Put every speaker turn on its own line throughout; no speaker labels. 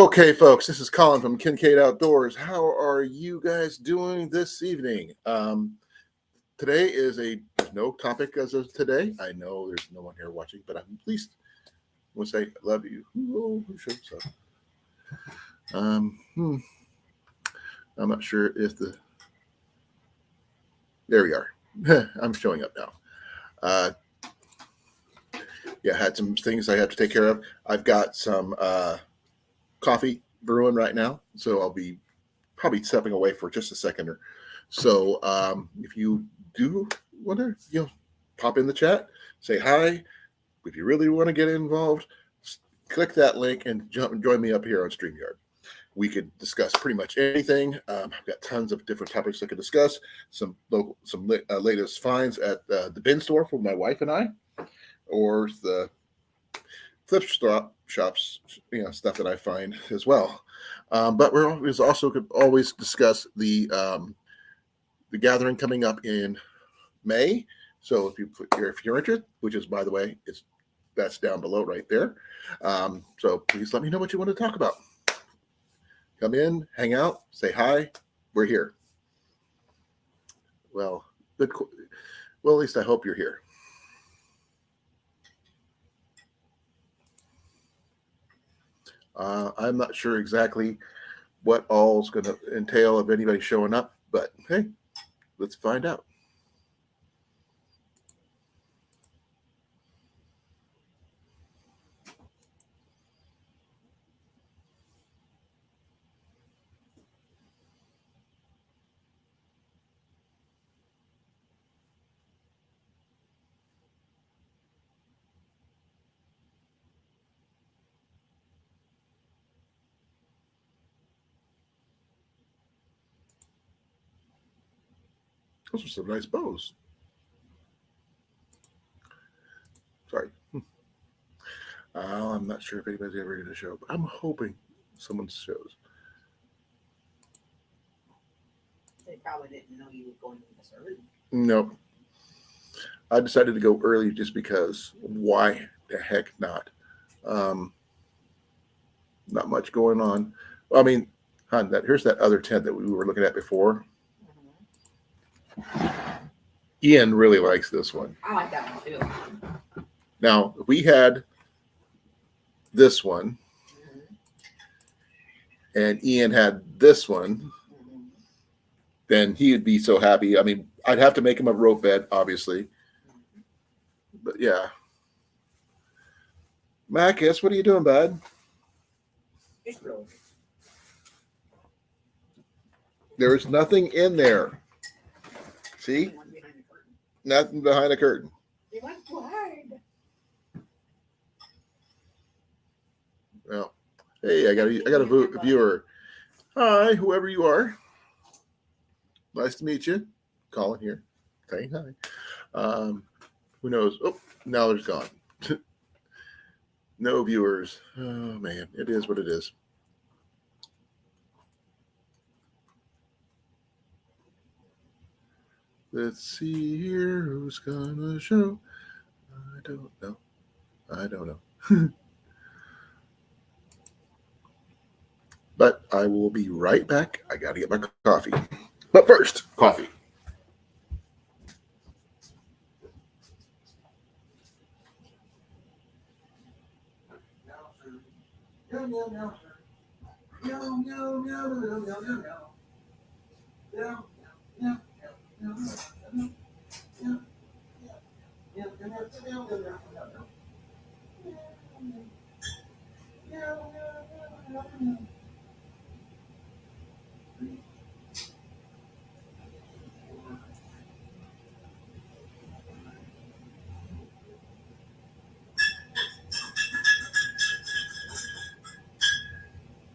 Okay, folks, this is Colin from Kincaid Outdoors. How are you guys doing this evening? Today is there's no topic as of today. I know there's no one here watching, but I'm at least want to say I love you. Oh, who should so? I'm not sure if there we are. I'm showing up now. Yeah, had some things I have to take care of. I've got some coffee brewing right now, so I'll be probably stepping away for just a second or so. If you do want to, pop in the chat, say hi. If you really want to get involved, click that link and join me up here on StreamYard. We could discuss pretty much anything. I've got tons of different topics I could discuss. Some latest finds at the bin store for my wife and I, or the flip shops, stuff that I find as well. But we're also could always discuss the gathering coming up in May. So if you're interested, which is, by the way, that's down below right there. So please let me know what you want to talk about. Come in, hang out, say hi. We're here. Well, good. Well, at least I hope you're here. I'm not sure exactly what all is going to entail of anybody showing up, but hey, let's find out. Those are some nice bows. Sorry. I'm not sure if anybody's ever going to show, but I'm hoping someone shows.
They probably didn't know you were going this early.
Nope. I decided to go early just because. Why the heck not? Not much going on. I mean, here's that other tent that we were looking at before. Ian really likes this one.
I like that one too.
Now, if we had this one, and Ian had this one, then he would be so happy. I mean, I'd have to make him a rope bed, obviously. But yeah. Marcus, what are you doing, bud? There's nothing in there. See? Nothing behind the curtain.
They went too hard.
Well, hey, I got a viewer. Hi, whoever you are. Nice to meet you. Colin here. Saying hi. Who knows? Oh, now there's gone. No viewers. Oh man, it is what it is. Let's see here. Who's gonna show? I don't know. But I will be right back. I got to get my coffee. But first, coffee.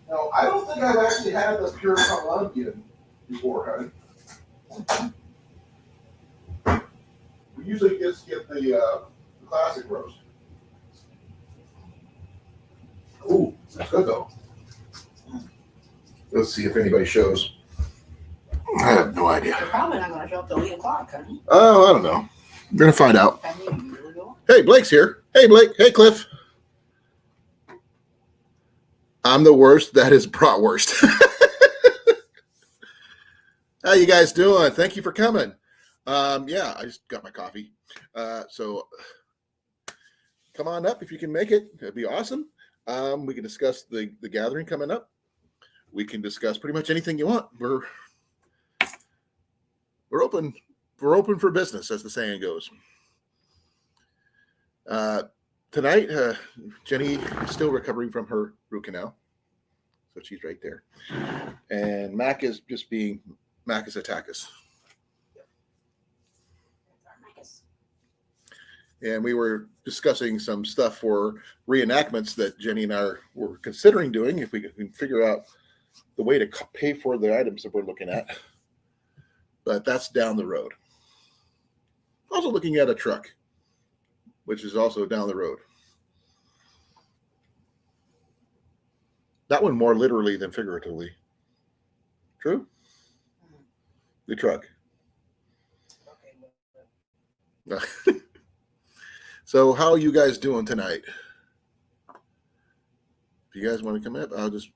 No, I don't think I've actually had the pure Colan before, honey. We usually just get the classic roast. Ooh, that's good though. Let's see if anybody shows. I have no idea.
They're probably not going to show up till 8 o'clock, honey.
Oh, I don't know. We're going to find out. Hey, Blake's here. Hey, Blake. Hey, Cliff. I'm the worst. That is bratwurst. How you guys doing? Thank you for coming. Yeah, I just got my coffee. So come on up if you can make it. It'd be awesome. We can discuss the gathering coming up. We can discuss pretty much anything you want. We're open. We're open for business, as the saying goes. Tonight, Jenny is still recovering from her root canal, so she's right there. And Mac is just being Macus Attackus. And we were discussing some stuff for reenactments that Jenny and I were considering doing if we can figure out the way to pay for the items that we're looking at. But that's down the road. Also looking at a truck, which is also down the road. That one more literally than figuratively. True? The truck. Okay. So how are you guys doing tonight? If you guys want to come up, I'll just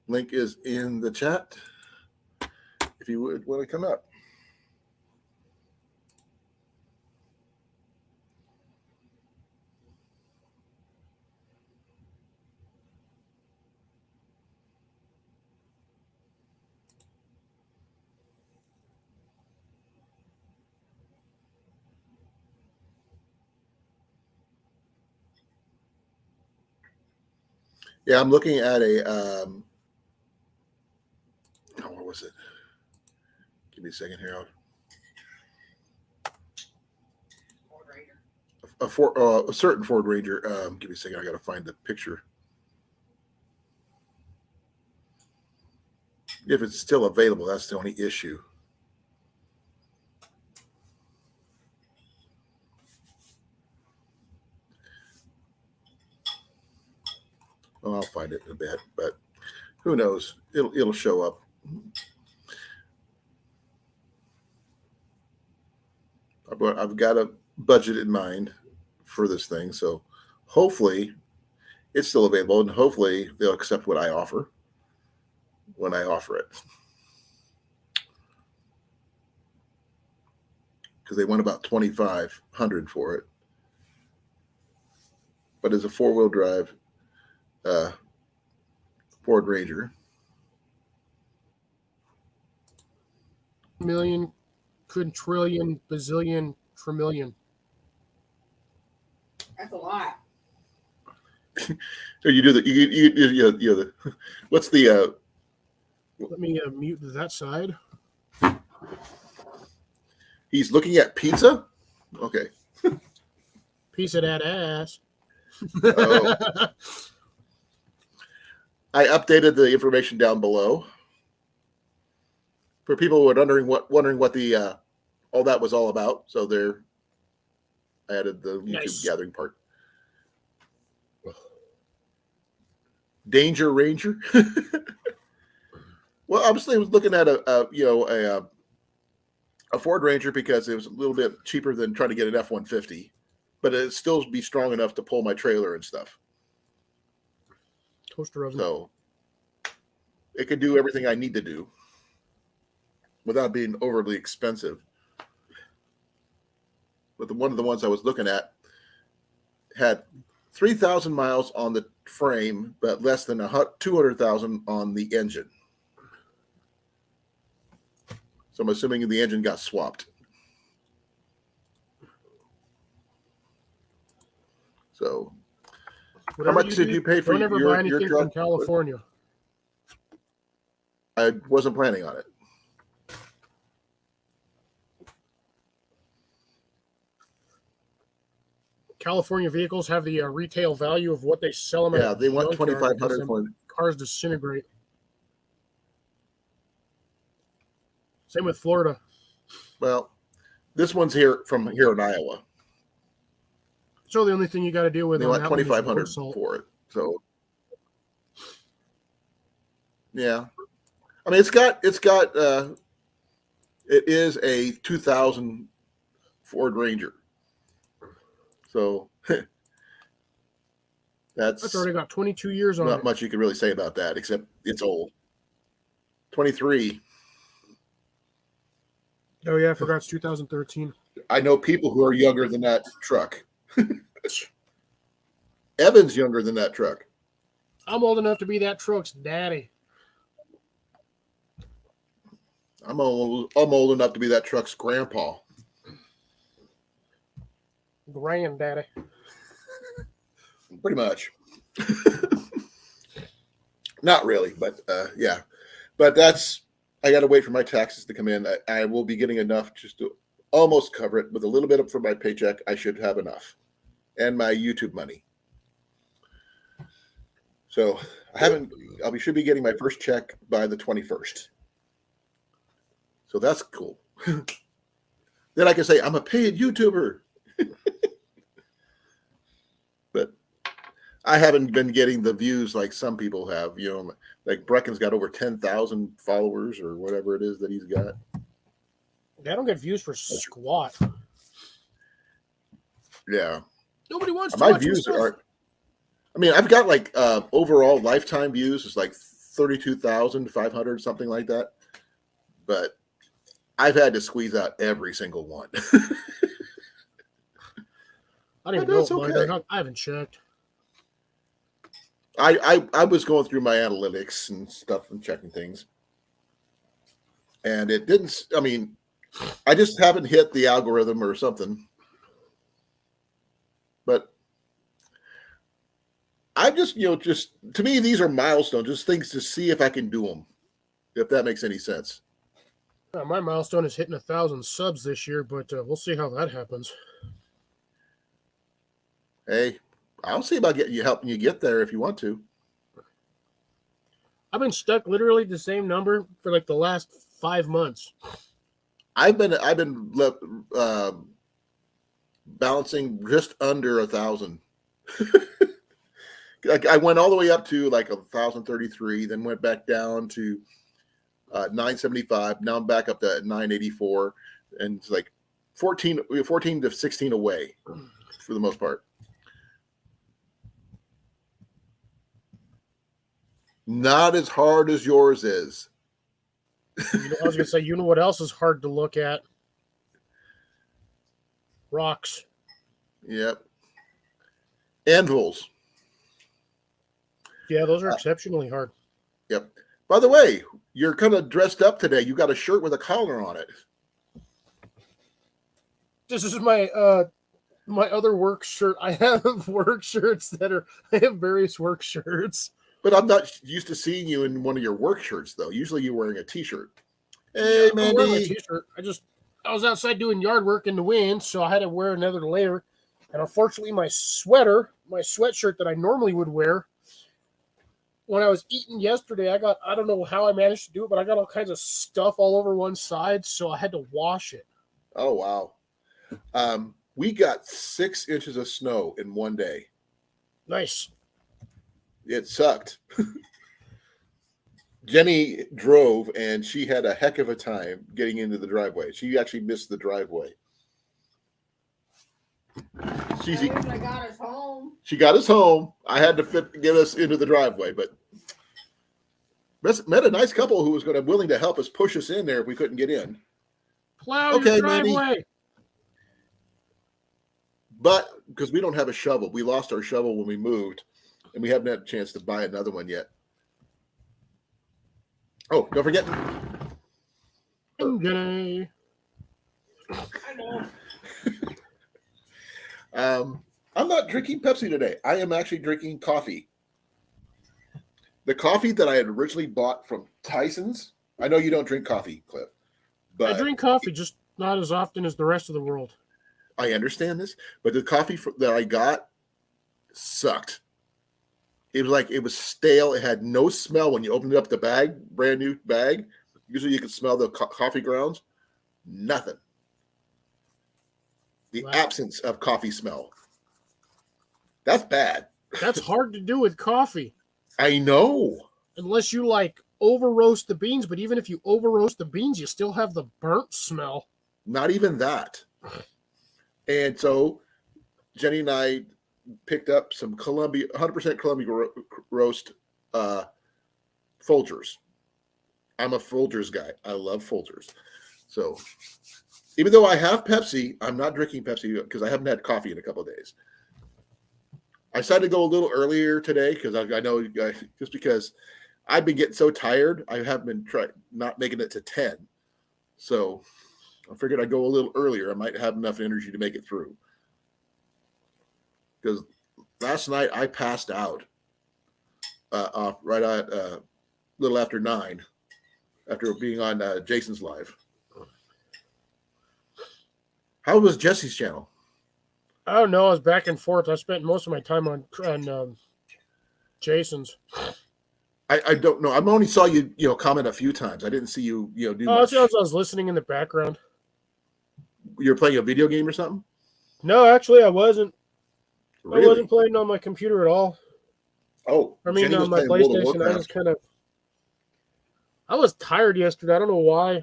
link is in the chat. If you would want to come up. Yeah, I'm looking at a what was it? Give me a second here. A certain Ford Ranger. Give me a second. I got to find the picture. If it's still available, that's the only issue. Well, I'll find it in a bit, but who knows? It'll show up. I've got a budget in mind for this thing, so hopefully it's still available, and hopefully they'll accept what I offer when I offer it. Because they want about $2,500 for it, but as a 4-wheel drive Ford Ranger.
Million, quintillion, bazillion, trillion.
That's a lot.
So you do the what's the
Let me mute that side.
he's looking at pizza? Okay.
Piece of that ass.
Oh. I updated the information down below for people who are wondering what the all that was all about. So I added the YouTube gathering part. Danger Ranger. Well, obviously, I was looking at a Ford Ranger because it was a little bit cheaper than trying to get an F-150, but it'd still be strong enough to pull my trailer and stuff.
Toaster oven.
So it could do everything I need to do without being overly expensive. But one of the ones I was looking at had 3,000 miles on the frame, but less than 200,000 on the engine. So I'm assuming the engine got swapped. So
Whatever
how much did you pay for
don't ever buy anything
your truck?
from California.
I wasn't planning on it.
California vehicles have the retail value of what they sell them.
Yeah, they want $2,500 for
cars disintegrate. Same with Florida.
Well, this one's here in Iowa.
So the only thing you got to deal with
They
on
want
that one is
$2,500
road salt.
for it. So yeah, I mean it is a 2000 Ford Ranger. So
That's already got 22 years on
not
it.
much you can really say about that, except it's old. 23.
Oh yeah, I forgot it's 2013.
I know people who are younger than that truck. Evan's younger than that truck.
I'm old enough to be that truck's daddy.
I'm old enough to be that truck's grandpa.
Granddaddy.
Pretty much. Not really, but yeah. But that's, I got to wait for my taxes to come in. I will be getting enough just to almost cover it with a little bit up for my paycheck. I should have enough, and my YouTube money. So should be getting my first check by the 21st. So that's cool. Then I can say I'm a paid YouTuber. But I haven't been getting the views like some people have. You know, like Brecken's got over 10,000 followers or whatever it is that he's got.
I don't get views for squat.
Yeah.
Nobody wants to
My
watch
views
stuff.
are, I mean, I've got like overall lifetime views is like 32,500, something like that. But I've had to squeeze out every single one.
I don't even
But
know
that's
what mine
okay.
are. I haven't checked.
I was going through my analytics and stuff and checking things. And it didn't, I mean, I just haven't hit the algorithm or something. But I just, just to me, these are milestones, just things to see if I can do them, if that makes any sense.
My milestone is hitting 1,000 subs this year, but we'll see how that happens.
Hey, I'll see about helping you get there if you want to.
I've been stuck literally the same number for like the last 5 months.
I've been balancing just under 1,000. I went all the way up to like 1,033, then went back down to 975. Now I'm back up to 984, and it's like 14 to 16 away for the most part. Not as hard as yours is.
I was going to say, you know what else is hard to look at? Rocks.
Yep. Anvils.
Yeah, those are exceptionally hard.
Yep. By the way, you're kind of dressed up today. You got a shirt with a collar on it.
This is my my other work shirt. I have work shirts I have various work shirts.
But I'm not used to seeing you in one of your work shirts, though. Usually you're wearing a T-shirt. Hey,
I'm wearing my
Mandy.
T-shirt. I was outside doing yard work in the wind, so I had to wear another layer. And unfortunately, my sweatshirt that I normally would wear, when I was eating yesterday, I don't know how I managed to do it, but I got all kinds of stuff all over one side, so I had to wash it.
Oh, wow. We got 6 inches of snow in one day.
Nice.
It sucked. Jenny drove, and she had a heck of a time getting into the driveway. She actually missed the driveway.
I got us home.
She got us home. I had to get us into the driveway, but met a nice couple who was willing to help us push us in there if we couldn't get in.
Plow
Okay,
your driveway.
Mandy. But because we don't have a shovel, we lost our shovel when we moved, and we haven't had a chance to buy another one yet. Oh, don't forget.
Okay.
I know.
I'm not drinking Pepsi today. I am actually drinking coffee. The coffee that I had originally bought from Tyson's. I know you don't drink coffee, Cliff. But
I drink coffee, just not as often as the rest of the world.
I understand this, but the coffee that I got sucked. It was stale. It had no smell when you opened up the bag, brand new bag. Usually you can smell the coffee grounds. Nothing. The absence of coffee smell. That's bad.
That's hard to do with coffee.
I know.
Unless you over roast the beans, but even if you over roast the beans, you still have the burnt smell.
Not even that. And so Jenny and I picked up some 100% Columbia roast Folgers. I'm a Folgers guy. I love Folgers. So even though I have Pepsi, I'm not drinking Pepsi because I haven't had coffee in a couple of days. I decided to go a little earlier today because I know just because I've been getting so tired, I have been not making it to 10. So I figured I'd go a little earlier. I might have enough energy to make it through. Because last night I passed out right at a little after 9 after being on Jason's live. How was Jesse's channel?
I don't know. I was back and forth. I spent most of my time on Jason's.
I don't know. I only saw you comment a few times. I didn't see you do much.
I was listening in the background.
You're playing a video game or something?
No, actually, I wasn't.
Really?
I wasn't playing on my computer at all.
Oh,
I mean,
Jenny was
on my
playing World of
PlayStation, I
Warcraft.
was I was tired yesterday. I don't know why.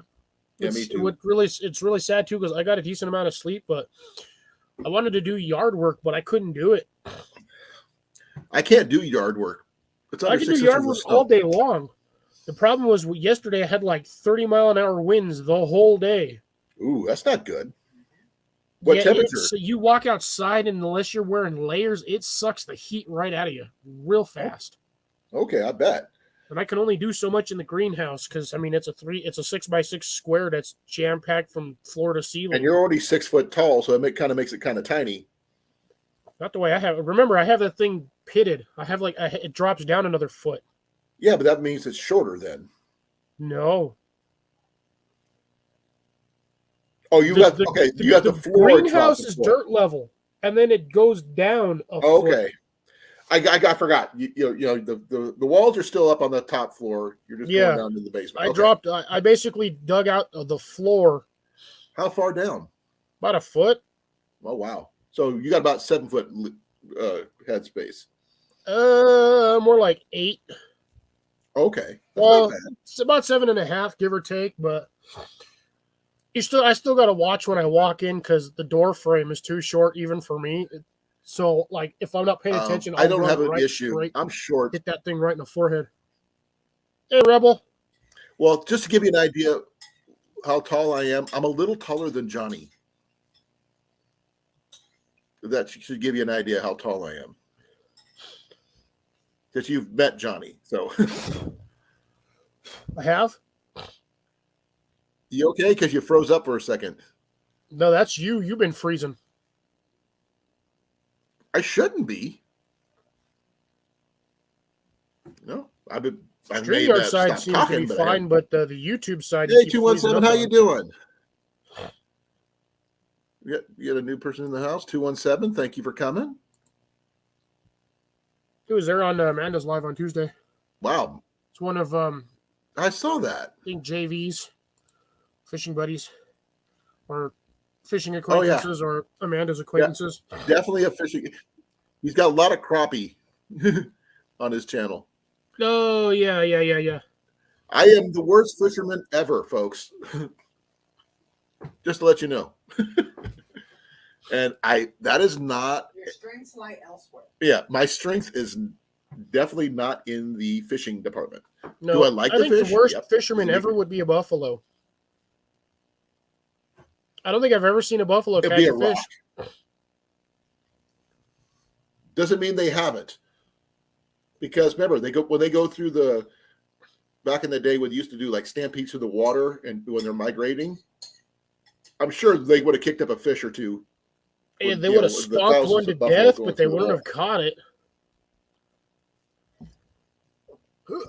Yeah, me too.
It's really sad too because I got a decent amount of sleep, but I wanted to do yard work, but I couldn't do it.
I can't do yard work.
I can do yard work all day long. The problem was yesterday I had like 30-mile-an-hour winds the whole day.
Ooh, that's not good. What temperature?
You walk outside and unless you're wearing layers, it sucks the heat right out of you real fast.
Okay, I bet.
And I can only do so much in the greenhouse because I mean it's a 6x6 square that's jam packed from floor to ceiling.
And you're already 6 foot tall, so it kind of makes it kind of tiny.
Not the way I have it. Remember, I have that thing pitted. I have it drops down another foot.
Yeah, but that means it's shorter then.
No.
Oh, you got the floor.
Greenhouse is dirt level, and then it goes down a foot.
Okay. I forgot. The walls are still up on the top floor. You're just going down to the basement.
I basically dug out the floor.
How far down?
About a foot.
Oh wow! So you got about 7 foot head space.
More like 8.
Okay.
Well, it's about 7.5, give or take, but I still got to watch when I walk in because the door frame is too short even for me. So, like, if I'm not paying attention,
I don't have an issue. I'm short.
Hit that thing right in the forehead. Hey, Rebel.
Well, just to give you an idea how tall I am, I'm a little taller than Johnny. That should give you an idea how tall I am. Because you've met Johnny, so.
I have?
You okay? Because you froze up for a second.
No, that's you. You've been freezing.
I shouldn't be. No,
StreamYard side seems to be fine, but the YouTube side.
Hey, 217, how you doing? You got a new person in the house, 217. Thank you for coming.
It was there on Amanda's live on Tuesday.
Wow,
it's one of
I saw that.
I think JV's fishing buddies or fishing acquaintances or Amanda's acquaintances.
Yeah, definitely a fishing. He's got a lot of crappie on his channel.
Oh, yeah.
I am the worst fisherman ever, folks. Just to let you know. And that is not.
Your strengths lie elsewhere.
Yeah, my strength is definitely not in the fishing department.
No,
do I like to fish?
I think the worst fisherman ever would be a buffalo. I don't think I've ever seen a buffalo catch a fish.
Doesn't mean they haven't. Because remember, when they go through back in the day when they used to do like stampedes through the water and when they're migrating, I'm sure they would have kicked up a fish or two.
And they would have stomped one to death, but they wouldn't have caught it.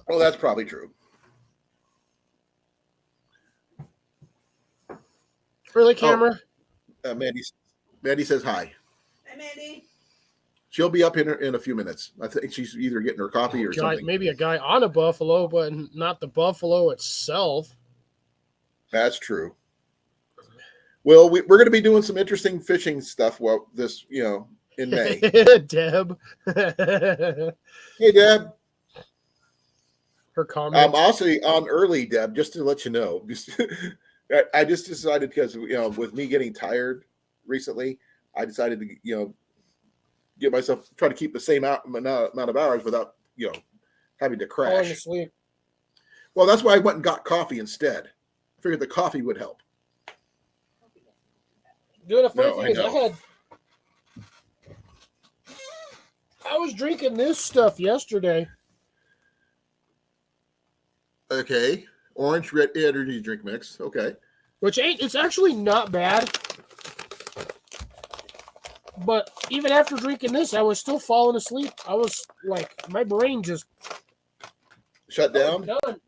Well, that's probably true.
Really, camera?
Mandy says hi.
Hi, Mandy.
She'll be up in a few minutes. I think she's either getting her coffee or something.
Maybe a guy on a buffalo, but not the buffalo itself.
That's true. Well, we're going to be doing some interesting fishing stuff. Well, in May.
Deb.
Hey, Deb.
Her comment.
I'm also on early, Deb. Just to let you know. I just decided because with me getting tired recently, I decided to get myself try to keep the same amount of hours without having to
Falling
crash.
asleep.
Well, that's why I went and got coffee instead. I figured the coffee would help.
Doing the funny
No,
thing
I
is,
know.
I was drinking this stuff yesterday.
Okay, orange red energy drink mix. Okay,
It's actually not bad. But even after drinking this, I was still falling asleep. I was like, my brain just
shut down.
done.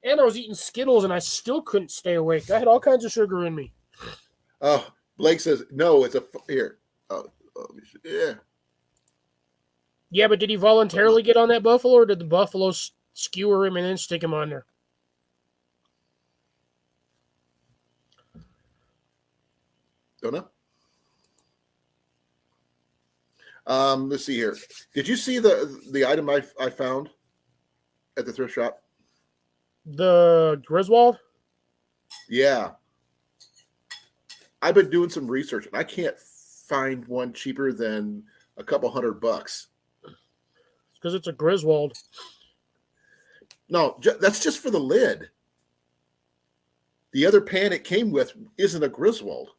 And I was eating Skittles, and I still couldn't stay awake. I had all kinds of sugar in me.
Oh, Blake says no. It's here. Oh, yeah.
Yeah, but did he voluntarily get on that buffalo, or did the buffalo skewer him and then stick him on there?
Don't know. Let's see here. Did you see the item I found at the thrift shop?
The Griswold?
Yeah. I've been doing some research, and I can't find one cheaper than a couple $100.
Because it's a Griswold.
No, that's just for the lid. The other pan it came with isn't a Griswold.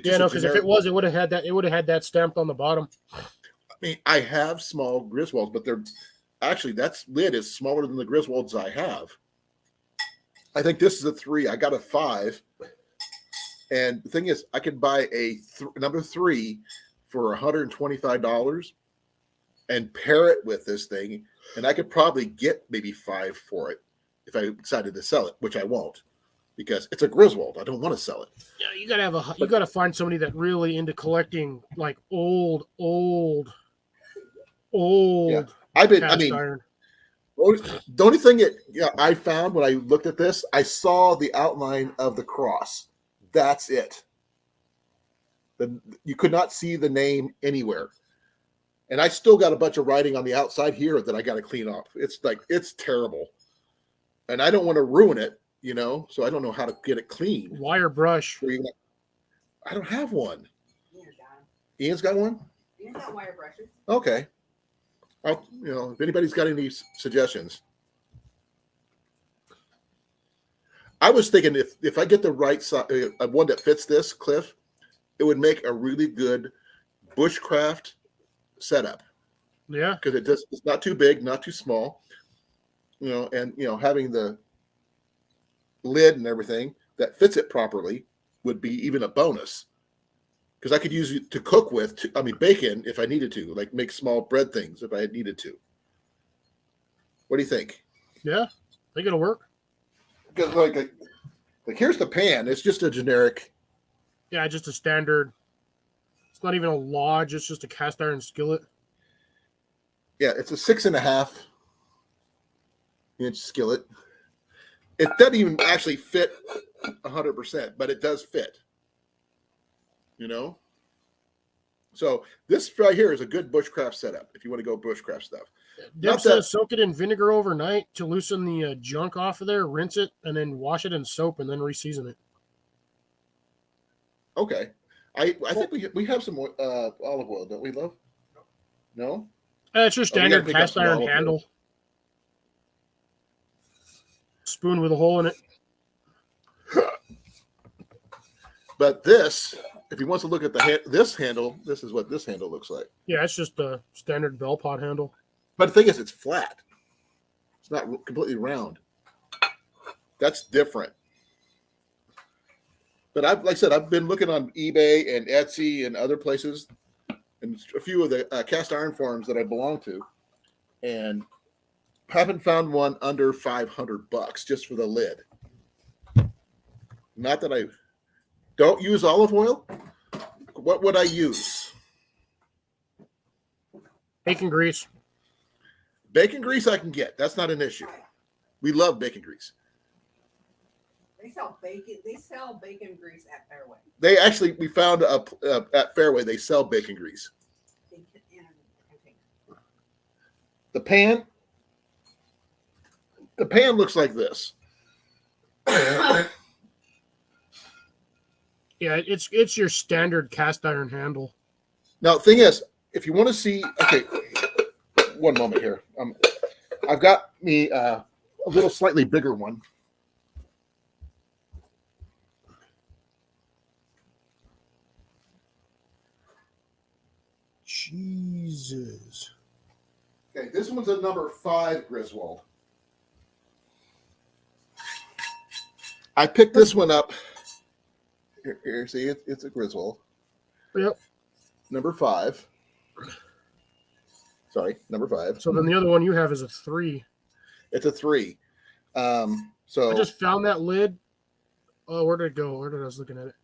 Yeah, no, because if it was, it would have had that. It would have had that stamped on the bottom.
I mean, I have small Griswolds, but they're actually that lid is smaller than the Griswolds I have. I think this is a 3. I got a 5, and the thing is, I could buy a number 3 for $125 and pair it with this thing, and I could probably get maybe 5 for it if I decided to sell it, which I won't. Because it's a Griswold, I don't want to sell it.
Yeah, you gotta find somebody that really into collecting like old.
Yeah. The only thing I found when I looked at this, I saw the outline of the cross. That's it. You could not see the name anywhere. And I still got a bunch of writing on the outside here that I got to clean up. It's terrible. And I don't want to ruin it. So I don't know how to get it clean.
Wire brush.
I don't have one.
Ian's got 'em.
Ian's got one?
Ian's got wire brushes.
Okay. If anybody's got any suggestions. I was thinking if I get the right size, one that fits this, Cliff, it would make a really good bushcraft setup.
Yeah.
Because it's not too big, not too small. And having the lid and everything that fits it properly would be even a bonus, because I could use it to cook with bacon if I needed to, like make small bread things if I had needed to. What do you think?
Yeah, I think it'll work.
Because like here's the pan. It's just a generic.
Yeah, just a standard. It's not even a lodge. It's just a cast iron skillet.
Yeah, it's a 6.5-inch skillet. It doesn't even actually fit 100%, but it does fit. So this right here is a good bushcraft setup if you want to go bushcraft stuff.
Deb says soak it in vinegar overnight to loosen the junk off of there, rinse it, and then wash it in soap and then reseason it.
Okay. I think we have some olive oil, don't we, love? No?
It's your standard cast iron handle. Spoon with a hole in it.
But this, if he wants to look at this handle, this is what this handle looks like.
Yeah, it's just a standard bell pot handle.
But the thing is, it's flat. It's not completely round. That's different. But like I said, I've been looking on eBay and Etsy and other places, and a few of the cast iron forums that I belong to, and haven't found one under $500 just for the lid. Not that I don't use olive oil. What would I use?
Bacon grease.
Bacon grease I can get. That's not an issue. We love bacon grease.
They sell bacon. They sell bacon grease at Fairway.
We found at Fairway they sell bacon grease. The pan looks like this.
Yeah, it's your standard cast iron handle.
Now, the thing is, if you want to see, okay, one moment here. I've got me a little slightly bigger one.
Jesus.
Okay, this one's a number 5 Griswold. I picked this one up. Here, see, it's a Griswold.
Yep.
Number 5. Sorry, number 5.
So then the other one you have is a 3.
It's a 3. So
I just found that lid. Oh, where did it go? Where did I was looking at it?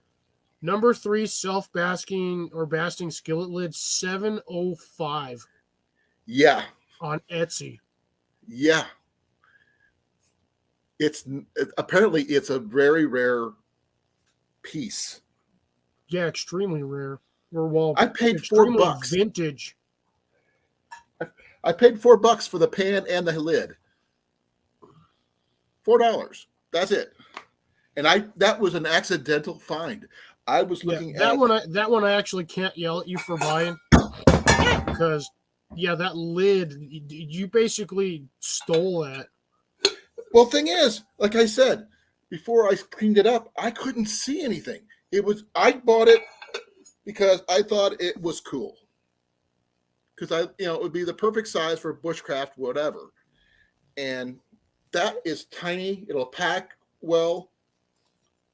Number 3 self-basking or basting skillet lid, $7.05
yeah,
on Etsy.
yeah. Apparently it's a very rare piece.
Yeah, extremely rare. Or
I paid
extremely
$4.
vintage.
I paid $4 for the pan and the lid. $4. That's it. And that was an accidental find. I was looking
that
at
that one I actually can't yell at you for buying because that lid you basically stole that.
Well, thing is, like I said, before I cleaned it up, I couldn't see anything. I bought it because I thought it was cool. Because it would be the perfect size for bushcraft, whatever. And that is tiny. It'll pack well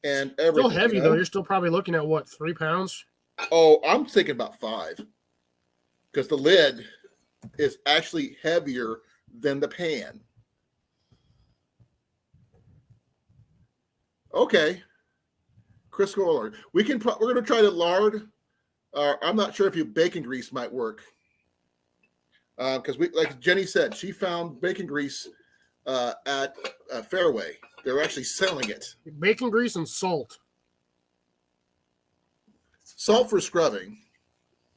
and everything.
Still heavy though. You're still probably looking at what, 3 pounds?
Oh, I'm thinking about 5. Because the lid is actually heavier than the pan. Okay. Crisco lard. We're going to try the lard. I'm not sure if bacon grease might work. Because like Jenny said, she found bacon grease at Fairway. They're actually selling it.
Bacon grease and salt.
Salt for scrubbing.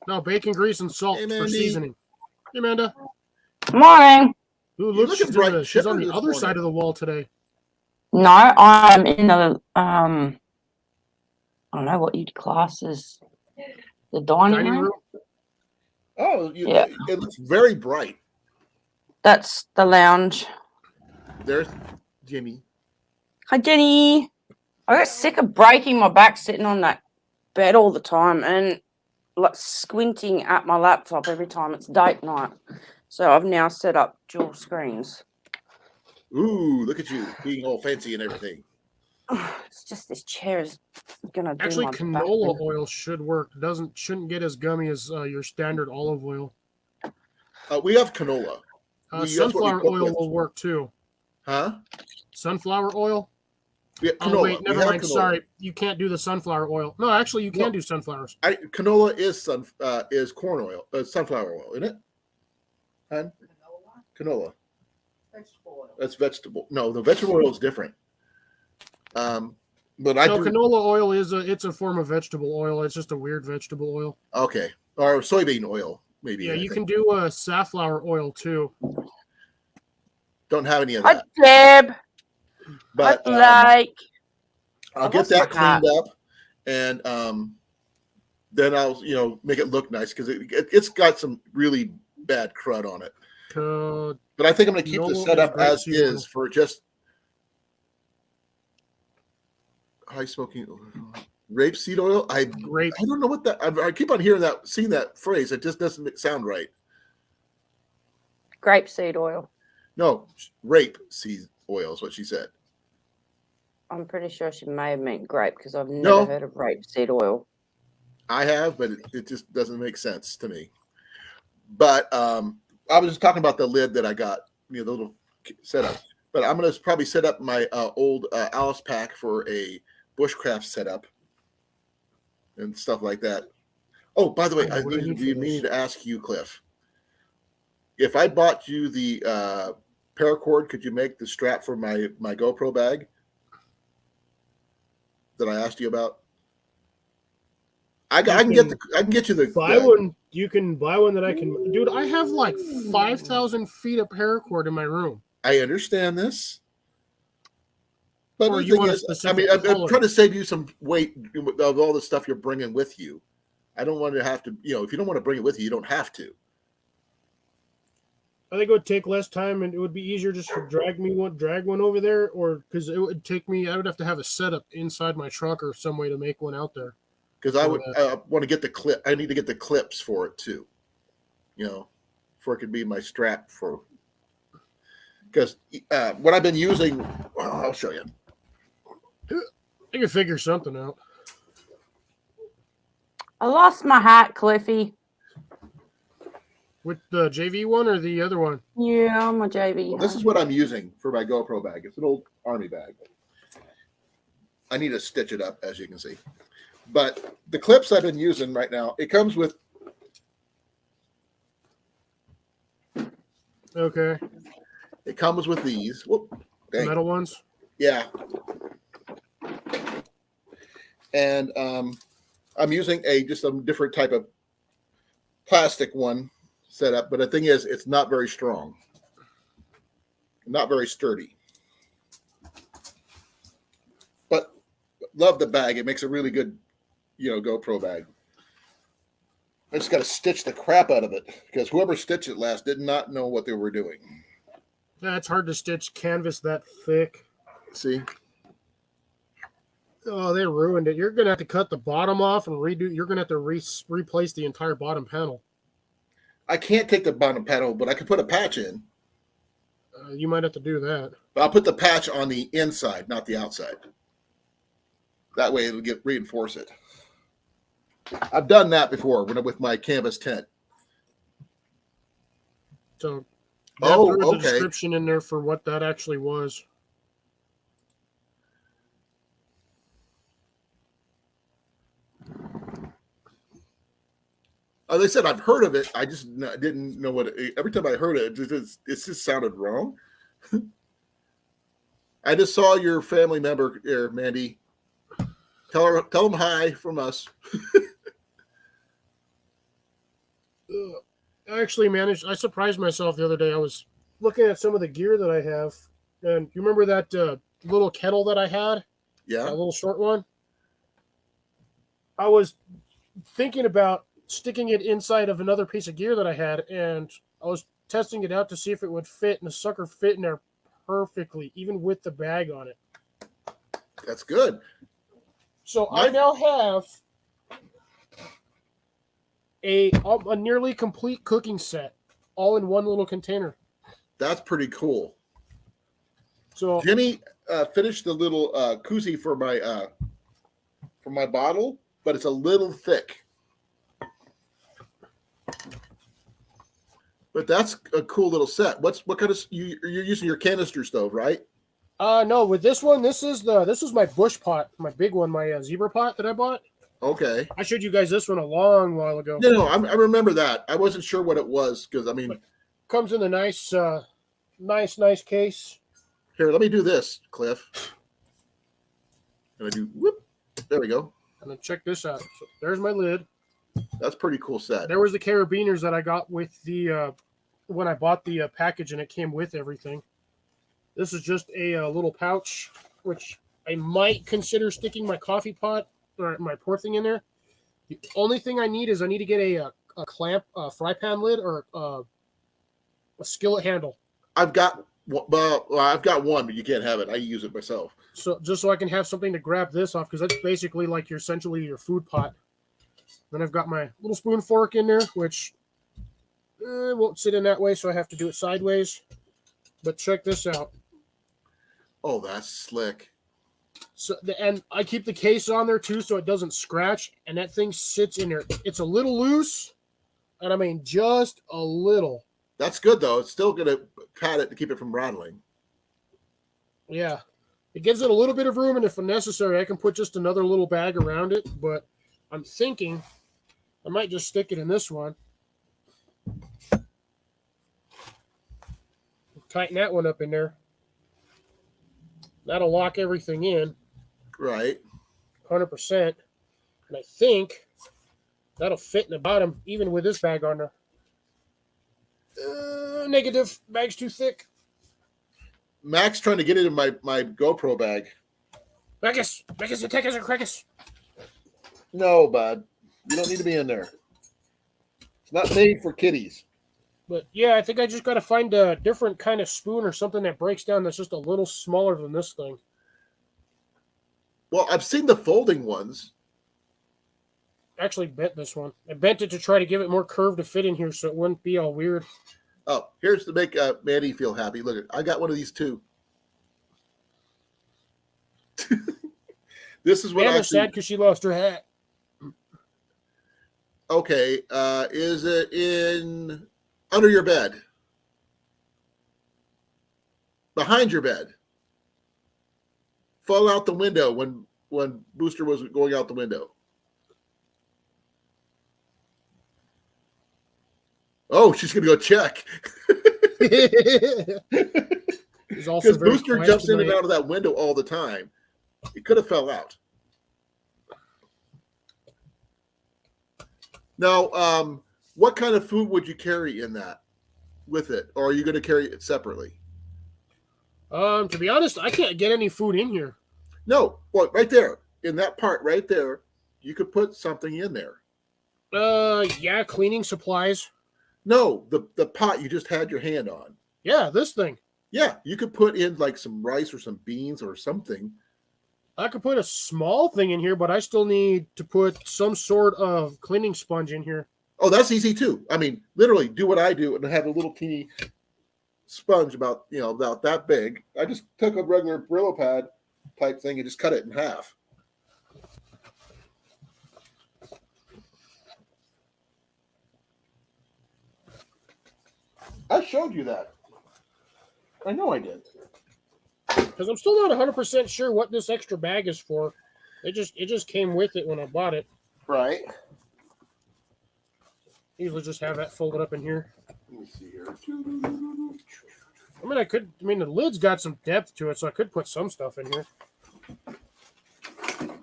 No, bacon grease and salt for seasoning. Hey, Amanda.
Good morning.
Ooh, look,
looking bright
she's on
chipper
the
this
other
morning.
side of the wall today.
No, I'm in the I don't know what you'd class as the dining room.
Oh,
Yeah.
It looks very bright.
That's the lounge.
There's Jimmy.
Hi, Jenny. I got sick of breaking my back sitting on that bed all the time and like squinting at my laptop every time it's date night. So I've now set up dual screens.
Ooh, look at you being all fancy and everything.
It's just this chair is gonna do
Actually,
my
canola
back.
oil should work. Shouldn't get as gummy as your standard olive oil.
We have canola.
Sunflower oil will work too.
Huh?
Sunflower oil?
Yeah,
Oh,
canola.
wait, never mind.
Canola.
Sorry, you can't do the sunflower oil. No, actually, you can do sunflowers.
Canola is corn oil, sunflower oil, isn't it? Huh? Canola.
Vegetable oil.
That's vegetable. No, the vegetable oil is different. But
canola oil it's a form of vegetable oil. It's just a weird vegetable oil.
Okay, or soybean oil, maybe.
Yeah, you can do safflower oil too.
Don't have any of
Hi,
that.
Deb.
But I'll get
lost
that
my hat.
cleaned up, and then I'll make it look nice because it's got some really bad crud on it. But I think I'm going to keep the setup as is for just high smoking rapeseed oil. I don't know what that. I keep on seeing that phrase. It just doesn't sound right.
Grapeseed oil.
No, rape seed oil is what she said.
I'm pretty sure she may have meant grape because I've never heard of rapeseed oil.
I have, but it just doesn't make sense to me. But I was just talking about the lid that I got, the little setup. But I'm going to probably set up my old Alice pack for a bushcraft setup and stuff like that. Oh, by the way, I meaning to ask you, Cliff. If I bought you the paracord, could you make the strap for my GoPro bag that I asked you about? I can get you the
buy one. You can buy one that I can. Dude, I have like 5,000 feet of paracord in my room.
I understand this, but
Or
the
you
thing
want a
is,
specific
I'm
color.
trying to save you some weight of all the stuff you're bringing with you. I don't want to have to, if you don't want to bring it with you, you don't have to.
I think it would take less time, and it would be easier just to drag one over there, or because it would take me. I would have to have a setup inside my trunk or some way to make one out there.
Because I would want to get the clip. I need to get the clips for it too. For it could be my strap for. Because what I've been using, I'll show you.
I can figure something out.
I lost my hat, Cliffy.
With the JV one or the other one?
Yeah, my JV.
Well, this is what I'm using for my GoPro bag. It's an old army bag. I need to stitch it up, as you can see. But the clips I've been using right now, it comes with.
Okay.
It comes with these. Whoop,
The metal ones?
Yeah. And I'm using just a different type of plastic one setup, but the thing is, it's not very strong, not very sturdy. But love the bag; it makes a really good, GoPro bag. I just got to stitch the crap out of it because whoever stitched it last did not know what they were doing.
Yeah, it's hard to stitch canvas that thick.
See?
Oh, they ruined it. You're gonna have to cut the bottom off and redo. You're gonna have to replace the entire bottom panel.
I can't take the bottom panel, but I can put a patch in.
You might have to do that.
But I'll put the patch on the inside, not the outside. That way it'll reinforce it. I've done that before with my canvas tent.
So
Oh,
there was a
okay.
description in there for what that actually was.
As I said, I've heard of it. I just didn't know what. Every time I heard it, it just sounded wrong. I just saw your family member here, Mandy. Tell them hi from us.
I actually managed. I surprised myself the other day. I was looking at some of the gear that I have, and you remember that little kettle that I had?
Yeah.
That little short one. I was thinking about sticking it inside of another piece of gear that I had, and I was testing it out to see if it would fit, and the sucker fit in there perfectly, even with the bag on it.
That's good.
So I now have a nearly complete cooking set, all in one little container.
That's pretty cool.
So
Jenny finished the little koozie for my bottle, but it's a little thick. But that's a cool little set. What kind of you're using your canister stove, right?
no, with this one, this was my bush pot, my big one, my zebra pot that I bought.
Okay.
I showed you guys this one a long while ago.
No, I remember that. I wasn't sure what it was because
Comes in a nice case.
Here, let me do this, Cliff. And I do whoop. There we go.
And then check this out. So there's my lid.
That's pretty cool set.
There was the carabiners that I got with the when I bought the package, and it came with everything. This is just a little pouch, which I might consider sticking my coffee pot or my pour thing in there. The only thing I need to get a clamp, fry pan lid, or a skillet handle.
I've got one, but you can't have it. I use it myself.
So just so I can have something to grab this off, because that's basically like essentially your food pot. Then I've got my little spoon fork in there, which won't sit in that way, so I have to do it sideways. But check this out.
Oh, that's slick.
So and I keep the case on there too, so it doesn't scratch. And that thing sits in there. It's a little loose, and I mean just a little.
That's good though. It's still gonna pat it to keep it from rattling.
Yeah, it gives it a little bit of room, and if necessary, I can put just another little bag around it. But I'm thinking I might just stick it in this one. Tighten that one up in there. That'll lock everything in.
Right.
100%. And I think that'll fit in the bottom, even with this bag on there. Negative. Bag's too thick.
Mac's trying to get it in my GoPro bag.
Beckus, attack us, Crackus.
No, bud. You don't need to be in there. It's not made for kitties.
But yeah, I think I just got to find a different kind of spoon or something that breaks down that's just a little smaller than this thing.
Well, I've seen the folding ones.
Actually bent this one. I bent it to try to give it more curve to fit in here so it wouldn't be all weird.
Oh, here's to make Maddie feel happy. Look, I got one of these too. This is what
Anna's sad because she lost her hat.
Okay, is it in under your bed? Behind your bed? Fall out the window when Booster was going out the window. Oh, she's gonna go check. Because Booster jumps in and out of that window all the time. It could have fell out. Now, what kind of food would you carry in that with it? Or are you going to carry it separately?
To be honest, I can't get any food in here.
No. Well, right there. In that part right there, you could put something in there.
Yeah, cleaning supplies.
No, the pot you just had your hand on.
Yeah, this thing.
Yeah, you could put in like some rice or some beans or something.
I could put a small thing in here, but I still need to put some sort of cleaning sponge in here.
Oh, that's easy too. I mean, literally do what I do and have a little teeny sponge about that big. I just took a regular Brillo pad type thing and just cut it in half. I showed you that. I know I did.
Because I'm still not 100% sure what this extra bag is for. It just came with it when I bought it.
Right.
Usually just have that folded up in here.
Let me see here.
I mean, the lid's got some depth to it, so I could put some stuff in here.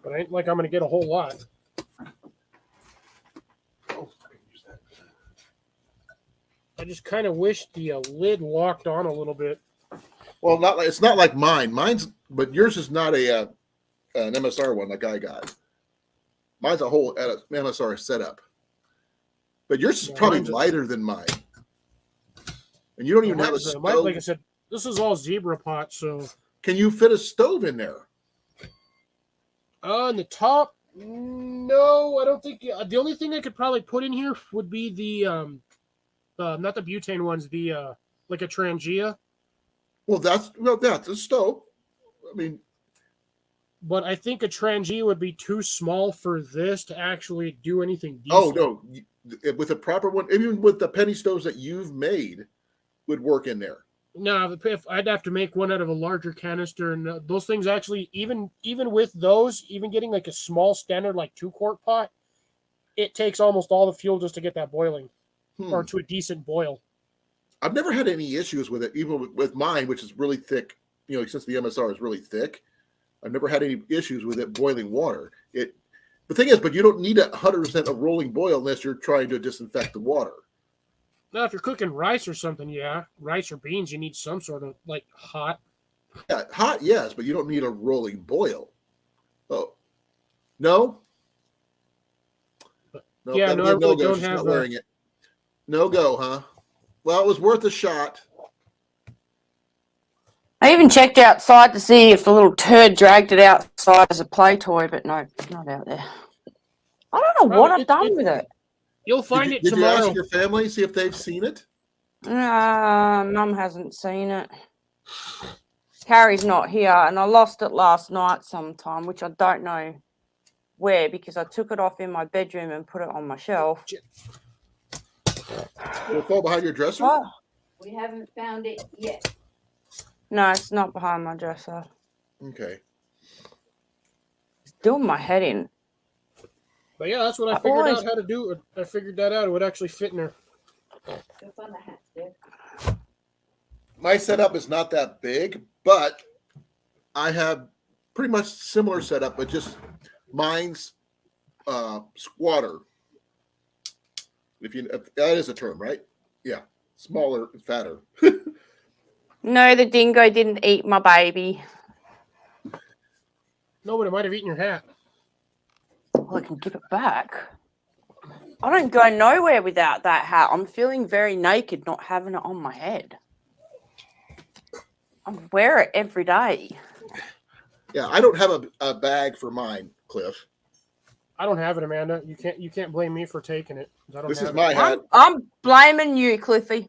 But it ain't like I'm going to get a whole lot.
Oh, I can use that.
I just kind of wish the lid locked on a little bit.
Well, it's not like mine. But yours is not an MSR one like I got. Mine's a whole MSR setup. But yours is probably lighter than mine. And you don't even have a stove.
Like I said, this is all zebra pot, so.
Can you fit a stove in there?
On the top, no, I don't think. The only thing I could probably put in here would be the, not the butane ones, the like a Trangia.
Well, that's a stove. I mean,
but I think a Trangia would be too small for this to actually do anything decent.
Oh no, with a proper one, even with the penny stoves that you've made, would work in there.
No, if I'd have to make one out of a larger canister, and those things actually, even with those, even getting like a small standard like 2-quart pot, it takes almost all the fuel just to get that boiling, or to a decent boil.
I've never had any issues with it, even with mine, which is really thick. Since the MSR is really thick, I've never had any issues with it boiling water. The thing is, but you don't need 100% a rolling boil unless you're trying to disinfect the water.
Now, if you're cooking rice or something, yeah, rice or beans, you need some sort of like hot.
Yeah, hot, yes, but you don't need a rolling boil. Oh, no. No,
yeah, no, I really don't have.
Not wearing it. No go, huh? Well, it was worth a shot.
I even checked outside to see if the little turd dragged it outside as a play toy, but no, it's not out there. I don't know what I've done with it.
You'll find it
tomorrow. Did you ask your family, see if they've seen it?
Mum hasn't seen it. Carrie's not here, and I lost it last night sometime, which I don't know where, because I took it off in my bedroom and put it on my shelf.
Did it fall behind your dresser?
Oh.
We haven't found it yet.
No, it's not behind my dresser.
Okay.
It's doing my head in.
But yeah, that's what I figured out how to do. I figured that out. It would actually fit in there.
Go find the hat, Dad.
My setup is not that big, but I have pretty much similar setup, but just mine's squatter. If that is a term, right? Yeah, smaller, fatter.
No, the dingo didn't eat my baby.
No, but it might have eaten your hat.
Well, I can give it back. I don't go nowhere without that hat. I'm feeling very naked not having it on my head. I wear it every day.
Yeah, I don't have a bag for mine, Cliff.
I don't have it, Amanda. You can't blame me for taking it. 'Cause I don't
This
have
is my hat.
I'm blaming you, Cliffy.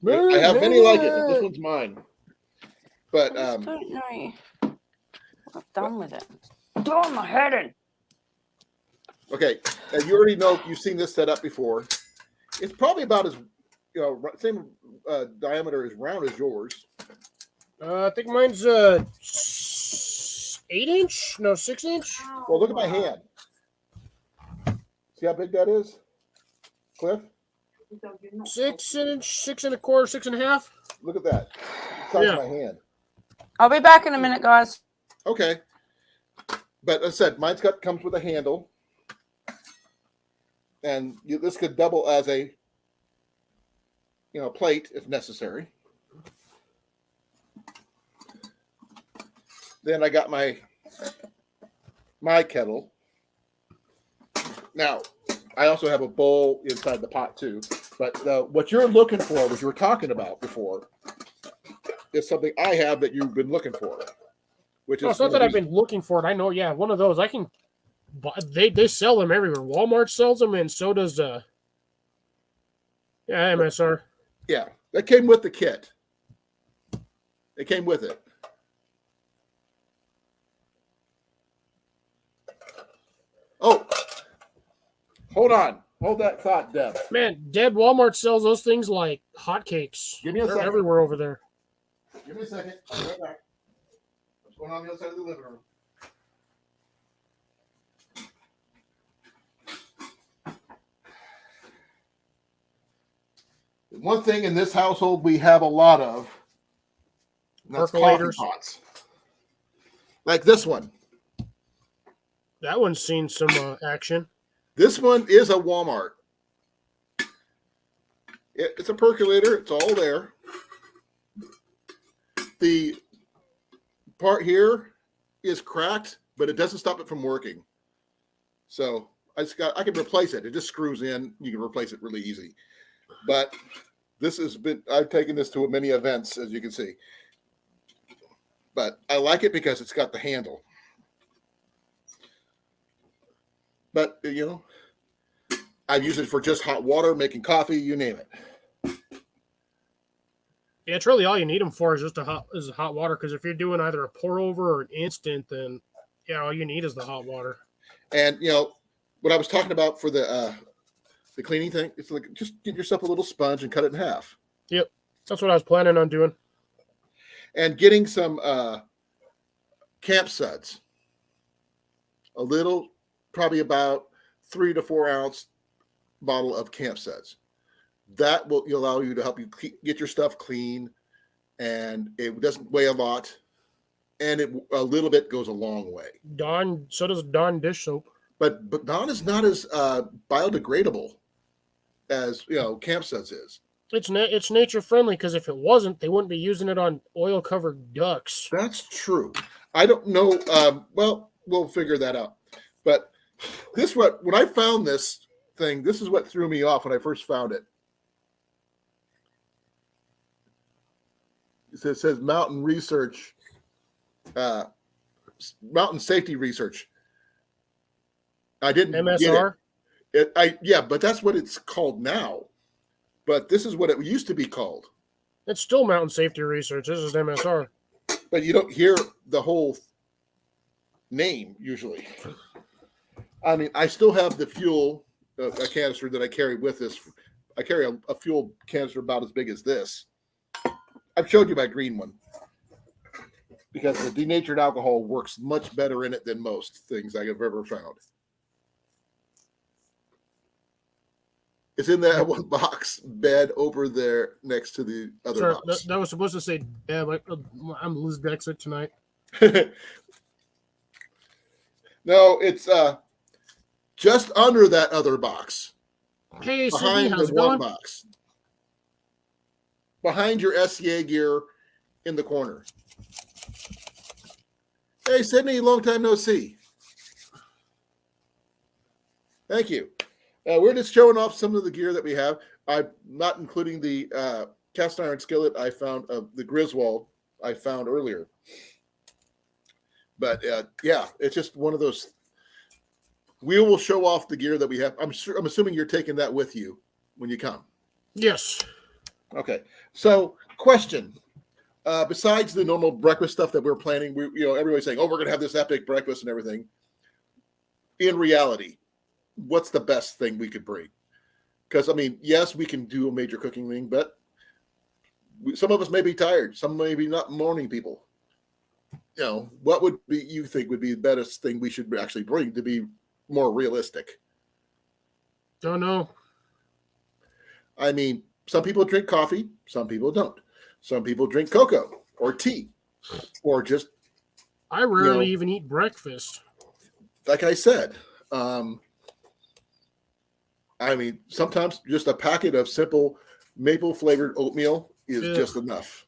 I have many like it, but this one's mine. But
I just don't know what I've done with it. Throw my head in.
okay, and you already know you've seen this set up before. It's probably about as same diameter as round as yours.
I think mine's 8-inch, no 6-inch.
Well, look at my hand. See how big that is, Cliff?
6-inch, 6 1/4, 6.5.
Look at that. The size
Yeah.
of my hand.
I'll be back in a minute, guys.
Okay. But as I said, mine's comes with a handle. And this could double as a plate if necessary. Then I got my kettle. Now, I also have a bowl inside the pot too. But what you're looking for, what you were talking about before, is something I have that you've been looking for. Which is
It's not that I've been looking for it. I know, yeah, one of those. I can buy. They sell them everywhere. Walmart sells them, and so does MSR.
Yeah, that came with the kit. It came with it. Oh, hold on. Hold that thought, Deb.
Man, Deb, Walmart sells those things like hotcakes.
Give me a
They're
second.
everywhere over there.
Give me a second. I'll be right back. What's going on the other side of the living room? One thing in this household we have a lot of, and that's coffee
Percolators.
pots. Like this one.
That one's seen some action.
This one is a Walmart. It's a percolator. It's all there. The part here is cracked, but it doesn't stop it from working. So I can replace it. It just screws in. You can replace it really easy. But I've taken this to many events, as you can see. But I like it because it's got the handle. But, I've used it for just hot water, making coffee, you name it.
Yeah, it's really all you need them for is just hot water. Because if you're doing either a pour over or an instant, then all you need is the hot water.
And what I was talking about for the cleaning thing, it's like just get yourself a little sponge and cut it in half.
Yep, that's what I was planning on doing.
And getting some camp suds. A little, probably about 3 to 4 ounce bottle of camp suds. That will allow you to help you get your stuff clean, and it doesn't weigh a lot, and a little bit goes a long way.
So does Dawn dish soap.
But Dawn is not as biodegradable as camp suds is.
It's nature friendly because if it wasn't, they wouldn't be using it on oil covered ducks.
That's true. I don't know. Well, we'll figure that out. But when I found this thing, this is what threw me off when I first found it. It says mountain safety research. I didn't
MSR.
Get it. But that's what it's called now. But this is what it used to be called.
It's still mountain safety research. This is MSR.
But you don't hear the whole name usually. I mean, I still have the fuel, a canister that I carry with this. I carry a fuel canister about as big as this. I've showed you my green one because the denatured alcohol works much better in it than most things I have ever found. It's in that one box bed over there next to the other box.
That was supposed to say, I'm Liz Dexter tonight.
No, it's just under that other box.
Hey, Sydney,
Behind
how's
the
it
one
going?
box. Behind your SCA gear in the corner. Hey, Sydney, long time no see. Thank you. We're just showing off some of the gear that we have. I'm not including the cast iron skillet I found of the Griswold I found earlier. But yeah, it's just one of those. We will show off the gear that we have. I'm assuming you're taking that with you when you come.
Yes.
Okay. So, question. Besides the normal breakfast stuff that we're planning, everybody's saying, "Oh, we're going to have this epic breakfast and everything." In reality, what's the best thing we could bring? Because I mean, yes, we can do a major cooking thing, but some of us may be tired. Some may be not morning people. What would you think would be the best thing we should actually bring to be more realistic?
Don't know.
I mean, some people drink coffee, some people don't. Some people drink cocoa or tea, or just.
I rarely even eat breakfast.
Like I said, I mean, sometimes just a packet of simple maple flavored oatmeal is just enough.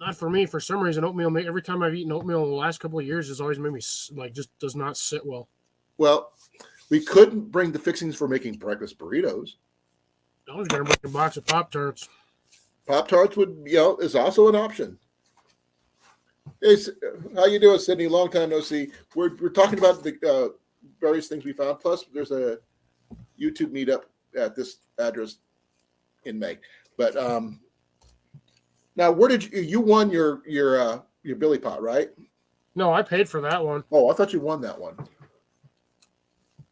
Not for me. For some reason, oatmeal. Every time I've eaten oatmeal in the last couple of years, has always made me just does not sit well.
Well, we couldn't bring the fixings for making breakfast burritos.
I was going to bring a box of Pop-Tarts.
Pop-Tarts is also an option. How you doing, Sydney? Long time no see. We're talking about the various things we found. Plus, there's a YouTube meetup at this address in May. But now, where did you won your Billy Pot, right?
No, I paid for that one.
Oh, I thought you won that one.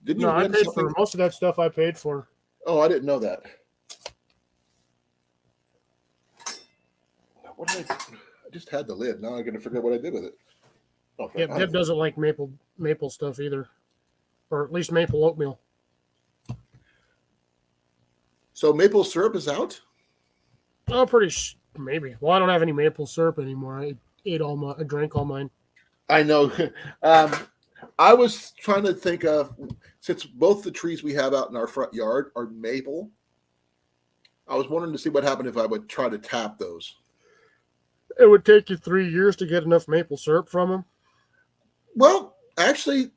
Didn't you?
No, I
win
paid
something?
for most of that stuff. I paid for.
Oh, I didn't know that. What did I just had the lid. Now I'm going to forget what I did with it. Oh,
Yeah, Deb doesn't like maple stuff either, or at least maple oatmeal.
So maple syrup is out?
Oh, maybe. Well, I don't have any maple syrup anymore. I drank all mine.
I know. I was trying to think of, since both the trees we have out in our front yard are maple, I was wondering to see what happened if I would try to tap those.
It would take you 3 years to get enough maple syrup from them.
Well, actually,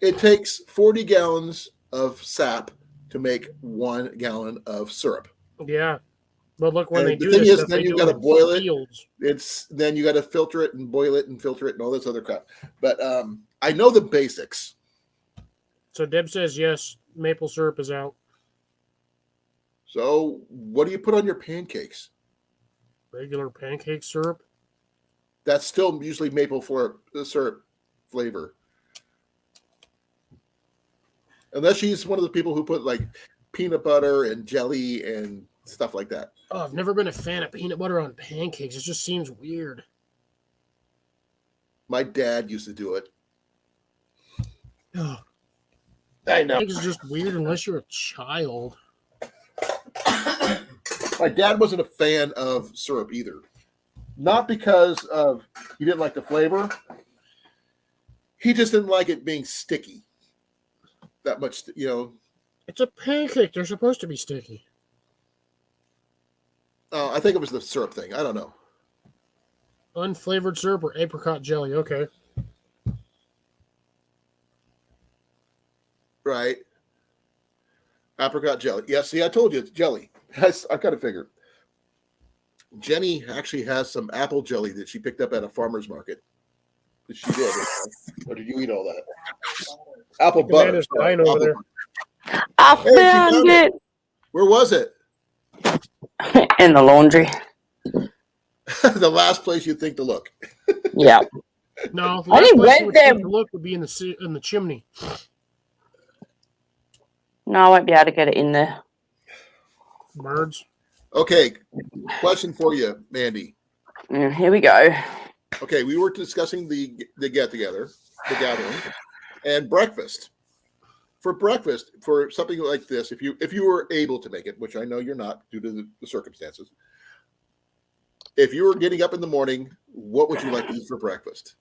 it takes 40 gallons of sap to make 1 gallon of syrup.
Yeah. But look, when
And
they
the
do
thing
this
is,
stuff,
then
they
you
do
got to
it in
boil it.
fields.
Then you got to filter it and boil it and filter it and all this other crap. But I know the basics.
So Deb says yes, maple syrup is out.
So what do you put on your pancakes?
Regular pancake syrup.
That's still usually maple syrup flavor. Unless she's one of the people who put like peanut butter and jelly and stuff like that.
Oh, I've never been a fan of peanut butter on pancakes. It just seems weird.
My dad used to do it.
Oh,
I know.
pancakes is just weird unless you're a child.
My dad wasn't a fan of syrup either. Not because of he didn't like the flavor. He just didn't like it being sticky. That much,
It's a pancake. They're supposed to be sticky.
I think it was the syrup thing. I don't know.
Unflavored syrup or apricot jelly. Okay.
Right. Apricot jelly. Yeah, see, I told you it's jelly. I've got to figure. Jenny actually has some apple jelly that she picked up at a farmer's market. She did. Or did you eat all that? Apple butter.
Man is fine over there.
I
Hey, she
found
found
it
Where was it?
in the laundry.
The last place you'd think to look.
Yeah.
No, the
I
last
only
place
went
you would
there-
think to look would be in the chimney.
No, I won't be able to get it in there.
Birds.
Okay, question for you, Mandy.
Here we go.
Okay, we were discussing the get-together, the gathering, and breakfast. For breakfast, for something like this, if you were able to make it, which I know you're not due to the circumstances, if you were getting up in the morning, what would you like to eat for breakfast?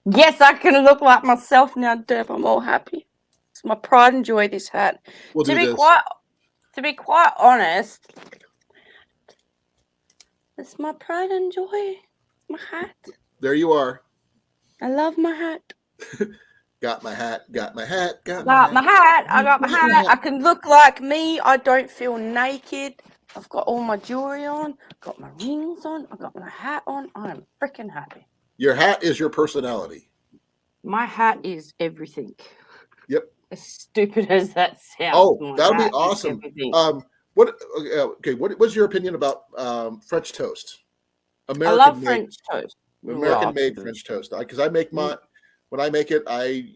Yes, I can look like myself now, Deb. I'm all happy. It's my pride and joy, this hat.
We'll
To
do
be
this.
quite honest, it's my pride and joy. My hat.
There you are.
I love my hat.
Got my hat. Got my hat. Got my
Got
hat.
my hat. I got my hat. I can look like me. I don't feel naked. I've got all my jewelry on. Got my rings on. I got my hat on. I'm freaking happy.
Your hat is your personality.
My hat is everything.
Yep.
As stupid as that sounds.
Oh,
my
that would be
hat is
awesome.
everything.
What's your opinion about French toast?
I
American
love
made,
French toast.
American made
Yeah.
French toast. Because I make
Mm.
when I make it, I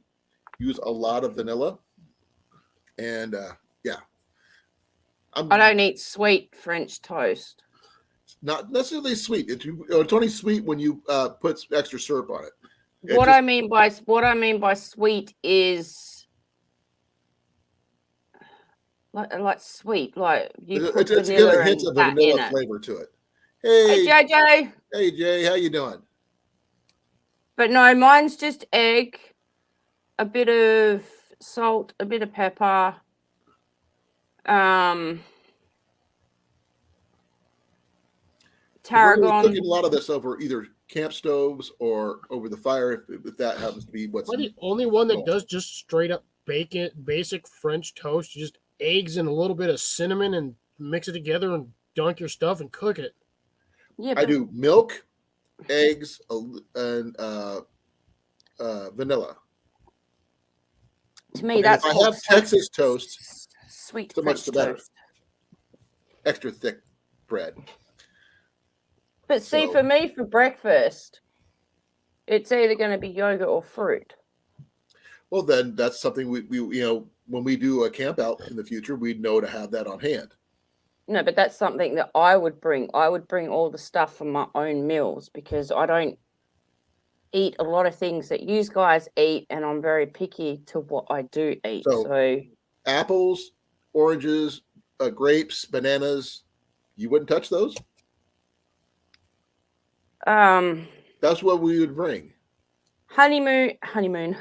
use a lot of vanilla, and
I don't eat sweet French toast.
not necessarily sweet. It's only sweet when you put extra syrup on it.
What I mean by sweet is like sweet, like you put
It's
vanilla
got hints
and
of a
that in
vanilla
it.
flavor to it.
Hey
Hey,
JJ,
hey Jay, how you doing?
but no, mine's just egg, a bit of salt, a bit of pepper,
We're
tarragon.
cooking a lot of this over either camp stoves or over the fire, if that happens to be what's.
Am I the only one that does just straight up bacon, basic French toast? Just eggs and a little bit of cinnamon and mix it together and dunk your stuff and cook it.
Yeah,
I
but
do milk, eggs, and vanilla.
to me
And
that's
if I
called
have Texas toast,
sweet
so
French
much the better.
toast.
Extra thick bread.
But see,
So-
for me, for breakfast, it's either going to be yogurt or fruit.
Well, then that's something we when we do a camp out in the future, we know to have that on hand.
No, but that's something that I would bring. I would bring all the stuff for my own meals because I don't eat a lot of things that you guys eat, and I'm very picky to what I do eat. So
Apples, oranges, grapes, bananas, you wouldn't touch those? That's what we would bring.
honeymoon,
Honey melon,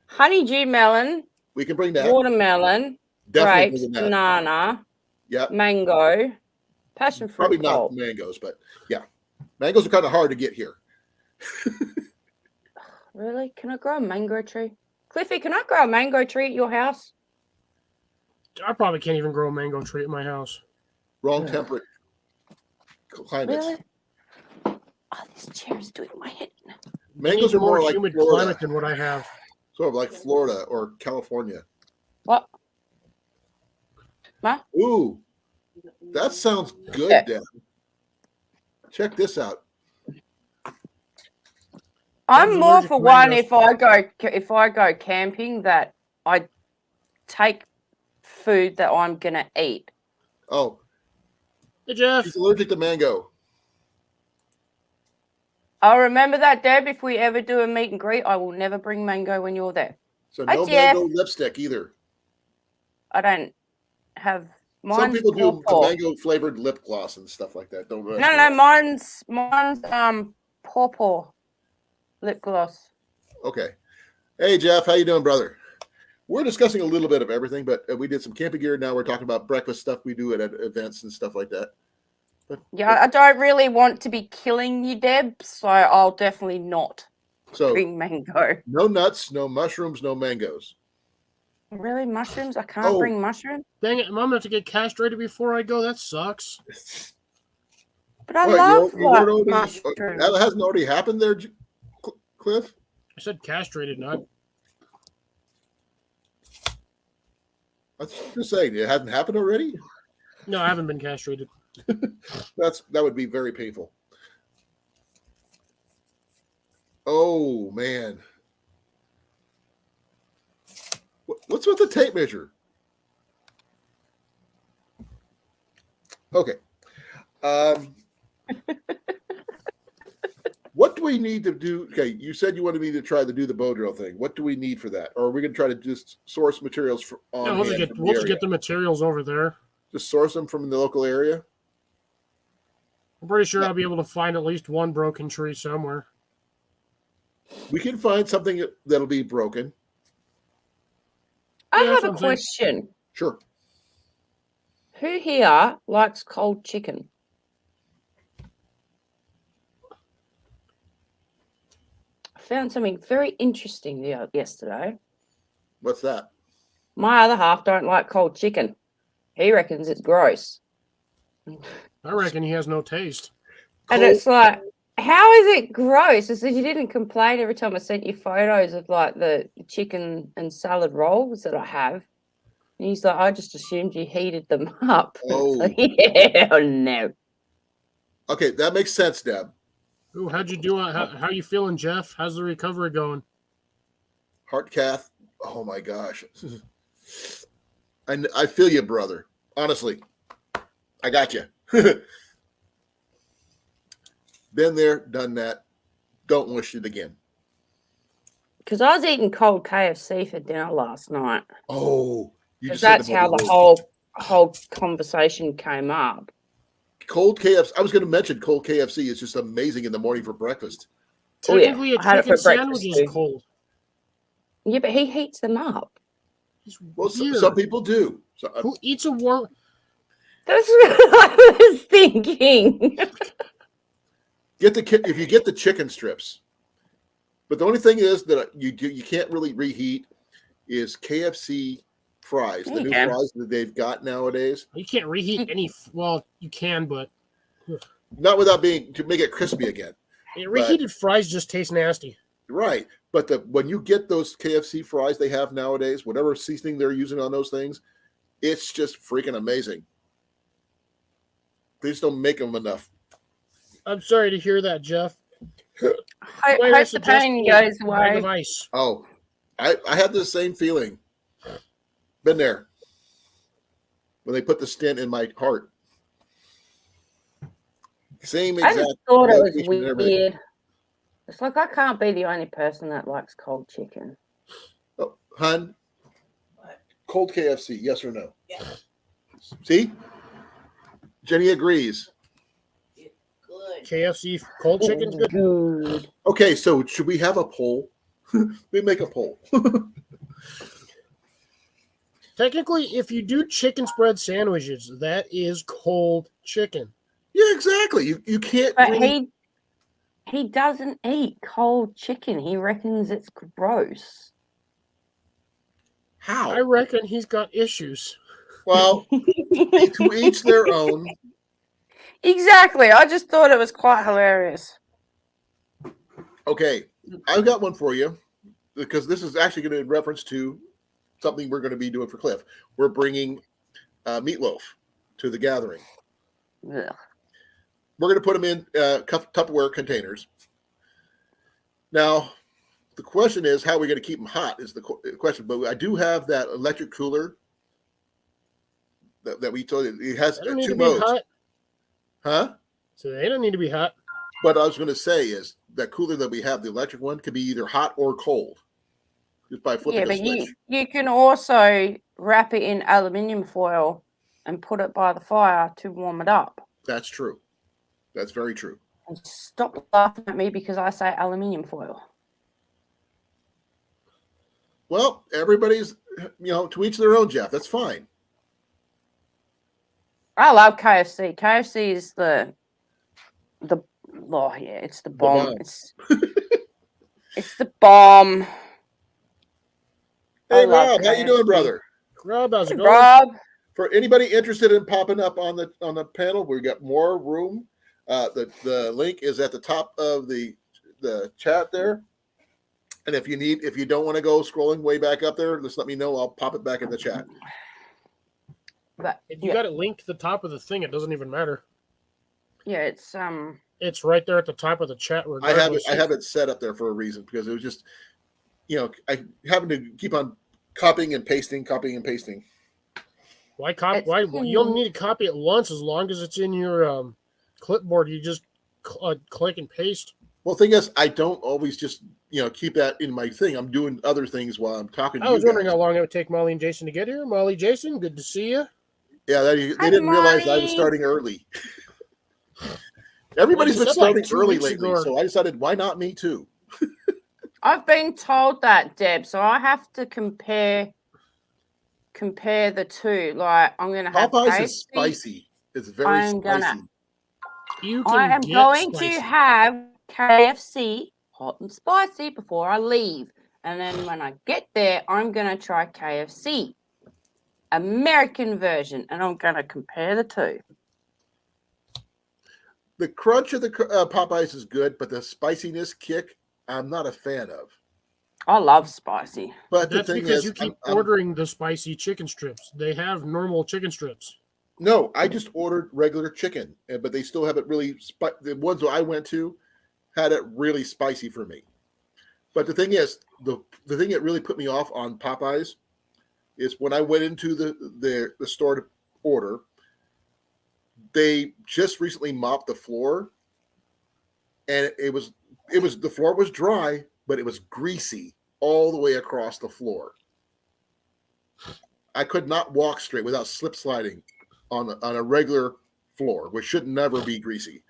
honeydew melon,
we can bring that.
watermelon,
Definitely
grapes,
bring that.
banana,
Yep.
mango, passion fruit.
Probably not
pulp.
mangoes, but yeah. Mangoes are kind of hard to get here.
Really? Can I grow a mango tree? Cliffy, can I grow a mango tree at your house?
I probably can't even grow a mango tree at my house.
Wrong
Ugh.
temperate climates.
Really? Oh, this chair is doing my head in.
Mangoes
Need
are more like
humid
Florida,
climate than what I have.
sort of like Florida or California.
What? What?
Ooh, that sounds good,
Yeah.
Dad. Check this out.
I'm
Dad's
more
allergic
for
to
one
mangoes.
if I go camping that I take food that I'm gonna eat.
Oh,
Hey Jeff,
she's allergic to mango.
I'll remember that, Deb. If we ever do a meet and greet, I will never bring mango when you're there.
So
Hi,
no
Jeff.
mango lipstick either.
I don't have
Some
mine's
people do
pawpaw.
mango flavored lip gloss and stuff like that. Don't
No, mine's pawpaw lip gloss.
Okay. Hey Jeff, how you doing, brother? We're discussing a little bit of everything, but we did some camping gear. Now we're talking about breakfast stuff we do at events and stuff like that.
Yeah, I don't really want to be killing you, Deb, so I'll definitely not
So
bring mango.
no nuts, no mushrooms, no mangoes.
Really, mushrooms? I can't
Oh.
bring mushrooms.
dang it, I'm gonna have to get castrated before I go. That sucks.
But I
What,
love
you weren't already-
mushrooms.
that hasn't already happened there, Cliff?
I said castrated, not.
I was just saying, it hasn't happened already.
No, I haven't been castrated.
That would be very painful. Oh man, what's with the tape measure? Okay. What do we need to do? Okay, you said you wanted me to try to do the bow drill thing. What do we need for that? Or are we going to try to just source materials from on
No,
hand
we'll just
area?
get the materials over there.
Just source them from the local area?
I'm pretty sure I'll be able to find at least one broken tree somewhere.
We can find something that'll be broken.
I
Yeah,
have
that's
a
what I'm saying.
question.
Sure.
Who here likes cold chicken? found something very interesting yesterday.
What's that?
My other half don't like cold chicken. He reckons it's gross.
I reckon he has no taste.
And it's like, how is it gross? I said, you didn't complain every time I sent you photos of like the chicken and salad rolls that I have. And he's like, I just assumed you heated them up.
Oh.
Yeah, no.
Okay, that makes sense, Deb.
Ooh, how'd you do? How you feeling, Jeff? How's the recovery going?
Heart cath. Oh my gosh. I feel you, brother. Honestly, I got you. Been there, done that. Don't wish it again.
Because I was eating cold KFC for dinner last night.
Oh, you
Because
just said
that's how the whole conversation came up.
cold KFC. I was going to mention cold KFC is just amazing in the morning for breakfast.
Technically,
I had
a
it for
chicken sandwich
breakfast
is
too.
cold.
Yeah, but he heats them up.
Well, some people do. So,
Who eats a warm?
That's what I was thinking.
if you get the chicken strips, but the only thing is that you can't really reheat is KFC fries. The new fries that they've got nowadays.
You can't reheat any. Well, you can, but
not without to make it crispy again.
Reheated fries just taste nasty.
Right. But when you get those KFC fries they have nowadays, whatever seasoning they're using on those things, it's just freaking amazing. They just don't make them enough.
I'm sorry to hear that, Jeff.
Hope the pain goes away.
Ice.
Oh, I had the same feeling. Been there. When they put the stent in my heart. Same exact.
I just thought it was weird. It's like I can't be the only person that likes cold chicken.
Oh, hun,
What?
cold KFC, yes or no?
Yeah.
See? Jenny agrees.
It's good.
KFC cold chicken's good.
Good.
Okay, so should we have a poll? We make a poll.
Technically, if you do chicken spread sandwiches, that is cold chicken.
Yeah, exactly. You can't.
But
really...
he doesn't eat cold chicken. He reckons it's gross.
How?
I reckon he's got issues.
Well, to each their own.
Exactly. I just thought it was quite hilarious.
Okay, I've got one for you because this is actually going to reference to something we're going to be doing for Cliff. We're bringing meatloaf to the gathering.
Ugh.
We're going to put them in Tupperware containers. Now, the question is how are we going to keep them hot is the question. But I do have that electric cooler that we told you. It has two modes.
Hot.
Huh?
So they don't need to be hot.
What I was going to say is that cooler that we have, the electric one, could be either hot or cold. Just by flipping a switch.
You can also wrap it in aluminium foil and put it by the fire to warm it up.
That's true. That's very true.
And stop laughing at me because I say aluminium foil.
Well, everybody's, to each their own, Jeff. That's fine.
I love KFC. KFC is it's the bomb. It's the bomb.
Hey, Rob, how you doing, brother?
Rob, how's it going?
Rob.
For anybody interested in popping up on the panel, we've got more room. The link is at the top of the chat there. And if you don't want to go scrolling way back up there, just let me know. I'll pop it back in the chat.
But
if you got it linked to the top of the thing, it doesn't even matter.
Yeah, it's
right there at the top of the chat.
I have it set up there for a reason because it was just, I happen to keep on copying and pasting.
Why copy? Why you only need to copy it once as long as it's in your clipboard. You just click and paste.
Well, the thing is, I don't always just keep that in my thing. I'm doing other things while I'm talking to you.
I was wondering how long it would take Molly and Jason to get here. Molly, Jason, good to see you.
Yeah, they didn't realize I was starting early. Everybody's been starting early lately, so I decided, why not me too?
I've been told that, Deb, so I have to compare the two. Like, I'm going to have
Popeyes is spicy. It's very spicy.
I am going to have KFC hot and spicy before I leave. And then when I get there, I'm going to try KFC, American version, and I'm going to compare the two.
The crunch of the Popeyes is good, but the spiciness kick, I'm not a fan of.
I love spicy.
But
That's
the thing
because
is,
you keep
I'm-
ordering the spicy chicken strips. They have normal chicken strips.
no, I just ordered regular chicken, but they still have it really. The ones that I went to had it really spicy for me. But the thing is, the thing that really put me off on Popeyes is when I went into the store to order. They just recently mopped the floor, and it was the floor was dry, but it was greasy all the way across the floor. I could not walk straight without slip sliding on a regular floor, which should never be greasy.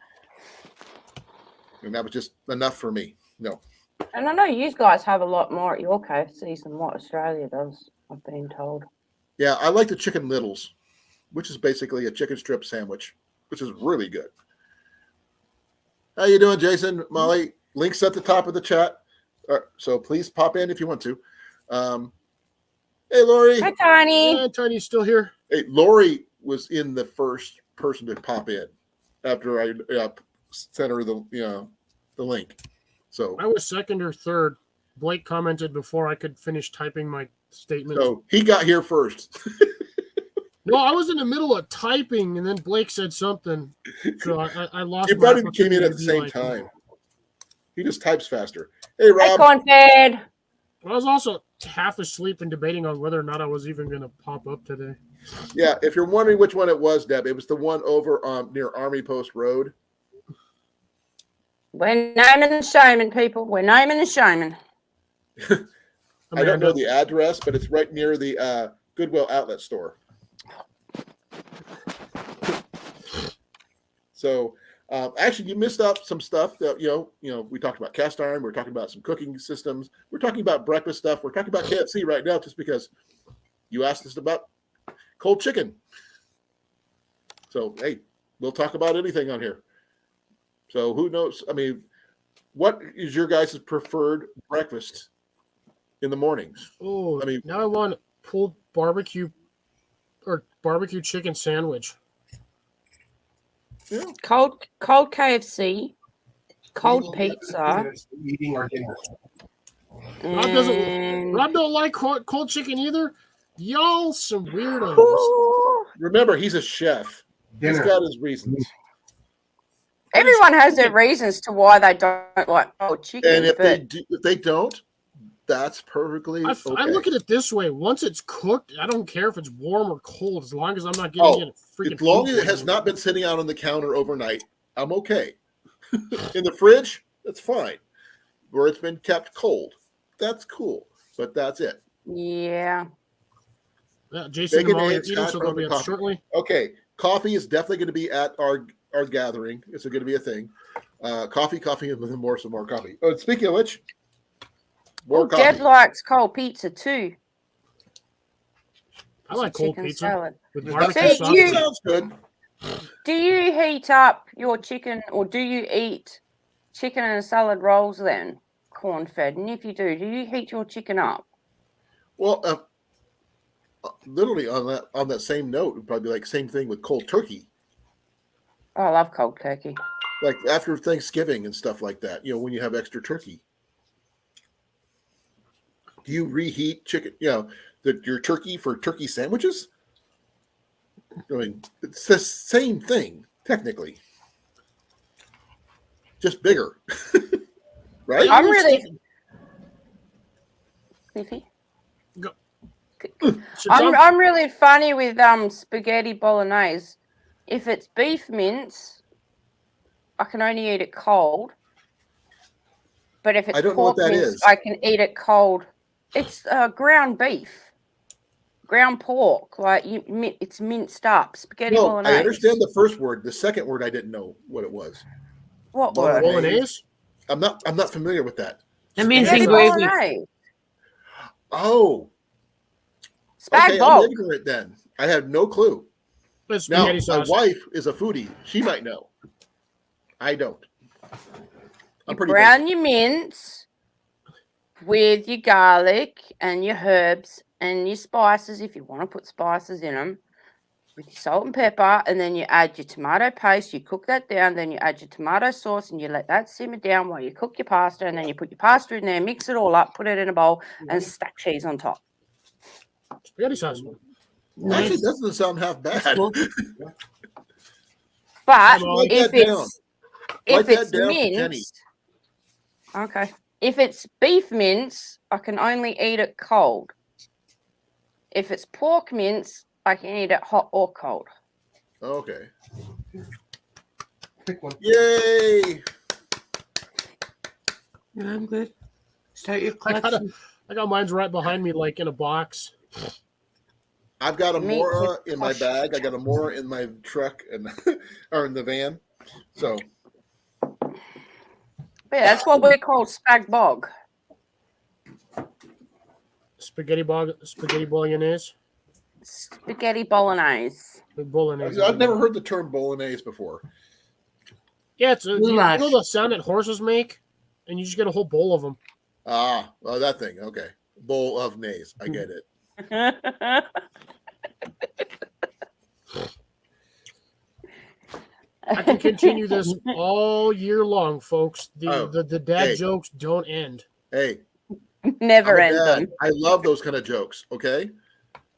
And that was just enough for me. No.
And I know you guys have a lot more at your KFCs than what Australia does, I've been told.
Yeah, I like the chicken littles, which is basically a chicken strip sandwich, which is really good. How you doing, Jason? Molly? Links at the top of the chat. So please pop in if you want to. Hey, Lori.
Hi, Tiny.
Yeah, Tiny's still here.
Hey, Lori was in the first person to pop in after I sent her the link. So
I was second or third. Blake commented before I could finish typing my statement.
he got here first.
No, I was in the middle of typing, and then Blake said something. So I lost.
You
my
probably came in
opportunity
at
to
the
be
same
like-
time. He just types faster. Hey,
Hi,
Rob.
corn-fed.
I was also half asleep and debating on whether or not I was even going to pop up today.
Yeah, if you're wondering which one it was, Deb, it was the one over near Army Post Road.
We're naming and shaming, people. We're naming and shaming.
I don't know the address, but it's right near the Goodwill outlet store. So actually, you missed out some stuff that we talked about cast iron. We're talking about some cooking systems. We're talking about breakfast stuff. We're talking about KFC right now, just because you asked us about cold chicken. So hey, we'll talk about anything on here. So who knows? I mean, what is your guys' preferred breakfast in the mornings?
Oh,
I mean-
now I want pulled barbecue or barbecue chicken sandwich.
Yeah.
Cold KFC, cold pizza.
Eating our dinner.
and-
Rob don't like cold chicken either. Y'all some weirdos.
Ooh.
Remember, he's a chef. He's
Dinner.
got his reasons.
Everyone has their reasons to why they don't like cold chicken.
And if
but
they don't, that's perfectly
I
okay.
look at it this way: once it's cooked, I don't care if it's warm or cold, as long as I'm not getting it freaking.
As long
food
as it has
poisoning.
not been sitting out on the counter overnight, I'm okay. In the fridge, that's fine. Where it's been kept cold, that's cool. But that's it.
yeah.
Yeah, Jason
Bacon,
and Molly are
eggs,
eating,
hash
so they'll
brown,
be up
coffee.
shortly.
Okay, coffee is definitely going to be at our gathering. It's going to be a thing. Coffee, and then some more coffee. Oh, speaking of which, more coffee.
Deb likes cold pizza too.
I like
Some
cold
chicken
pizza
salad.
with
That
barbecue
See,
sauce.
you-
sounds good.
Do you heat up your chicken, or do you eat chicken and salad rolls then, corn fed? And if you do you heat your chicken up?
Well, literally on that same note, it'd probably be like same thing with cold turkey.
Oh, I love cold turkey.
Like after Thanksgiving and stuff like that, when you have extra turkey. Do you reheat chicken, your turkey for turkey sandwiches? I mean, it's the same thing, technically. Just bigger. Right?
I'm really Cliffy.
Since
I'm really funny with spaghetti bolognese. If it's beef mince, I can only eat it cold. But if it's
I don't know what
pork
that
mince,
is.
I can eat it cold. It's ground beef, ground pork. It's minced up spaghetti
No,
bolognese.
I understand the first word. The second word, I didn't know what it was.
What
Bolognese.
word?
bolognese.
I'm not familiar with that.
That means
Spaghetti
in gravy.
bolognese.
Oh,
Spag
okay. I'm
bol.
ignorant then. I had no clue.
It's
Now,
spaghetti
my
sauce.
wife is a foodie. She might know. I don't. I'm pretty
brown
basic.
your mince with your garlic and your herbs and your spices if you want to put spices in them. With your salt and pepper, and then you add your tomato paste. You cook that down, then you add your tomato sauce, and you let that simmer down while you cook your pasta. And then you put your pasta in there, mix it all up, put it in a bowl, and stack cheese on top.
Spaghetti sauce.
Actually, it doesn't sound half bad.
Cool.
But
Write
if
that down. Write
if it's
that down for Jenny.
mince, okay. If it's beef mince, I can only eat it cold. If it's pork mince, I can eat it hot or cold.
Okay.
Pick one.
Yay!
Yeah, I'm good. Start your
I
collection.
got mine's right behind me, like in a box.
I've got a
Meat
Mora
with
in my
crushed
bag. I got a Mora in my truck and or in the van. So
But yeah, that's what we call spag bog.
Spaghetti bolognese.
Spaghetti bolognese.
Bolognese.
I've never heard the term bolognese before.
Yeah, it's you
Goulash.
know the sound that horses make, and you just get a whole bowl of them.
Ah, well, that thing. Okay, bowl of nays. I get it.
I can continue this all year long, folks.
Oh,
The dad
hey.
jokes don't end.
Hey,
Never
I'm a
end
dad.
them.
I love those kind of jokes. Okay,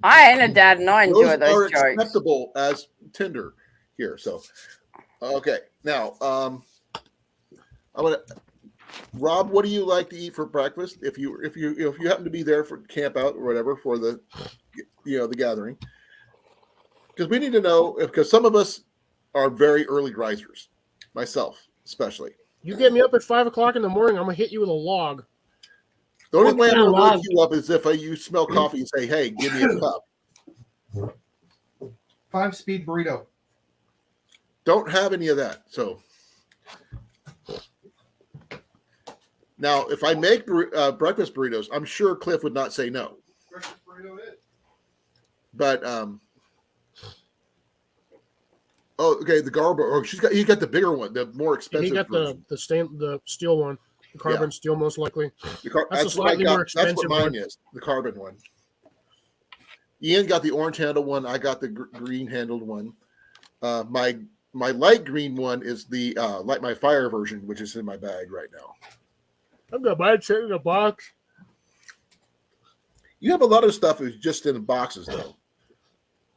I ain't a dad and I enjoy
are
those jokes.
acceptable as Tinder here. So, okay, now I'm gonna. Rob, what do you like to eat for breakfast? If you happen to be there for camp out or whatever for the the gathering, because we need to know because some of us are very early risers, myself especially.
You get me up at 5 o'clock in the morning, I'm gonna hit you with a log.
The only
What
way I'm
kind
going
of
to wake
log?
you up is if you smell coffee and say, "Hey, give me a cup."
5-speed burrito.
Don't have any of that. So now, if I make breakfast burritos, I'm sure Cliff would not say no.
Breakfast burrito is.
But oh, okay, the Garbo. Oh, he got the bigger one, the more expensive.
He got
version.
the steel one, the carbon steel most likely.
That's
a
what I
slightly
got.
more
That's what
expensive
mine
one.
is, the carbon one. Ian got the orange handled one. I got the green handled one. My light green one is the light my fire version, which is in my bag right now.
I've got mine sitting in a box.
You have a lot of stuff that's just in boxes, though.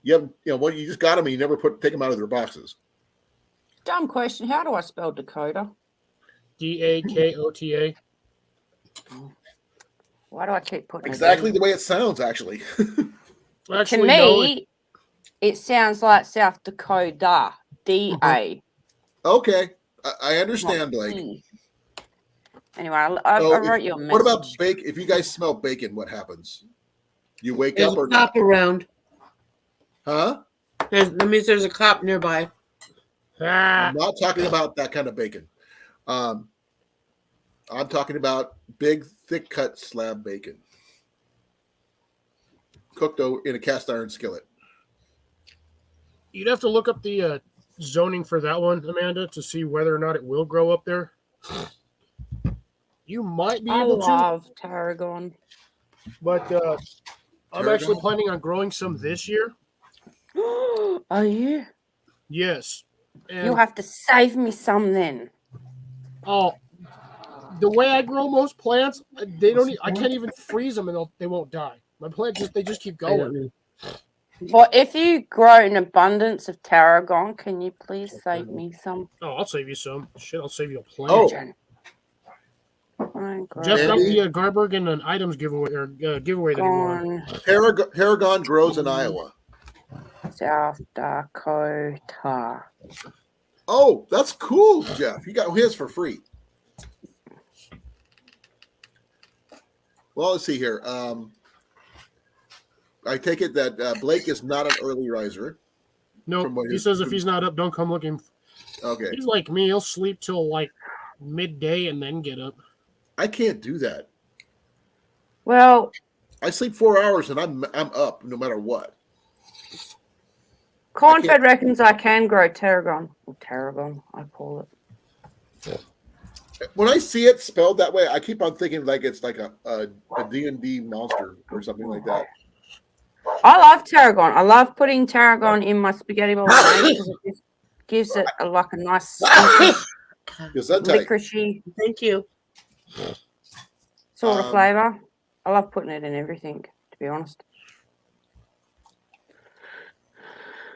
You haven't, you just got them and you never take them out of their boxes.
Dumb question. How do I spell Dakota?
DAKOTA.
Why do I keep putting
Exactly
it
the way it sounds, actually.
in?
Actually,
To
no,
me, it sounds like South Dakota. DA.
Okay, I understand, Blake.
E. Anyway, I
So
wrote you a message.
What about bacon? If you guys smell bacon, what happens? You wake
There's
up
a
or not?
cop around.
Huh?
That means there's a cop nearby.
I'm not talking about that kind of bacon. I'm talking about big, thick cut slab bacon, cooked in a cast iron skillet.
You'd have to look up the zoning for that one, Amanda, to see whether or not it will grow up there. You might be
I
able to,
love tarragon.
but I'm actually planning on growing some this year.
Are you?
Yes. And,
You'll have to save me some then.
oh, the way I grow most plants, I can't even freeze them and they won't die. My plants they just keep
I don't
going.
know.
Well, if you grow an abundance of tarragon, can you please save me some?
Oh, I'll save you some. Shit, I'll save you a plant.
Oh.
Jeff got
Andy?
the Garberg and an items giveaway giveaway that he won.
Gone
Tarragon grows in Iowa.
South Dakota.
Oh, that's cool, Jeff. You got his for free. Well, let's see here. I take it that Blake is not an early riser.
No,
From what
he
you-
says if he's not up, don't come looking.
Okay.
He's like me. He'll sleep till like midday and then get up.
I can't do that.
Well,
I sleep 4 hours and I'm up no matter what.
Cornfed reckons I can grow tarragon. Or tarragon, I call it.
When I see it spelled that way, I keep on thinking like it's like a D&D monster or something like that.
I love tarragon. I love putting tarragon in my spaghetti bolognese because it just gives it like a nice sweetish,
Is that tight?
licoricey
Thank you.
sort of flavour. I love putting it in everything, to be honest.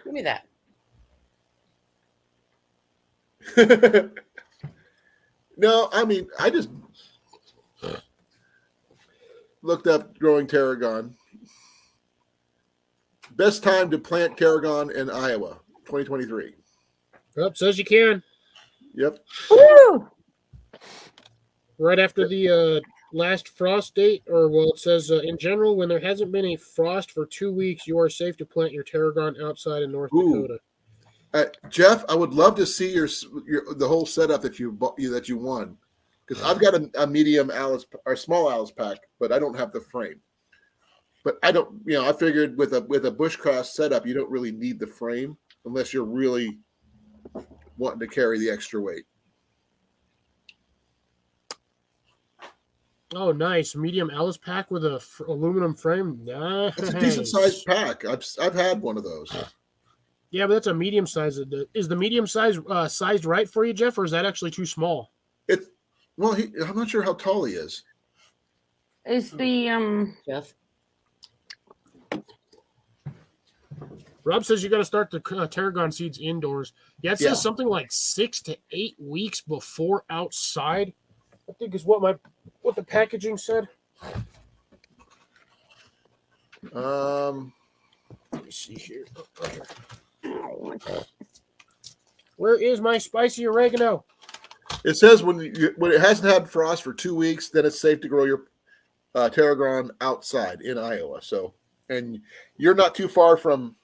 Give me that.
No, I mean, I just looked up growing tarragon. Best time to plant tarragon in Iowa, 2023.
Yep, says you can.
Yep.
Woo!
Right after the last frost date, or well, it says in general, when there hasn't been a frost for 2 weeks, you are safe to plant your tarragon outside in North
Ooh.
Dakota.
Jeff, I would love to see your the whole setup that you won, because I've got a medium Alice or small Alice pack, but I don't have the frame. But I don't, I figured with a bushcraft setup, you don't really need the frame unless you're really wanting to carry the extra weight.
Oh, nice. Medium Alice pack with a aluminum frame. Nice.
It's a decent sized pack. I've had one of those.
Yeah, but that's a medium size. Is the medium size sized right for you, Jeff, or is that actually too small?
Well, I'm not sure how tall he is.
Is the
Jeff.
Rob says you got to start the tarragon seeds indoors. Yeah, it says
Yeah.
something like 6 to 8 weeks before outside. I think is what the packaging said. Let me see here. Oh, right here. Where is my spicy oregano?
It says when it hasn't had frost for 2 weeks, then it's safe to grow your tarragon outside in Iowa. So, and you're not too far from.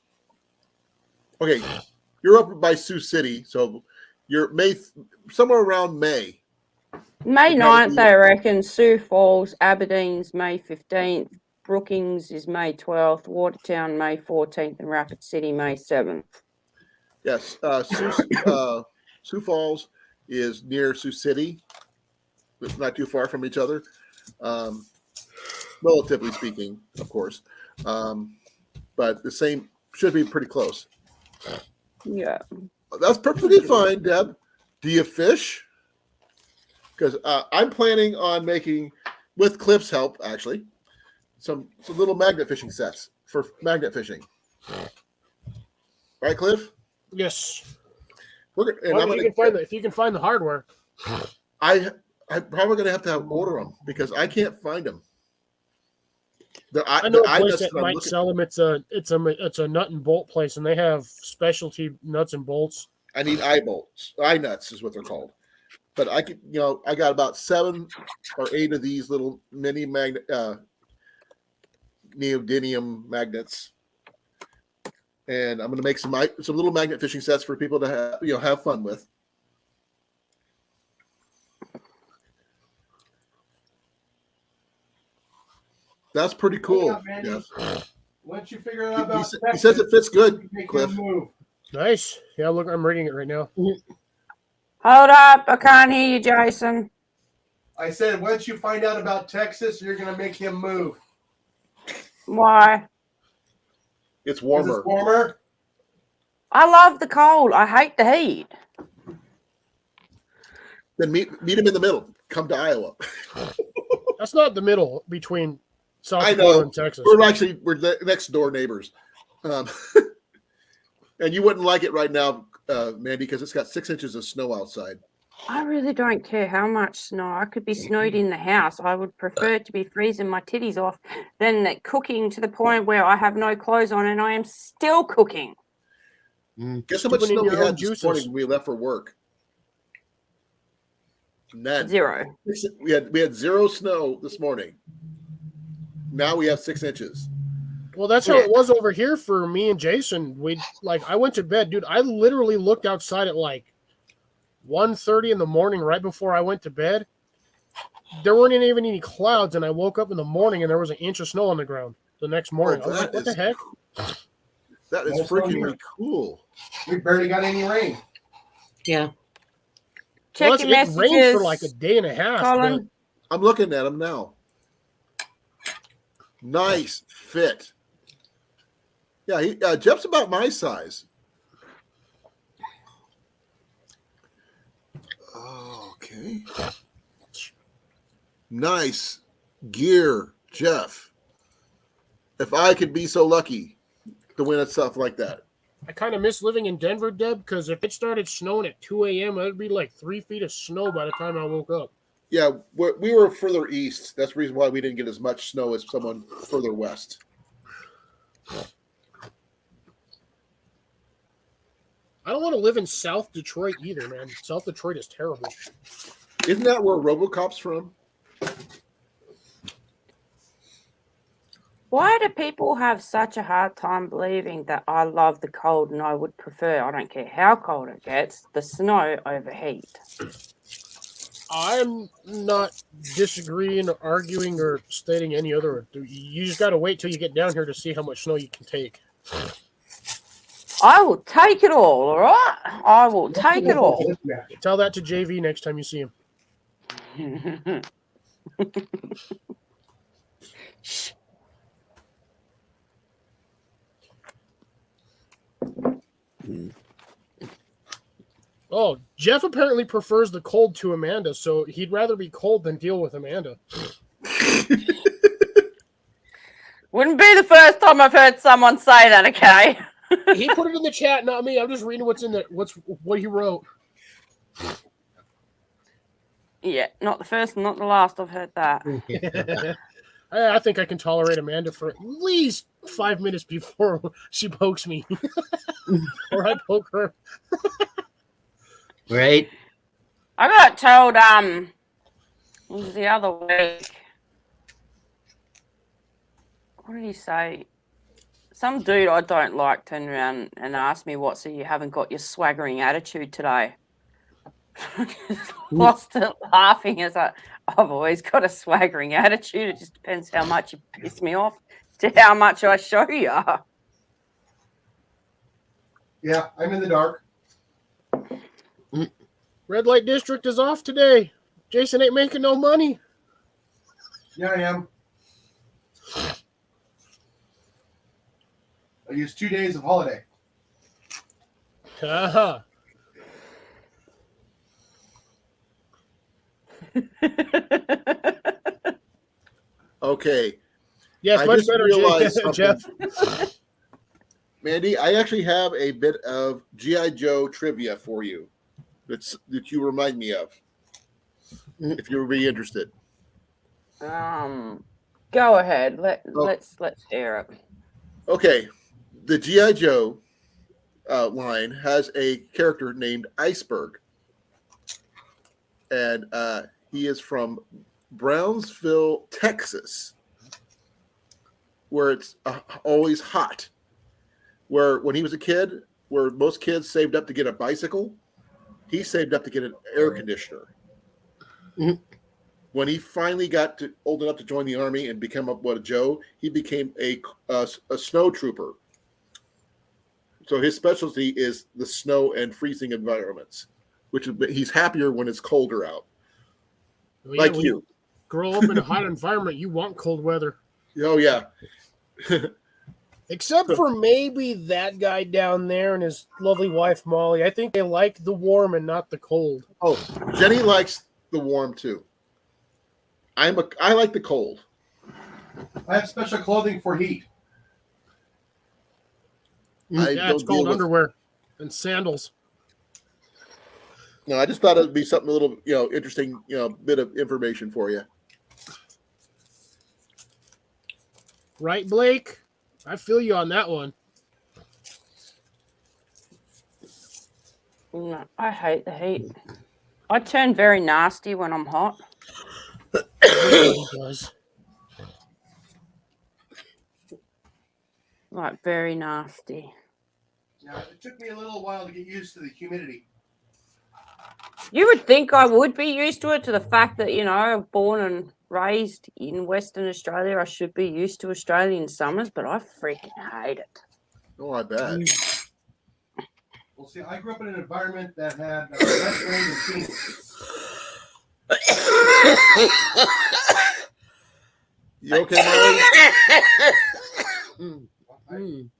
Okay, you're up by Sioux City, so you're somewhere around May.
May 9th, I reckon. Sioux Falls, Aberdeen's May 15th. Brookings is May 12th. Watertown, May 14th. And Rapid City, May 7th.
Yes, Sioux Falls is near Sioux City. It's not too far from each other, relatively speaking, of course. But the same should be pretty close.
Yeah.
That's perfectly fine, Deb. Do you fish? Because I'm planning on making, with Cliff's help, actually, some little magnet fishing sets for magnet fishing. Right, Cliff?
Yes.
If
you can find the hardware.
I'm probably going to have order them because I can't find them.
I know a place that might sell them. It's a nut and bolt place, and they have specialty nuts and bolts.
I need eye bolts. Eye nuts is what they're called. But I could, I got about 7 or 8 of these little mini neodymium magnets, and I'm going to make some little magnet fishing sets for people to have fun with. That's pretty cool.
Yeah. Once you figure out
He
about
says it fits good,
make
Cliff.
him move.
Nice. Yeah, look, I'm reading it right now.
Hold up. I can't hear you, Jason.
I said once you find out about Texas, you're gonna make him move.
Why?
It's
'Cause
warmer.
It's warmer.
I love the cold. I hate the heat.
Then meet him in the middle. Come to Iowa.
That's not the middle between South
I
Dakota
know.
and Texas.
We're next door neighbors, and you wouldn't like it right now, Mandy, because it's got 6 inches of snow outside.
I really don't care how much snow. I could be snowed in the house. I would prefer to be freezing my titties off than cooking to the point where I have no clothes on and I am still cooking.
Guess how much
Doing in
snow we
your own
had this
juices.
morning when we left for work? None.
0.
We had 0 snow this morning. Now we have 6 inches.
Well, that's how it was over here for me and Jason. I went to bed, dude. I literally looked outside at 1:30 in the morning right before I went to bed. There weren't even any clouds, and I woke up in the morning and there was an inch of snow on the ground the next morning. I was like, what the heck?
That is
No snow
freaking
here.
cool.
We barely got any rain.
Yeah.
Check your
It
messages.
rained for like a day and a half.
Colin.
I'm looking at them now. Nice fit. Yeah, Jeff's about my size. Okay. Nice gear, Jeff. If I could be so lucky to win at stuff like that.
I kind of miss living in Denver, Deb, because if it started snowing at 2 a.m., it'd be like 3 feet of snow by the time I woke up.
Yeah, we were further east. That's the reason why we didn't get as much snow as someone further west.
I don't want to live in South Detroit either, man. South Detroit is terrible.
Isn't that where RoboCop's from?
Why do people have such a hard time believing that I love the cold and I would prefer, I don't care how cold it gets, the snow over heat?
I'm not disagreeing, or arguing, or stating any other. You just got to wait till you get down here to see how much snow you can take.
I will take it all right? I will take it all.
Tell that to JV next time you see him.
Shh.
Oh, Jeff apparently prefers the cold to Amanda, so he'd rather be cold than deal with Amanda.
Wouldn't be the first time I've heard someone say that, okay?
He put it in the chat, not me. I'm just reading what's in there. What he wrote.
Yeah, not the first, not the last I've heard that.
I think I can tolerate Amanda for at least 5 minutes before she pokes me. Or I poke her.
Right?
I got told, it was the other week. What did he say? Some dude I don't like turned around and asked me, "What? So you haven't got your swaggering attitude today?" Lost it laughing as I've always got a swaggering attitude. It just depends how much you piss me off to how much I show you.
Yeah, I'm in the dark.
Red light district is off today. Jason ain't making no money.
Yeah, I am. I used 2 days of holiday.
Uh-huh.
Okay.
Yes,
I
much
just
better,
realized
Jeff.
Mandy, I actually have a bit of G.I. Joe trivia for you that you remind me of, if you would be interested.
Go ahead. Let's hear it.
Okay. The G.I. Joe line has a character named Iceberg. And he is from Brownsville, Texas, where it's always hot. Where when he was a kid, where most kids saved up to get a bicycle, he saved up to get an air conditioner.
Mhm.
When he finally got old enough to join the army and become a Joe, he became a snow trooper. So his specialty is the snow and freezing environments, which is, he's happier when it's colder out.
Well, yeah,
Like
when
you.
grow up in a hot environment, you want cold weather.
Oh, yeah.
Except for maybe that guy down there and his lovely wife, Molly. I think they like the warm and not the cold.
Oh, Jenny likes the warm, too. I like the cold.
I have special clothing for heat.
I
Yeah, it's
don't
called
deal with-
underwear and sandals.
No, I just thought it would be something a little, interesting, bit of information for you.
Right, Blake? I feel you on that one.
No, I hate the heat. I turn very nasty when I'm hot.
Everybody does.
Like, very nasty.
Now, it took me a little while to get used to the humidity.
You would think I would be used to it, to the fact that, I'm born and raised in Western Australia. I should be used to Australian summers, but I freaking hate it.
Oh, I bet.
Well, see, I grew up in an environment that had less rain than Phoenix.
You okay, Molly?
Mm.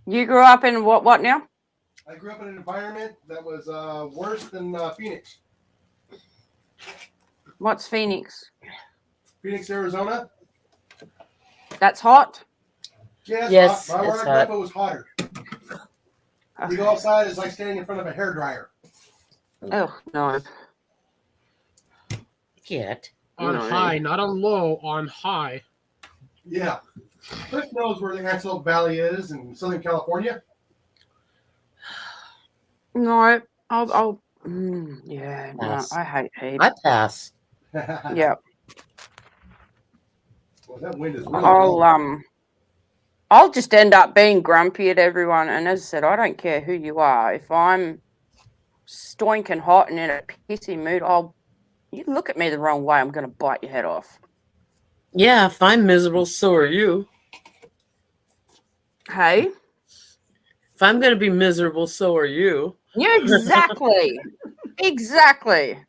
You grew up in what now?
I grew up in an environment that was worse than Phoenix.
What's Phoenix?
Phoenix, Arizona.
That's hot.
Yeah,
Yes,
hot. Where
it's
I grew up, it was hotter. You go
Okay.
outside, it's like standing in front of a hairdryer.
Oh no.
Can't.
On
No.
high, not on low, on high.
Yeah. Chris knows where the Antelope Valley is in Southern California.
No. I'll yeah, no,
Pass.
I hate heat.
I pass.
Yeah.
Well, that wind is really
I'll just end up being grumpy at everyone. And as I said, I don't care who you are. If I'm stoinking hot and in a pissy mood, you look at me the wrong way, I'm gonna bite your head off.
Yeah, if I'm miserable, so are you.
Hey?
If I'm going to be miserable, so are you.
Yeah, exactly. Exactly.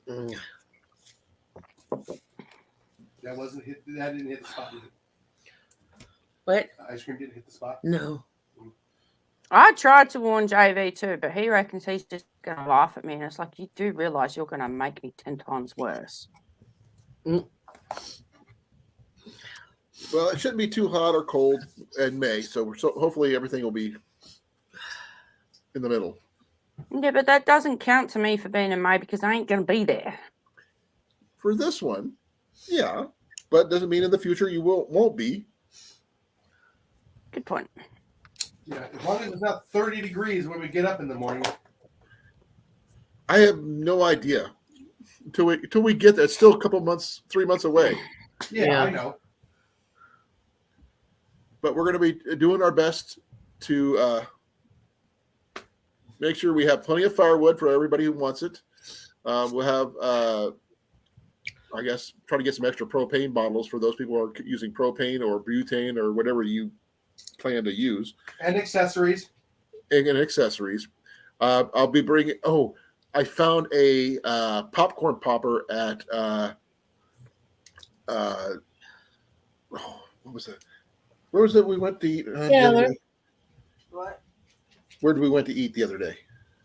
Mm.
That wasn't hit. That didn't hit the spot. Did it?
What?
Ice cream didn't hit the spot.
No.
I tried to warn JV too, but he reckons he's just gonna laugh at me, and it's like, you do realize you're gonna make me 10 times worse.
Well, it shouldn't be too hot or cold in May, so hopefully everything will be in the middle.
Yeah, but that doesn't count to me for being in May because I ain't gonna be there.
For this one, yeah, but doesn't mean in the future you won't be.
Good point.
Yeah, as long as it's not 30 degrees when we get up in the morning.
I have no idea until we get there. It's still a couple months, 3 months away.
Yeah, I know.
But we're going to be doing our best to make sure we have plenty of firewood for everybody who wants it. We'll have, I guess, try to get some extra propane bottles for those people who are using propane or butane or whatever you plan to use.
And accessories.
And accessories. I'll be bringing. Oh, I found a popcorn popper at. What was that? Where was it? We went to eat.
What?
Where did we went to eat the other day?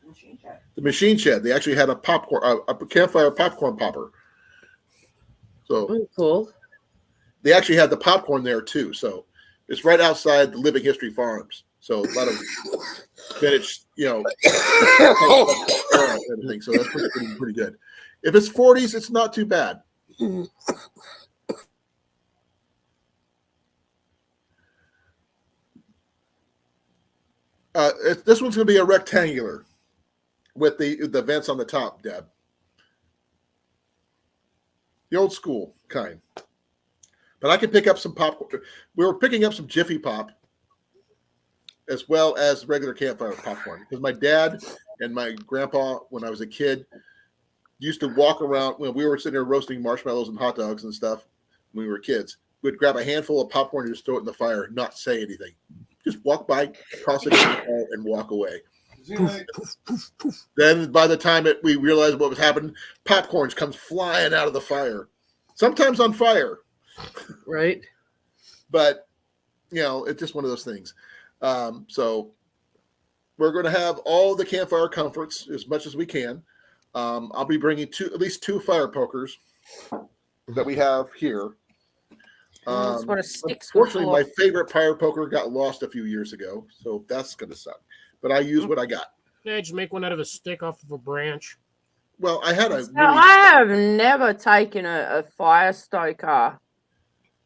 Machine shop.
The Machine Shed. They actually had a campfire popcorn popper. So
Oh, cool.
they actually had the popcorn there too. So it's right outside the Living History Farms. So a lot of vintage, everything. So that's pretty good. If it's 40s, it's not too bad. This one's going to be a rectangular with the vents on the top, Deb. The old school kind. But I can pick up some popcorn. We were picking up some Jiffy Pop as well as regular campfire popcorn. Because my dad and my grandpa, when I was a kid, used to walk around when we were sitting there roasting marshmallows and hot dogs and stuff when we were kids. We'd grab a handful of popcorn and just throw it in the fire, not say anything. Just walk by, toss it in the fire, and walk away. Then by the time we realized what was happening, popcorn comes flying out of the fire. Sometimes on fire.
Right.
But, it's just one of those things. So we're going to have all the campfire comforts as much as we can. I'll be bringing at least two fire pokers that we have here.
That's what a stick's
Unfortunately,
for.
my favorite fire poker got lost a few years ago, so that's going to suck. But I use what I got.
Yeah, just make one out of a stick off of a branch.
Well, I had a
Now,
really,
I have never taken a fire stoker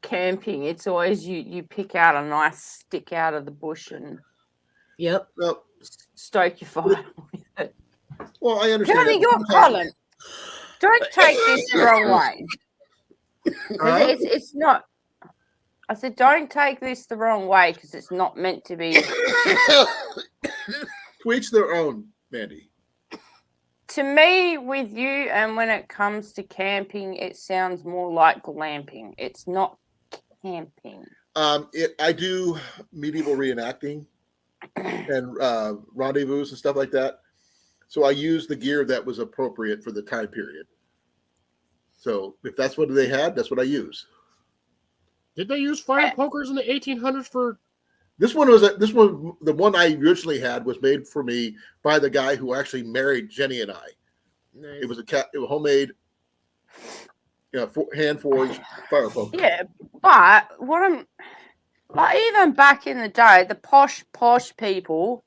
camping. It's always you pick out a nice stick out of the bush and
Yep.
well,
stoke your fire with it.
well, I understand.
Tony, you're Colin. Don't take this the wrong way. 'Cause it's not. I said, don't take this the wrong way because it's not meant to be.
To each their own, Mandy.
To me, with you, and when it comes to camping, it sounds more like glamping. It's not camping.
I do medieval reenacting, and rendezvous and stuff like that. So I used the gear that was appropriate for the time period. So if that's what they had, that's what I use.
Did they use fire pokers in the 1800s for?
The one I originally had was made for me by the guy who actually married Jenny and I.
Nice.
It was a homemade, hand forged fire poker.
Yeah, but what I'm like, even back in the day, the posh people,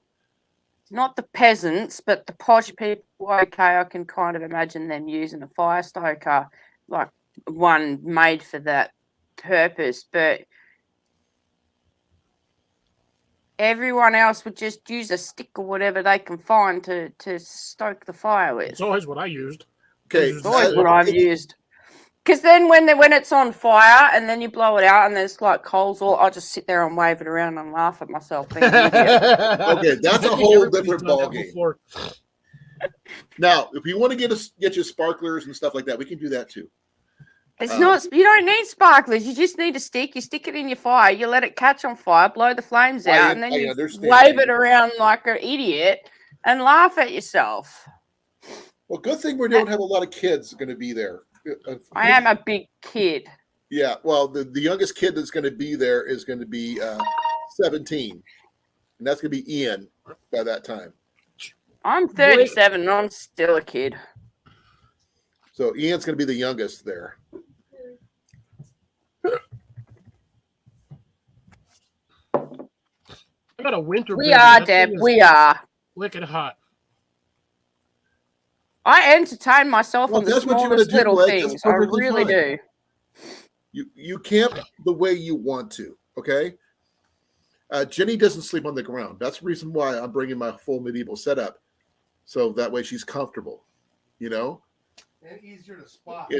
not the peasants, but the posh people. Okay, I can kind of imagine them using a fire stoker, like one made for that purpose, but everyone else would just use a stick or whatever they can find to stoke the fire with.
It's always what I used.
Okay,
It's always what I've used. Because then when it's on fire and then you blow it out and there's like coals, I'll just sit there and wave it around and laugh at myself being an idiot.
Okay, that's a whole different ballgame. Now, if you want to get you sparklers and stuff like that, we can do that too.
It's not. You don't need sparklers. You just need a stick. You stick it in your fire. You let it catch on fire, blow the flames out, and then you wave it around like an idiot and laugh at yourself.
Well, good thing we don't have a lot of kids going to be there.
I am a big kid.
Yeah, well, the youngest kid that's going to be there is going to be 17, and that's going to be Ian by that time.
I'm 37 and I'm still a kid.
So Ian's going to be the youngest there.
I got a winter.
We are, Deb. We are.
Wicked hot.
I entertain myself on the smallest little things. I really do.
You camp the way you want to, okay? Jenny doesn't sleep on the ground. That's the reason why I'm bringing my full medieval setup, so that way she's comfortable,
and easier to spot.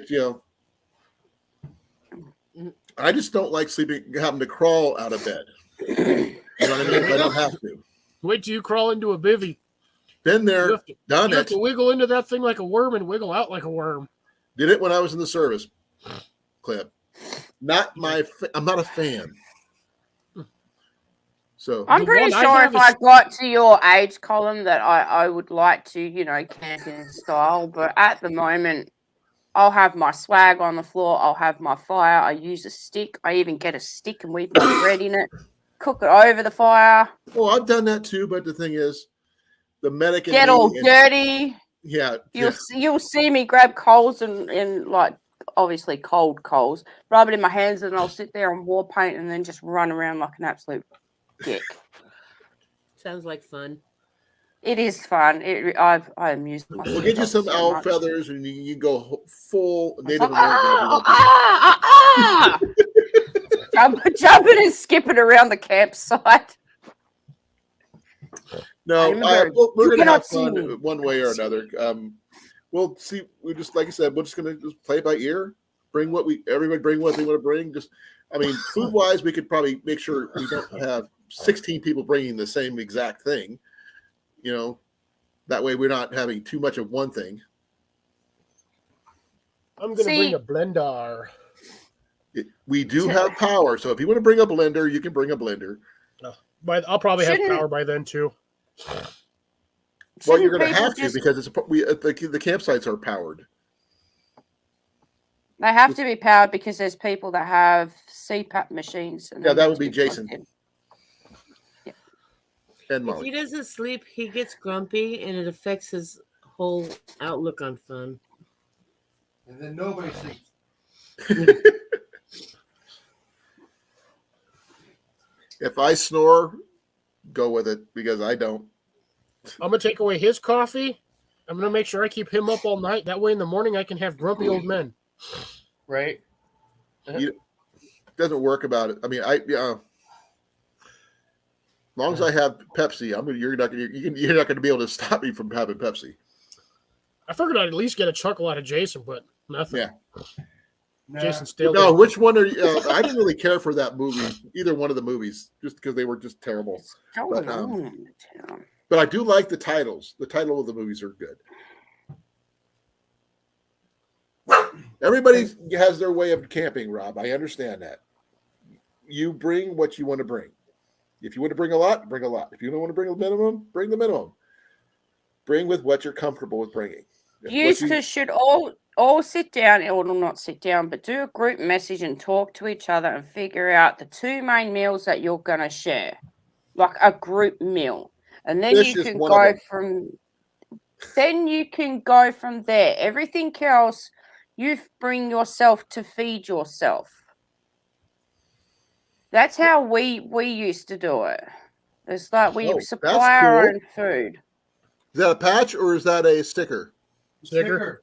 I just don't like having to crawl out of bed. You know what I mean? I don't have to.
Wait till you crawl into a bivvy.
Been there, done
you
it.
have to wiggle into that thing like a worm and wiggle out like a worm.
Did it when I was in the service, Clip. I'm not a fan. So
I'm pretty sure if I got to your age, Colin, that I would like to, camping style. But at the moment, I'll have my swag on the floor. I'll have my fire. I use a stick. I even get a stick and weave my bread in it. Cook it over the fire.
Well, I've done that too, but the thing is, the medic
get all dirty.
Yeah,
you'll see me grab coals and like obviously cold coals, rub it in my hands, and I'll sit there and war paint and then just run around like an absolute dick.
Sounds like fun.
It is fun. I amuse myself.
We'll get you some owl feathers, and you go full Native
American. Jumping and skipping around the campsite.
No, we're going to have fun one way or another. We'll see. We just, like I said, we're just going to just play it by ear. Everybody bring what they want to bring. Food wise, we could probably make sure we don't have 16 people bringing the same exact thing. That way we're not having too much of one thing.
I'm going to bring a blender.
We do have power, so if you want to bring a blender, you can bring a blender.
But I'll probably have power by then too.
Well, you're going to have to because the campsites are powered.
They have to be powered because there's people that have CPAP machines. And
that would be Jason.
Yeah.
And Molly.
If he doesn't sleep, he gets grumpy, and it affects his whole outlook on fun.
And then nobody sleeps.
If I snore, go with it because I don't.
I'm going to take away his coffee. I'm going to make sure I keep him up all night. That way in the morning I can have grumpy old men.
Right.
It doesn't work about it. I mean, as long as I have Pepsi, you're not going to be able to stop me from having Pepsi.
I figured I'd at least get a chuckle out of Jason, but nothing.
Yeah.
Jason still.
No, which one are you? I didn't really care for that movie, either one of the movies, just because they were just terrible. But I do like the titles. The title of the movies are good. Everybody has their way of camping, Rob. I understand that. You bring what you want to bring. If you want to bring a lot, bring a lot. If you don't want to bring a minimum, bring the minimum. Bring with what you're comfortable with bringing.
You should all sit down, or not sit down, but do a group message and talk to each other and figure out the 2 main meals that you're gonna share, like a group meal, and then
Fish
you
is
can
one of
go
them.
from. Then you can go from there. Everything else, you bring yourself to feed yourself. That's how we used to do it. It's like we
Oh, that's
supply our
cool.
own food.
Is that a patch or is that a sticker?
Sticker.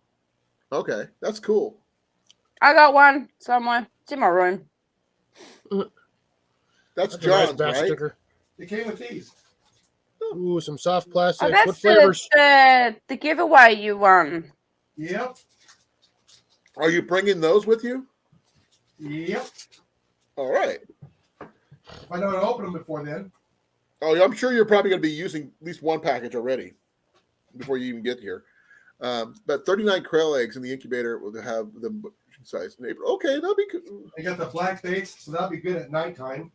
Okay, that's cool.
I got one somewhere. It's in my room.
That's
That's a nice
John's,
bass
right?
sticker.
It came with these.
Ooh, some soft
Oh,
plastics. What
that's
flavors?
the giveaway you won.
Yep.
Are you bringing those with you?
Yep.
All right.
If I don't open them before then.
Oh, yeah, I'm sure you're probably going to be using at least one package already before you even get here. But 39 quail eggs in the incubator will have the size in April. Okay, that'll be good.
I got the black baits, so that'll be good at nighttime.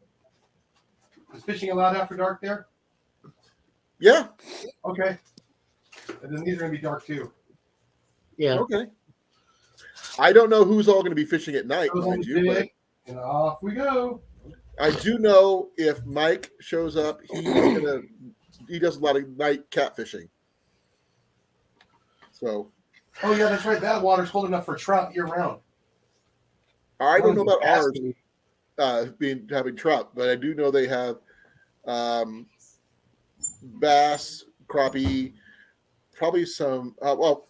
Is fishing allowed after dark there?
Yeah.
Okay. And then these are going to be dark too.
Yeah.
Okay. I don't know who's all going to be fishing at night,
Those on
mind
the
you, but
jig, and off we go.
I do know if Mike shows up, he does a lot of night catfishing. So
Oh yeah, that's right. That water's cold enough for trout year round.
I don't know about
Gas
ours
tank.
having trout, but I do know they have bass, crappie, probably some. Well,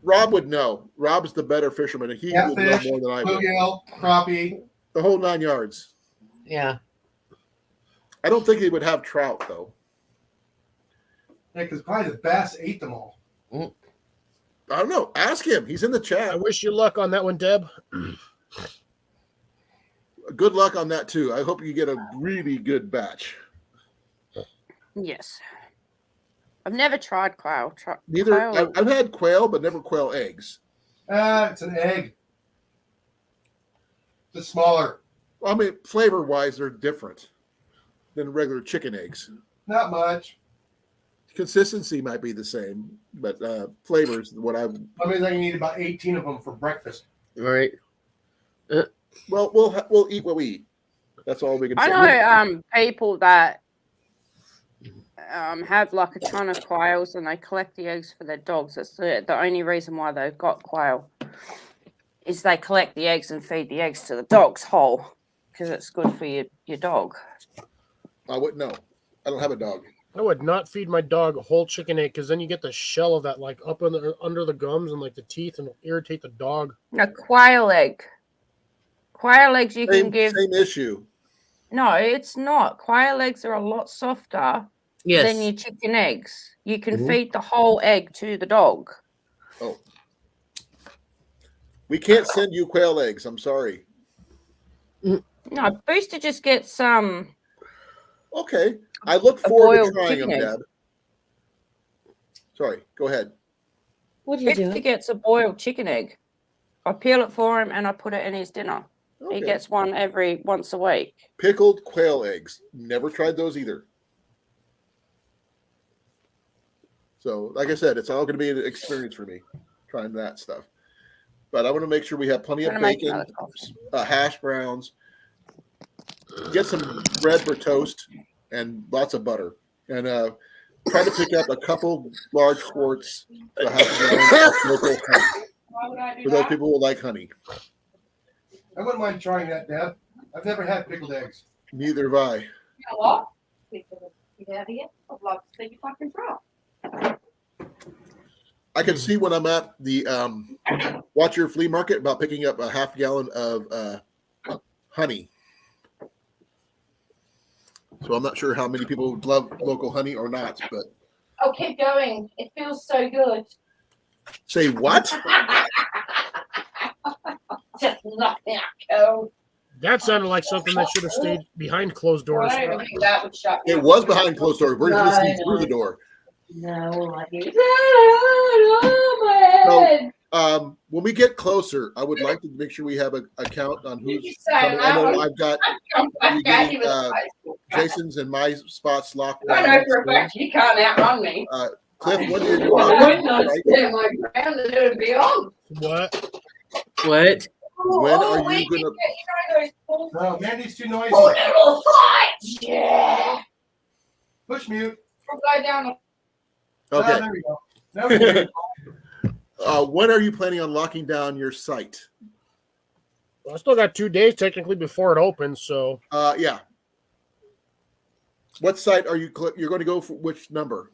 Rob would know. Rob's the better fisherman, and he would know
Catfish,
more than I would.
bluegill, crappie.
The whole 9 yards.
Yeah.
I don't think he would have trout though.
Yeah, because probably the bass ate them all.
I don't know. Ask him. He's in the
I
chat.
wish you luck on that one, Deb.
Good luck on that too. I hope you get a really good batch.
Yes. I've never tried quail.
Neither. I've had quail, but never quail eggs.
It's an egg. It's smaller.
Well, I mean, flavor-wise, they're different than regular chicken eggs.
Not much.
Consistency might be the same, but flavors. What I
I mean, I can eat about 18 of them for breakfast.
Right.
well, we'll eat what we eat. That's all we can say.
I know people that have like a ton of quails and they collect the eggs for their dogs. That's the only reason why they've got quail is they collect the eggs and feed the eggs to the dogs whole because it's good for your dog.
I wouldn't know. I don't have a dog.
I would not feed my dog a whole chicken egg because then you get the shell of that like up under the gums and like the teeth and it'll irritate the dog.
A quail egg. Quail eggs you can
Same,
give.
same issue.
No, it's not. Quail eggs are a lot softer
Yes.
than your chicken eggs. You can
Mhm.
feed the whole egg to the dog.
Oh, we can't send you quail eggs. I'm sorry.
No, Booster just gets some.
Okay, I look forward to
boiled
trying them,
chicken egg.
Dad. Sorry, go ahead.
What are you
Booster
doing?
gets a boiled chicken egg. I peel it for him and I put it in his dinner.
Okay.
He gets one once a week.
Pickled quail eggs. Never tried those either. So, like I said, it's all going to be an experience for me trying that stuff. But I want to make sure we have plenty of
Gonna make
bacon,
another coffee.
hash browns, get some bread for toast, and lots of butter. And try to pick up a couple large quarts to have local honey. For those people who like honey.
I wouldn't mind trying that, Deb. I've never had pickled eggs.
Neither have I.
Hello? Get out of here. I'd love to see you fucking try.
I can see when I'm at the Watch Your Flea Market about picking up a half gallon of honey. So I'm not sure how many people love local honey or not, but
Oh, keep going. It feels so good.
say what?
Just knock me out cold.
That sounded like something that should have stayed behind closed doors.
I don't even think that would shut me
It
up.
was behind closed doors. We're listening
No,
through the door.
No, I do.
When we get closer, I would like to make sure we have a count on
You
who's
keep saying
coming. I
that
know
one.
I've got
I'm
you
glad he
getting,
was a high school guy.
Jason's and my spots locked
I
down.
know for a fact you can't outrun me.
Cliff, what are you
Well, I
doing?
would not stand my ground and it would be on.
What?
What?
When are you
wait,
gonna-
you know those full
No, Mandy's too noisy.
little fights? Yeah.
Push mute.
We'll go down.
Okay.
Ah, there we go. Now we can
When are you planning on locking down your site?
Well, I still got 2 days technically before it opens, so
Yeah. What site are you? You're going to go for which number?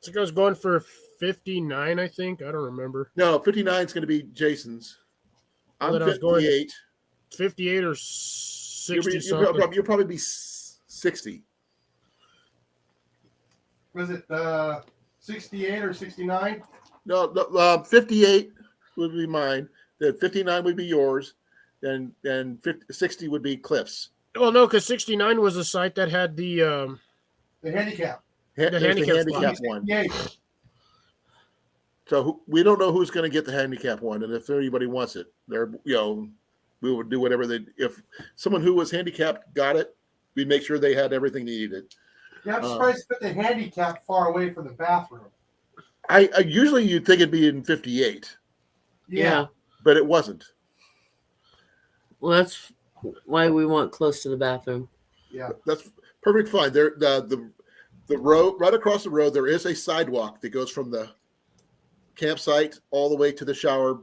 I think I was going for 59. I think I don't remember.
No, 59 is going to be Jason's.
Well,
I'm
then I was going
58.
58 or 60 something.
You'll probably be 60.
Was it 68 or 69?
No, 58 would be mine. Then 59 would be yours. Then 60 would be Cliff's.
Well, no, because 69 was the site that had the
The handicap.
There's the
handicap
handicap
spot.
one.
68.
So we don't know who's going to get the handicap one, and if anybody wants it, we would do whatever they. If someone who was handicapped got it, we'd make sure they had everything they needed.
Yeah, I'm surprised to put the handicap far away from the bathroom.
I usually you'd think it'd be in 58,
Yeah.
but it wasn't.
Well, that's why we want close to the bathroom.
Yeah.
That's perfect. Fine. There, the road right across the road, there is a sidewalk that goes from the campsite all the way to the shower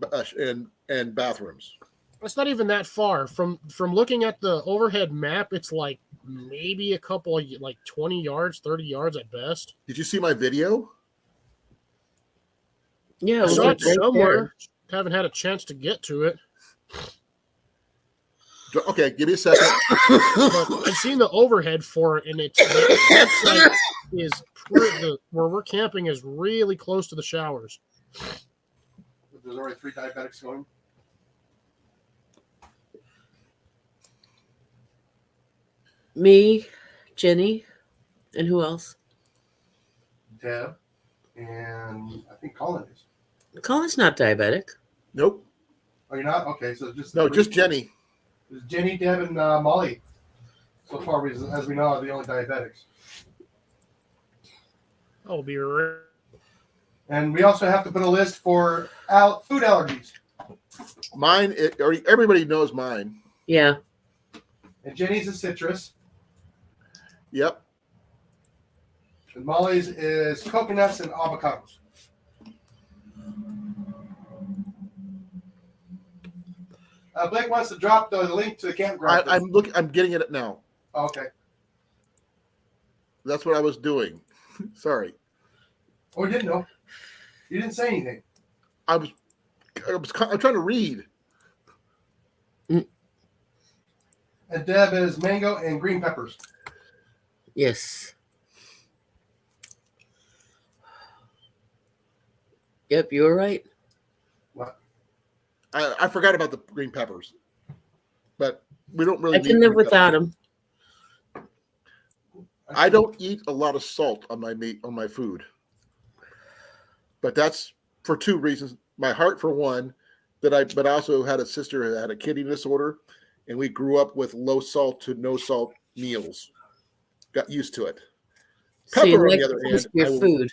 and bathrooms.
It's not even that far from looking at the overhead map. It's like maybe a couple of like 20 yards, 30 yards at best.
Did you see my video?
Yeah, it
I
was
saw
like
it
right
somewhere. Haven't had a chance to get to it.
Okay, give me a second.
But I've seen the overhead for it, and it's the campsite is where we're camping is really close to the showers.
There's already 3 diabetics going.
Me, Jenny, and who else?
Deb, and I think Colin is.
Colin's not diabetic.
Nope.
Oh, you're not? Okay, so just
No, just Jenny.
There's Jenny, Deb, and Molly. So far, as we know, are the only diabetics.
I'll be right.
And we also have to put a list for food allergies.
Mine, everybody knows mine.
Yeah.
And Jenny's is citrus.
Yep.
And Molly's is coconuts and avocados. Blake wants to drop the link to the campground.
I'm getting it now.
Oh, okay.
That's what I was doing. Sorry.
Oh, you didn't know. You didn't say anything.
I'm trying to read.
And Deb is mango and green peppers.
Yes. Yep, you were right.
What?
I forgot about the green peppers, but we don't really.
I can live without them.
I don't eat a lot of salt on my meat on my food, but that's for 2 reasons. My heart, for one, but I also had a sister who had a kidney disorder, and we grew up with low salt to no salt meals. Got used to it.
So you
Pepper, on
like
the other
the taste
hand,
of your food.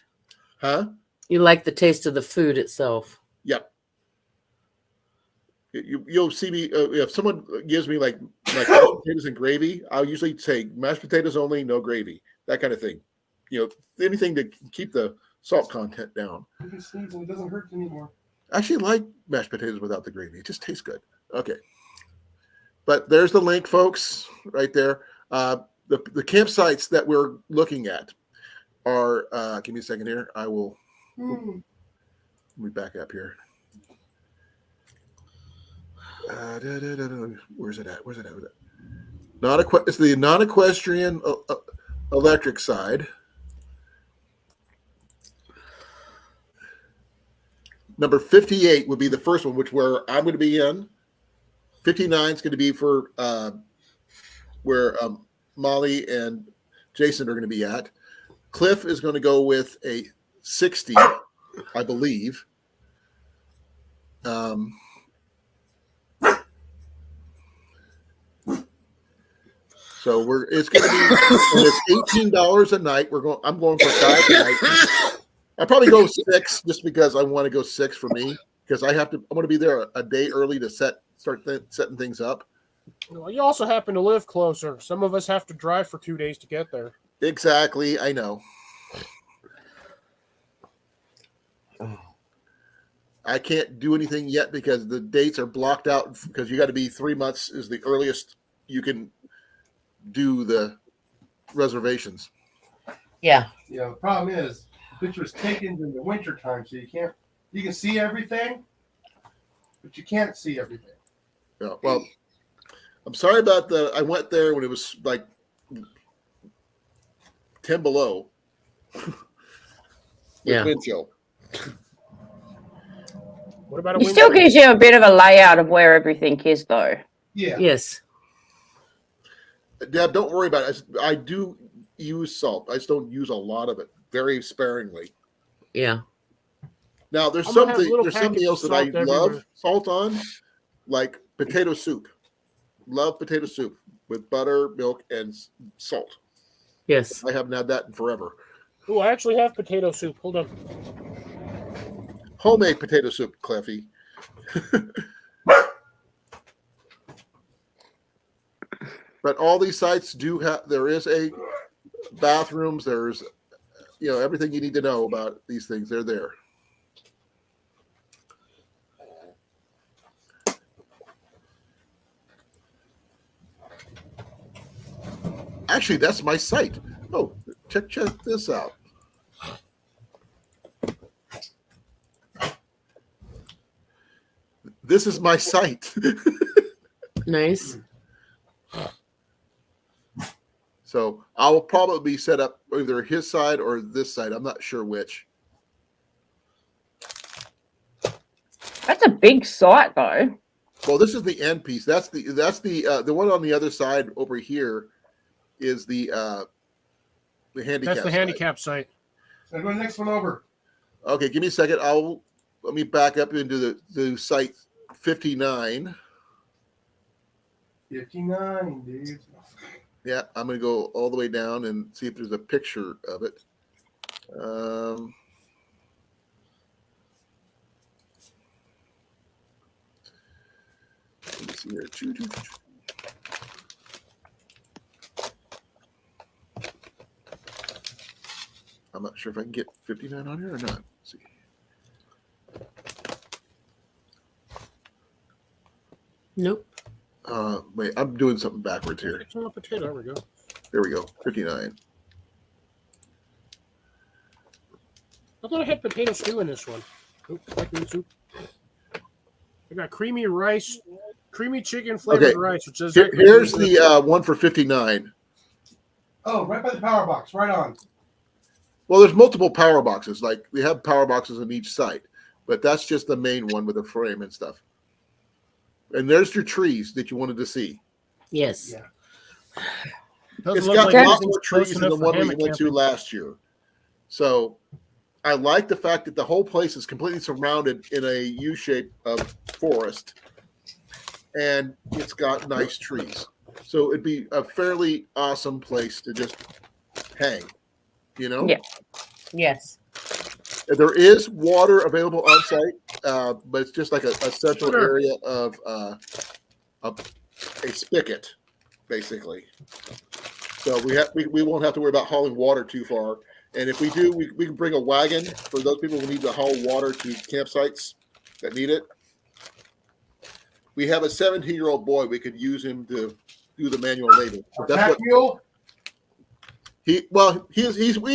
huh?
You like the taste of the food itself.
Yep. You'll see me if someone gives me like mashed potatoes and gravy. I'll usually say mashed potatoes only, no gravy, that kind of thing. Anything to keep the salt content down.
You can sneeze and it doesn't hurt anymore.
I actually like mashed potatoes without the gravy. It just tastes good. Okay. But there's the link, folks, right there. The campsites that we're looking at are. Give me a second here. I will. Let me back up here. Where's it at? It's the non-equestrian electric side. Number 58 would be the first one, where I'm going to be in. 59 is going to be for where Molly and Jason are going to be at. Cliff is going to go with a 60, I believe. Um, so it's going to be and it's $18 a night. I'm going for 5 a night. I probably go 6 just because I want to go 6 for me because I'm going to be there a day early to start setting things up.
Well, you also happen to live closer. Some of us have to drive for 2 days to get there.
Exactly, I know. I can't do anything yet because the dates are blocked out because you got to be 3 months is the earliest you can do the reservations.
Yeah.
Yeah, the problem is the picture is taken in the winter time, so you can see everything, but you can't see everything.
Yeah, well, I'm sorry about I went there when it was like 10 below.
Yeah.
Wind chill.
What about a
It
wind
still
chill?
gives you a bit of a layout of where everything is, though.
Yeah.
Yes.
Deb, don't worry about it. I do use salt. I just don't use a lot of it, very sparingly.
Yeah.
Now, there's
I'm gonna have
something
little
there's something
packets
else
of
that I
salt everywhere.
love salt on, like potato soup. Love potato soup with butter, milk, and salt.
Yes.
I haven't had that in forever.
Oh, I actually have potato soup. Hold on.
Homemade potato soup, Cleffy. But all these sites do have. There is a bathrooms. There's, everything you need to know about these things. They're there. Actually, that's my site. Oh, check this out. This is my site.
Nice.
So I will probably set up either his side or this side. I'm not sure which.
That's a big site, though.
Well, this is the end piece. That's the one on the other side over here is the handicap.
That's the handicap site.
So go to the next one over.
Okay, give me a second. Let me back up into the site 59.
59, dude.
Yeah, I'm gonna go all the way down and see if there's a picture of it. Let me see here. I'm not sure if I can get 59 on here or not. Let's see.
Nope.
Wait, I'm doing something backwards here.
It's on a potato. There we go.
There we go. 59.
I thought I had potato stew in this one. Oops, like green soup. I got creamy rice, creamy chicken flavored
Okay.
rice. Which says
Here's the one for 59.
Oh, right by the power box, right on.
Well, there's multiple power boxes. Like we have power boxes on each site, but that's just the main one with the frame and stuff. And there's your trees that you wanted to see.
Yes.
Yeah.
It's
look
got
like
a lot
everything's
more
close
trees than the
enough for
one we
hammock
went to
camping.
last year. So I like the fact that the whole place is completely surrounded in a U shape of forest, and it's got nice trees. So it'd be a fairly awesome place to just hang,
Yeah.
Yes.
There is water available on site, but it's just like a central
Sure.
area of a spigot, basically. So we won't have to worry about hauling water too far. And if we do, we can bring a wagon for those people who need to haul water to campsites that need it. We have a 17-year-old boy. We could use him to do the manual labor.
Our
That's
pack
what
mule.
he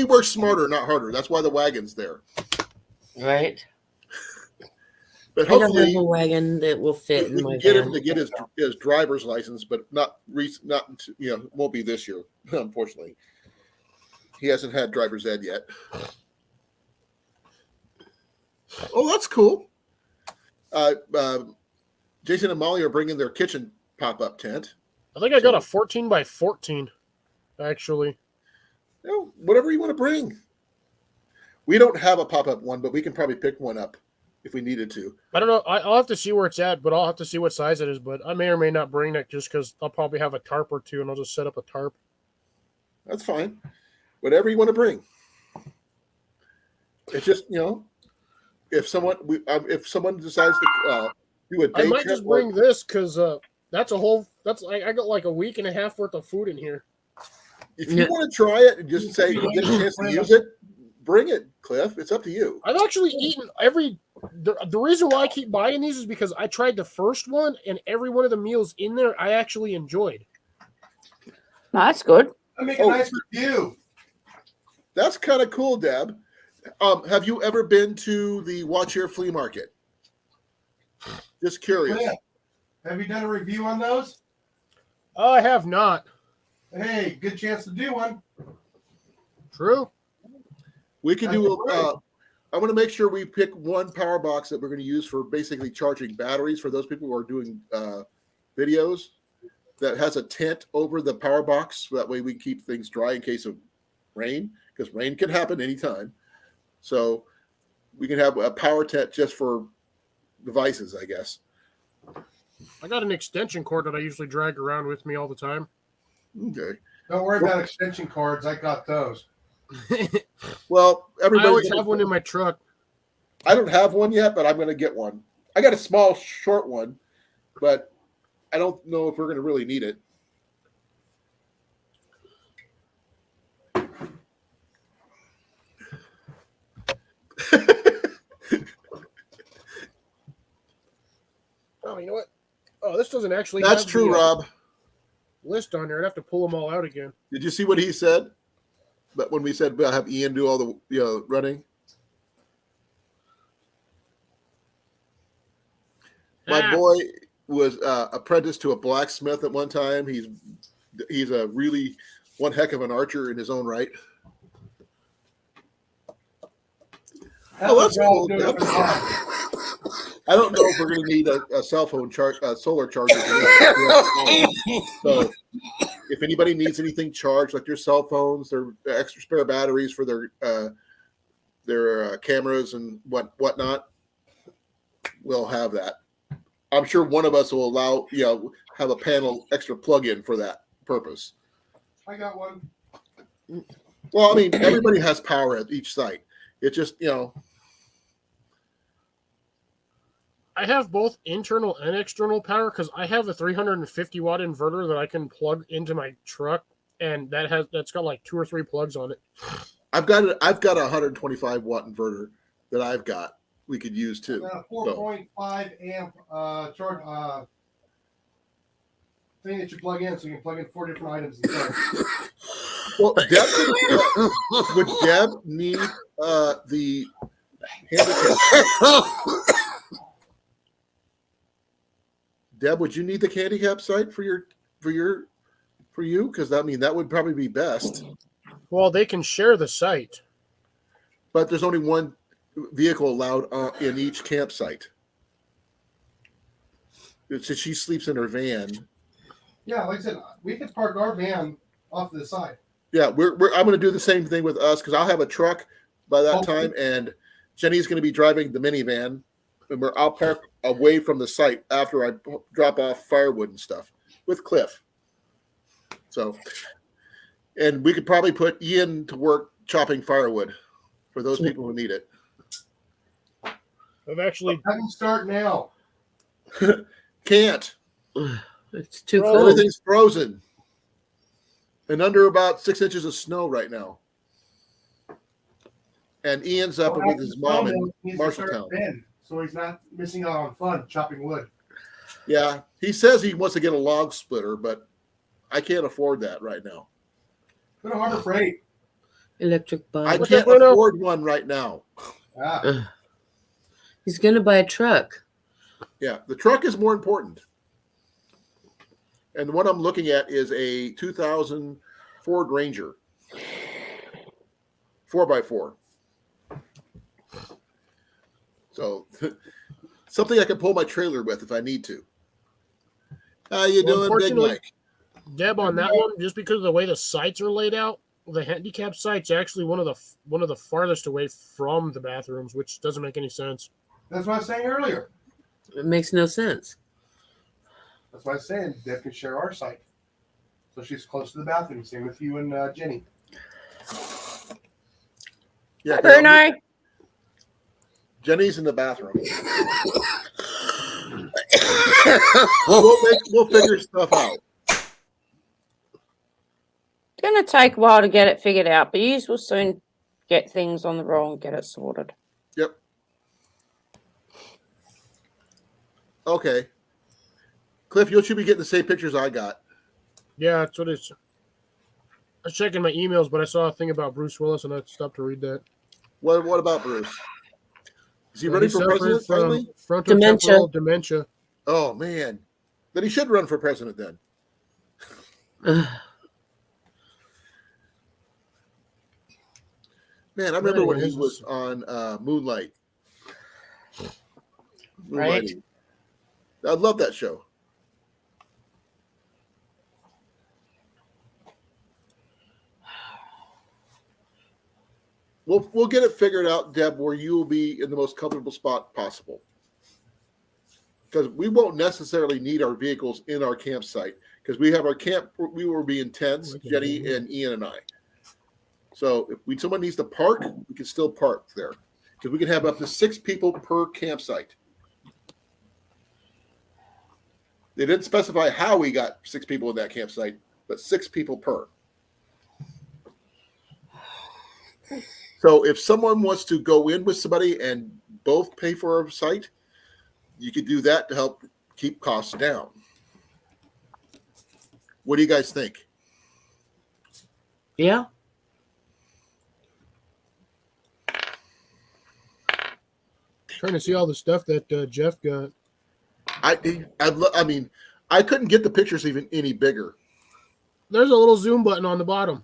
works smarter, not harder. That's why the wagon's there.
Right.
But
I don't have
hopefully
a wagon that will fit
we
in my
can get him
van.
to get his driver's license, but not won't be this year, unfortunately. He hasn't had driver's ed yet. Oh, that's cool. Jason and Molly are bringing their kitchen pop-up tent.
I think I got a 14 by 14, actually.
Whatever you want to bring. We don't have a pop-up one, but we can probably pick one up if we needed to.
I don't know. I'll have to see where it's at, but I'll have to see what size it is. But I may or may not bring it just because I'll probably have a tarp or two, and I'll just set up a tarp.
That's fine. Whatever you want to bring. It's just, if someone decides to do a day
I might
trip,
just bring this because that's I got like a week and a half worth of food in here.
if you want to try it and just say you get a chance to use it, bring it, Cliff. It's up to you.
I've actually eaten the reason why I keep buying these is because I tried the first one and every one of the meals in there I actually enjoyed.
No, that's good.
I make a nice review.
That's kind of cool, Deb. Have you ever been to the Watch Your Flea Market? Just curious.
Yeah. Have you done a review on those?
I have not.
Hey, good chance to do one.
True.
We can do I want to make sure we pick one power box that we're going to use for basically charging batteries for those people who are doing videos that has a tent over the power box. So that way we keep things dry in case of rain, because rain can happen anytime. So we can have a power tent just for devices, I guess.
I got an extension cord that I usually drag around with me all the time.
Okay.
Don't worry about extension cords. I got those.
Well,
I
everybody.
always have one in my truck.
I don't have one yet, but I'm going to get one. I got a small, short one, but I don't know if we're going to really need it.
Oh, you know what? Oh, this doesn't actually.
That's
have
true,
the,
Rob.
List on there. I'd have to pull them all out again.
Did you see what he said? But when we said we'll have Ian do all the running, my boy was apprenticed to a blacksmith at one time. He's a really one heck of an archer in his own right. That's cool. I don't know if we're going to need a cell phone solar charger. So if anybody needs anything charged, like their cell phones, their extra spare batteries for their cameras and whatnot, we'll have that. I'm sure one of us will have a panel extra plug-in for that purpose.
I got one.
Well, I mean, everybody has power at each site. It's just,
I have both internal and external power because I have a 350 watt inverter that I can plug into my truck, and that's got like 2 or 3 plugs on it.
I've got a 125 watt inverter that I've got. We could use too.
A 4.5 amp charge thing that you plug in, so you can plug in 4 different items.
Well, would Deb need the handicap? Deb, would you need the handicap site for you? Because that would probably be best.
Well, they can share the site,
but there's only one vehicle allowed in each campsite. So she sleeps in her van.
Yeah, like I said, we could park our van off to the side.
Yeah, I'm going to do the same thing with us because I'll have a truck by that time, and Jenny's going to be driving the minivan, and I'll park away from the site after I drop off firewood and stuff with Cliff. So, and we could probably put Ian to work chopping firewood for those people who need it.
I've actually.
I can start now.
Can't.
It's too cold.
Everything's frozen. And under about 6 inches of snow right now. And Ian's up with his mom in Marshalltown.
So he's not missing out on fun chopping wood.
Yeah, he says he wants to get a log splitter, but I can't afford that right now.
Go to Harbor Freight.
Electric bike.
I can't afford one right now.
He's going to buy a truck.
Yeah, the truck is more important. And the one I'm looking at is a 2000 Ford Ranger. 4x4. So something I can pull my trailer with if I need to. How you doing, Big Mike?
Deb, on that one, just because of the way the sites are laid out, the handicap site's actually one of the farthest away from the bathrooms, which doesn't make any sense.
That's what I was saying earlier.
It makes no sense.
That's why I was saying Deb can share our site. So she's close to the bathroom. Same with you and Jenny.
Yeah, 'cause
Bruno.
Jenny's in the bathroom. we'll figure stuff out.
It's gonna take a while to get it figured out, but you will soon get things on the roll and get it sorted.
Yep. Okay. Cliff, you should be getting the same pictures I got.
Yeah, that's what it's. I was checking my emails, but I saw a thing about Bruce Willis, and I stopped to read that.
What about Bruce? Is he ready
He
for
suffered
president finally?
frontotemporal dementia.
Oh man, then he should run for president then. Man, I remember when he was on Moonlight.
Right.
Moonlighting. I love that show. We'll get it figured out, Deb, where you will be in the most comfortable spot possible. Because we won't necessarily need our vehicles in our campsite. Because we have our camp, we will be in tents, Jenny and Ian and I. So if someone needs to park, we can still park there. Because we can have up to 6 people per campsite. They didn't specify how we got 6 people in that campsite, but 6 people per. So if someone wants to go in with somebody and both pay for a site, you could do that to help keep costs down. What do you guys think?
Yeah.
Trying to see all the stuff that Jeff got.
I mean, I couldn't get the pictures even any bigger.
There's a little zoom button on the bottom.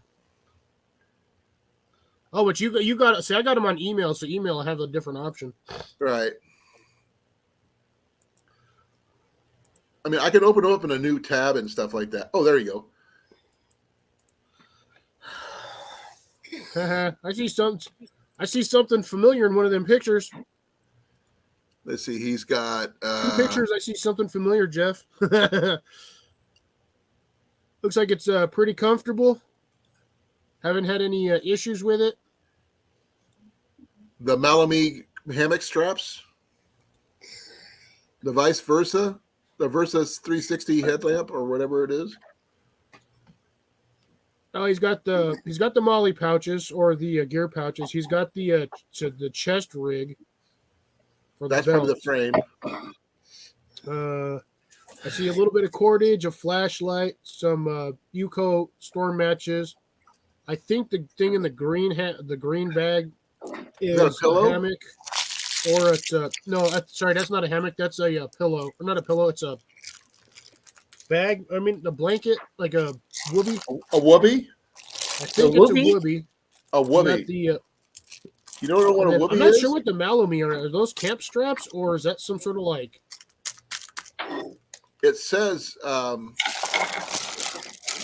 Oh, but you got see, I got them on email, so email I have a different option.
Right. I mean, I can open up in a new tab and stuff like that. Oh, there you
go. I see something familiar in one of them pictures.
Let's see. He's got
2 pictures. I see something familiar, Jeff. Looks like it's pretty comfortable. Haven't had any issues with it.
The Malamute hammock straps. The vice versa. The Versa's 360 headlamp or whatever it is.
Oh, he's got the Molly pouches or the gear pouches. He's got the chest rig.
That's probably the frame.
I see a little bit of cordage, a flashlight, some UCO storm matches. I think the thing in the green bag is a hammock, or it's sorry, that's not a hammock. That's a pillow, or not a pillow. It's a bag. I mean, the blanket, like a whoopee.
A whoopee?
I think it's a whoopee.
A whoopee. You don't know what a whoopee is?
I'm not sure what the Malamute are. Are those camp straps, or is that some sort of like?
It says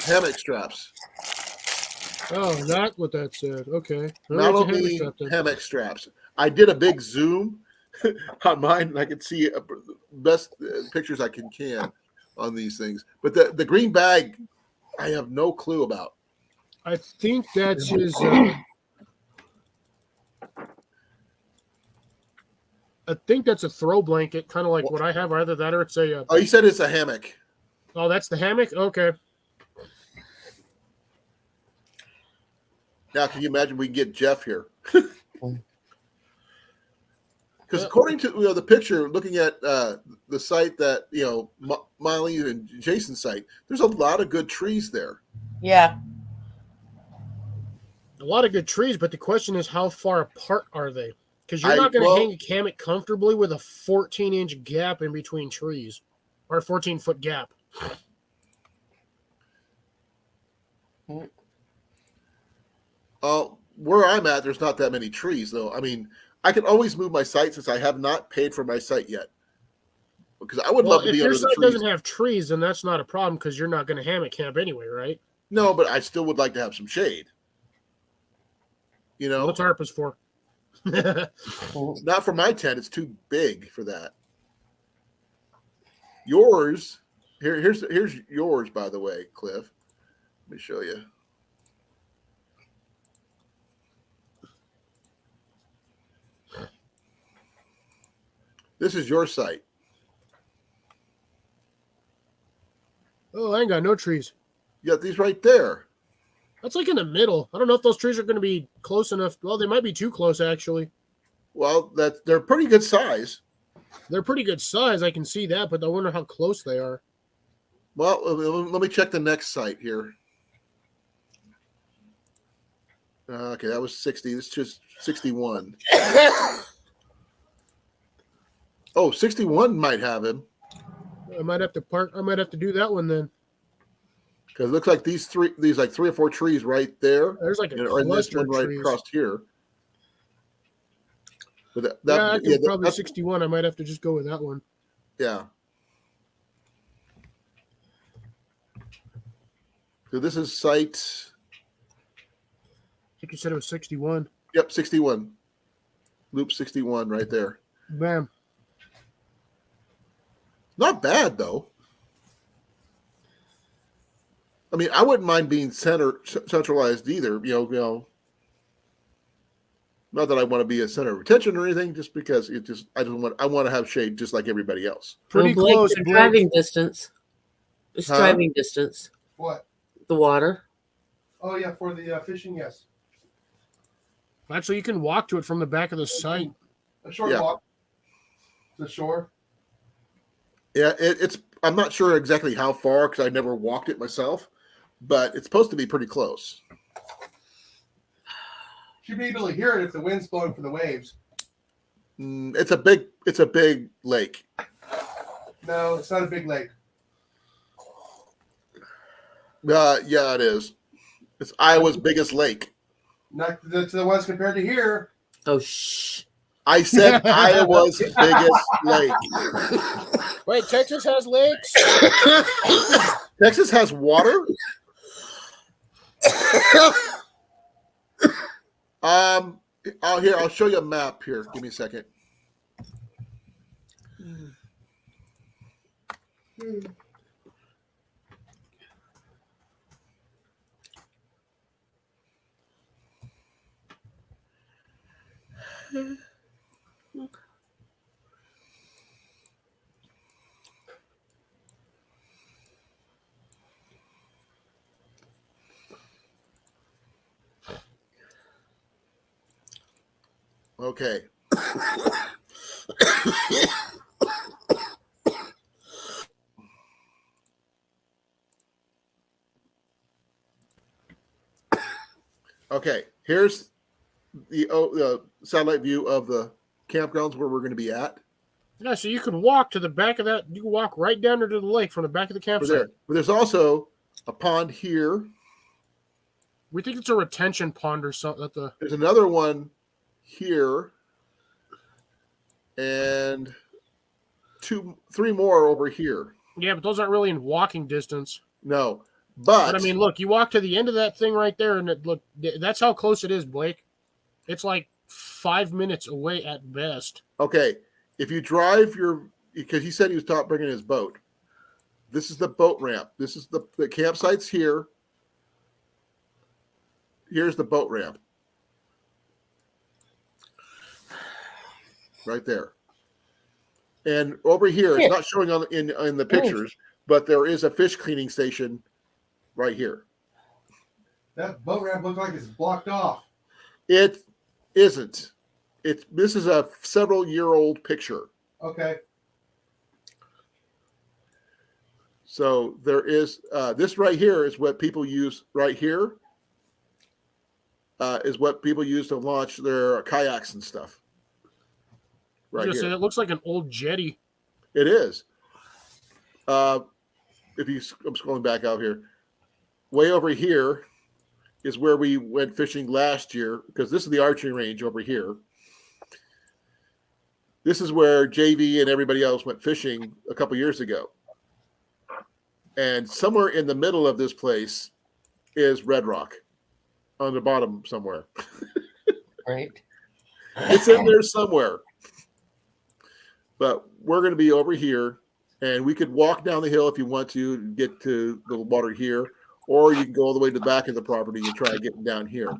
hammock straps.
Oh, not what that said. Okay.
Malamute hammock straps. I did a big zoom on mine, and I could see best pictures I can on these things. But the green bag, I have no clue about.
I think that's his. I think that's a throw blanket, kind of like what I have. Either that or it's a.
Oh, you said it's a hammock.
Oh, that's the hammock? Okay.
Now, can you imagine we can get Jeff here? Because according to the picture, looking at the site that Miley and Jason's site, there's a lot of good trees there.
Yeah.
A lot of good trees, but the question is, how far apart are they? Because you're not going to hang a hammock comfortably with a 14-inch gap in between trees, or a 14-foot gap.
Where I'm at, there's not that many trees, though. I mean, I can always move my site since I have not paid for my site yet. Because I would love to be under the trees. If your site doesn't
have trees, then that's not a problem because you're not going to hammock camp anyway, right?
No, but I still would like to have some shade.
What tarp is for?
Not for my tent. It's too big for that. Yours, here's yours, by the way, Cliff. Let me show you. This is your site.
Oh, I ain't got no trees.
You got these right there.
That's like in the middle. I don't know if those trees are going to be close enough. Well, they might be too close, actually.
Well, they're pretty good size.
They're pretty good size. I can see that, but I wonder how close they are.
Well, let me check the next site here. Okay, that was 60. This is just 61. Oh, 61 might have him.
I might have to park. I might have to do that one then.
Because it looks like these like 3 or 4 trees right there.
There's like a
And this
cluster
one
of
right
trees.
across here. But
Yeah, I can probably 61. I might have to just go with that one.
Yeah. So this is site.
I think you said it was 61.
Yep, 61. Loop 61 right there.
Bam.
Not bad, though. I mean, I wouldn't mind being centralized either. You know. Not that I want to be a center of attention or anything, just because I want to have shade just like everybody else.
Pretty
Blake,
close.
the
Blake.
driving distance. It's
Huh?
driving distance.
What?
The water.
Oh yeah, for the fishing, yes.
Actually, you can walk to it from the back of the site.
A short
Yeah.
walk to the shore.
Yeah, it's. I'm not sure exactly how far because I never walked it myself, but it's supposed to be pretty close.
Should be able to hear it if the wind's blowing for the waves.
It's a big lake.
No, it's not a big lake.
Yeah, it is. It's Iowa's biggest lake.
Not to the ones compared to here.
Oh, shh.
I said Iowa's biggest lake.
Wait, Texas has lakes?
Texas has water. I'll show you a map here. Give me a second. Okay. Okay, here's the satellite view of the campgrounds where we're going to be at.
Yeah, so you can walk to the back of that. You can walk right down into the lake from the back of the
We're
campsite.
there. But there's also a pond here.
We think it's a retention pond or something.
There's another one here, and 3 more over here.
Yeah, but those aren't really in walking distance.
No,
But I mean, look, you walk to the end of that thing right there, and that's how close it is, Blake. It's like 5 minutes away at best.
okay. If you drive because he said he was bringing his boat. This is the boat ramp. This is the campsite's here. Here's the boat ramp. Right there. And over here, it's not showing in the pictures, but there is a fish cleaning station right here.
That boat ramp looks like it's blocked off.
It isn't. This is a several-year-old picture.
Okay.
So there is this right here is what people use right here. Is what people use to launch their kayaks and stuff. Right here.
Say, it looks like an old jetty.
It is. I'm scrolling back out here. Way over here is where we went fishing last year because this is the archery range over here. This is where JV and everybody else went fishing a couple years ago. And somewhere in the middle of this place is Red Rock on the bottom somewhere.
Right.
It's in there somewhere. But we're going to be over here, and we could walk down the hill if you want to get to the water here, or you can go all the way to the back of the property and try getting down here.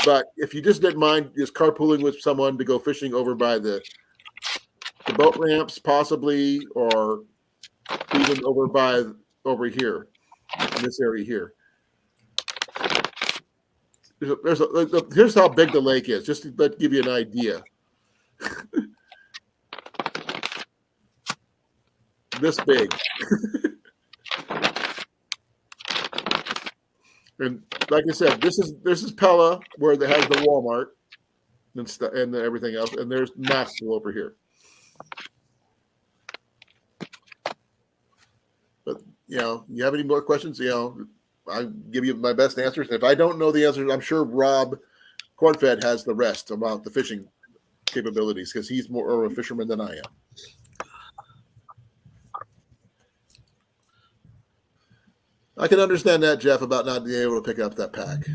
But if you just didn't mind just carpooling with someone to go fishing over by the boat ramps, possibly, or even over here in this area here. Here's how big the lake is, just to give you an idea. This big. And like I said, this is Pella, where it has the Walmart and everything else, and there's Maxwell over here. But you have any more questions? I'll give you my best answers. If I don't know the answers, I'm sure Rob Cornfed has the rest about the fishing capabilities because he's more of a fisherman than I am. I can understand that, Jeff, about not being able to pick up that pack.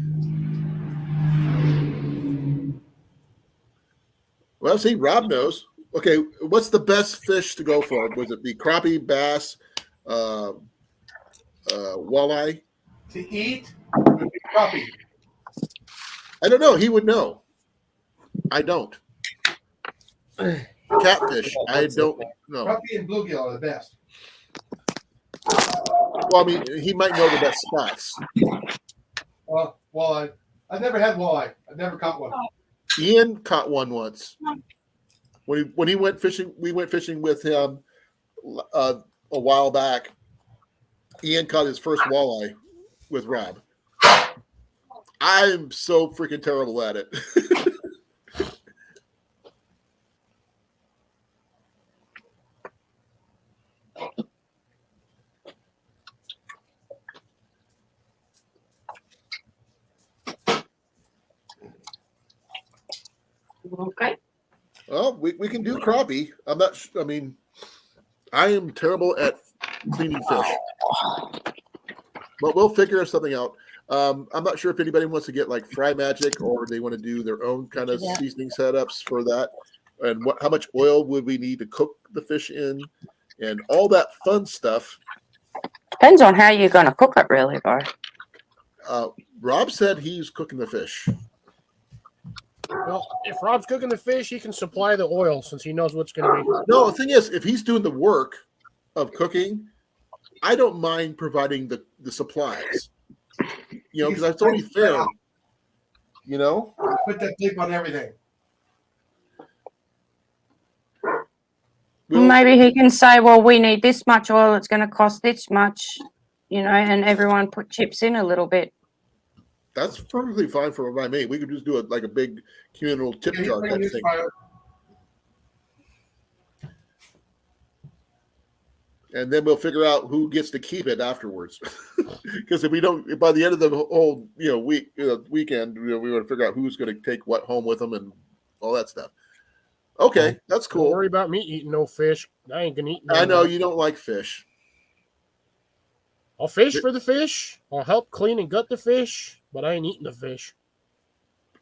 Well, see, Rob knows. Okay, what's the best fish to go for? Was it the crappie, bass, walleye?
To eat would be crappie.
I don't know. He would know. I don't. Catfish. I don't know.
Crappie and bluegill are the best.
Well, I mean, he might know the best spots.
Walleye. I've never had walleye. I've never caught one.
Ian caught one once. When he went fishing, we went fishing with him a while back. Ian caught his first walleye with Rob. I'm so freaking terrible at it.
Okay.
Well, we can do crappie. I mean, I am terrible at cleaning fish. But we'll figure something out. I'm not sure if anybody wants to get like Fry Magic or they want to do their own kind of seasoning setups for that. And how much oil would we need to cook the fish in and all that fun stuff.
Depends on how you're going to cook it, really, though.
Rob said he's cooking the fish.
Well, if Rob's cooking the fish, he can supply the oil since he knows what's going to be.
No, the thing is, if he's doing the work of cooking, I don't mind providing the supplies. Because that's only fair.
Put that tape on everything.
Maybe he can say, well, we need this much oil. It's going to cost this much, and everyone put chips in a little bit.
That's perfectly fine for me. We could just do it like a big communal tip jar type thing. And then we'll figure out who gets to keep it afterwards. Because if we don't, by the end of the whole weekend, we want to figure out who's going to take what home with them and all that stuff. Okay, that's cool.
Don't worry about me eating no fish. I ain't gonna eat.
I know you don't like fish.
I'll fish for the fish. I'll help clean and gut the fish, but I ain't eating the fish.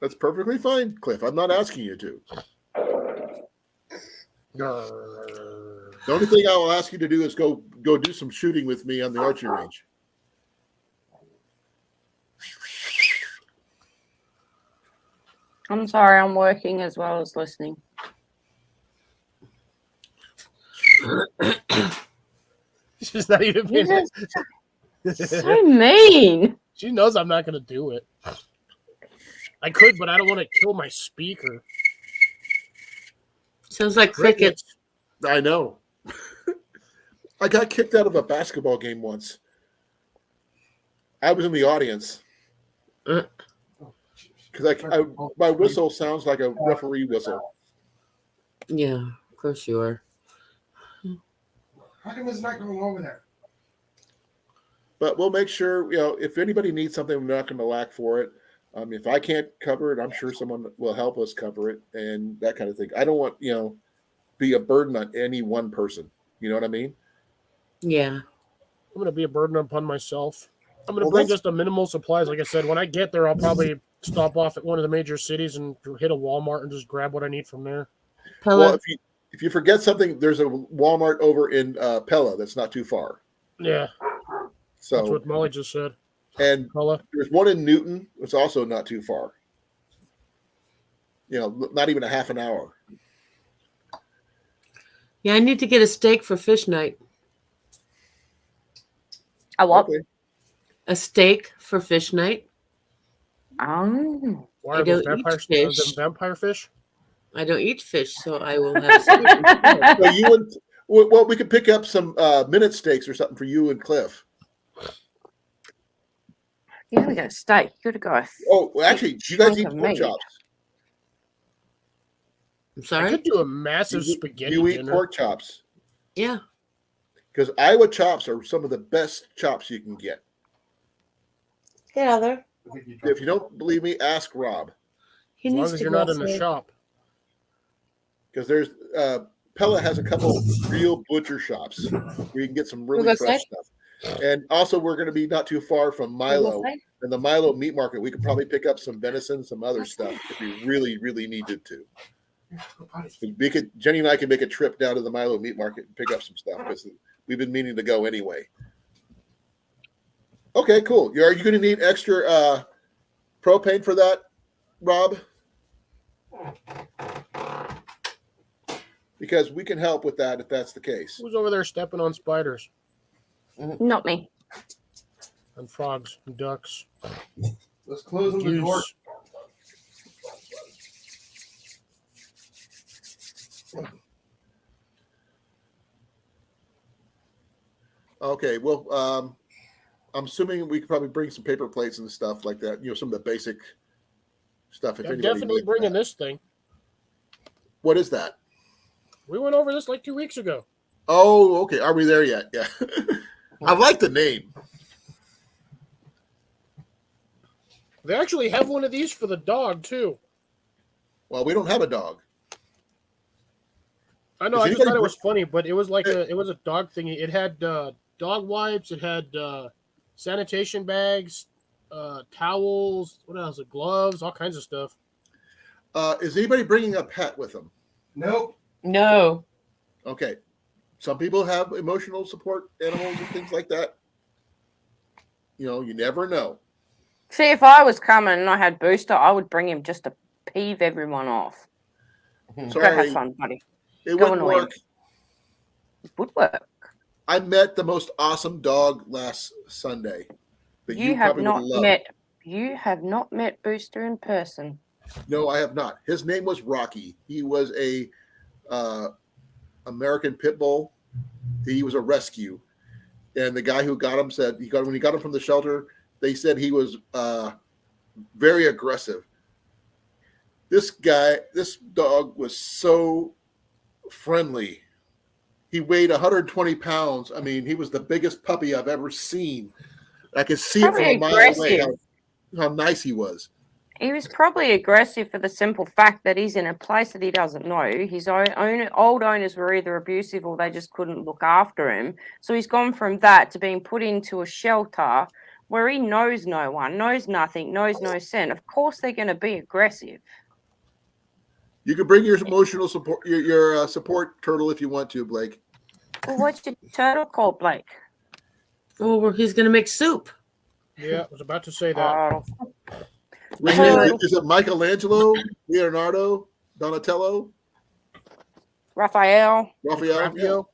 That's perfectly fine, Cliff. I'm not asking you to. The only thing I will ask you to do is go do some shooting with me on the archery range.
I'm sorry, I'm working as well as listening.
She's not even paying
So mean.
She knows I'm not going to do it. I could, but I don't want to kill my speaker.
Sounds like crickets.
I know. I got kicked out of a basketball game once. I was in the audience. Because my whistle sounds like a referee whistle.
Yeah, of course you are.
How come it's not going over there?
But we'll make sure, if anybody needs something, we're not going to lack for it. If I can't cover it, I'm sure someone will help us cover it and that kind of thing. I don't want, be a burden on any one person. You know what I mean?
Yeah.
I'm going to be a burden upon myself. I'm going to bring just a minimal supplies. Like I said, when I get there, I'll probably stop off at one of the major cities and hit a Walmart and just grab what I need from there.
Pella.
Well, if you forget something, there's a Walmart over in Pella that's not too far.
Yeah, that's
So
what Molly just said.
and
Pella.
there's one in Newton. It's also not too far. You know, not even a half an hour.
Yeah, I need to get a steak for fish night.
A what?
Okay.
A steak for fish night.
Oh.
Why
I
are those
don't eat
vampire,
fish.
them vampire fish?
I don't eat fish, so I will have a steak instead.
So you and well, we could pick up some minute steaks or something for you and Cliff.
You gotta get a steak. You gotta go.
Oh, well, actually, do you guys eat
Chunk of
pork
meat.
chops?
I'm
I
sorry.
could do a massive
Do
spaghetti
you eat
dinner.
pork chops?
Yeah.
Because Iowa chops are some of the best chops you can get.
Get out there.
I think you
If you don't believe me, ask Rob.
He
As long
needs
as
to
you're
go
not in the
outside.
shop.
Because there's Pella has a couple real butcher shops where you can get some really
go
fresh
outside?
stuff. And also, we're going to be not too far from Milo. And the Milo meat market, we could probably pick up some venison, some other stuff if we really, really needed to. We could, Jenny and I could make a trip down to the Milo meat market and pick up some stuff because we've been meaning to go anyway. Okay, cool. Are you going to need extra propane for that, Rob? Because we can help with that if that's the case.
Who's over there stepping on spiders
Not me.
and frogs and ducks?
Let's close on the door.
Goose.
Okay, well, I'm assuming we could probably bring some paper plates and stuff like that. You know, some of the basic stuff. If
I'm
anybody
definitely
needs
bringing
that.
this thing.
What is that?
We went over this like 2 weeks ago.
Oh, okay. Are we there yet? Yeah. I like the name.
They actually have one of these for the dog too.
Well, we don't have a dog.
I know.
Does
I just
anybody
thought it was funny, but it was like it was a dog thingy. It had dog wipes. It had sanitation bags, towels. What else? Gloves, all kinds of stuff.
Is anybody bringing a pet with them?
Nope.
No.
Okay. Some people have emotional support animals and things like that. You know, you never know.
See, if I was coming and I had Booster, I would bring him just to peeve everyone off. Go have
Sorry,
fun, buddy.
it
Go
wouldn't
annoy him.
work.
It would work.
I met the most awesome dog last Sunday that
You
you
have
probably
not
would love.
met. You have not met Booster in person.
No, I have not. His name was Rocky. He was a American pit bull. He was a rescue, and the guy who got him said when he got him from the shelter, they said he was very aggressive. This dog was so friendly. He weighed 120 pounds. I mean, he was the biggest puppy I've ever seen. I could see it from
Probably
a mile away
aggressive.
how nice he was.
He was probably aggressive for the simple fact that he's in a place that he doesn't know. His old owners were either abusive or they just couldn't look after him. So he's gone from that to being put into a shelter where he knows no one, knows nothing, knows no scent. Of course, they're going to be aggressive.
You can bring your emotional support, your support turtle if you want to, Blake.
Well, what's your turtle called, Blake?
Oh, well, he's gonna make soup.
Yeah, I was about to say that.
Oh,
Is it Michelangelo, Leonardo, Donatello,
Raphael.
Raphael?
Raphael.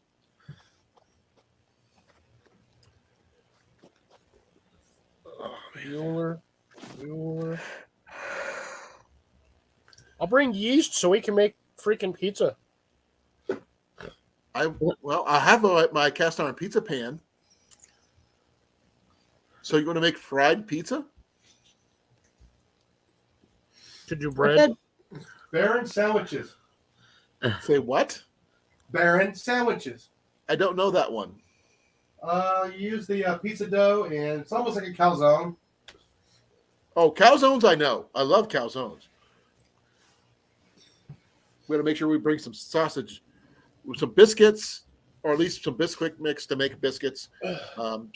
Bueller. I'll bring yeast so we can make freaking pizza.
I have my cast iron pizza pan. So you're going to make fried pizza?
To do bread.
Baron sandwiches.
Say what?
Baron sandwiches.
I don't know that one.
You use the pizza dough, and it's almost like a calzone.
Oh, calzones I know. I love calzones. We got to make sure we bring some sausage, some biscuits, or at least some biscuit mix to make biscuits, some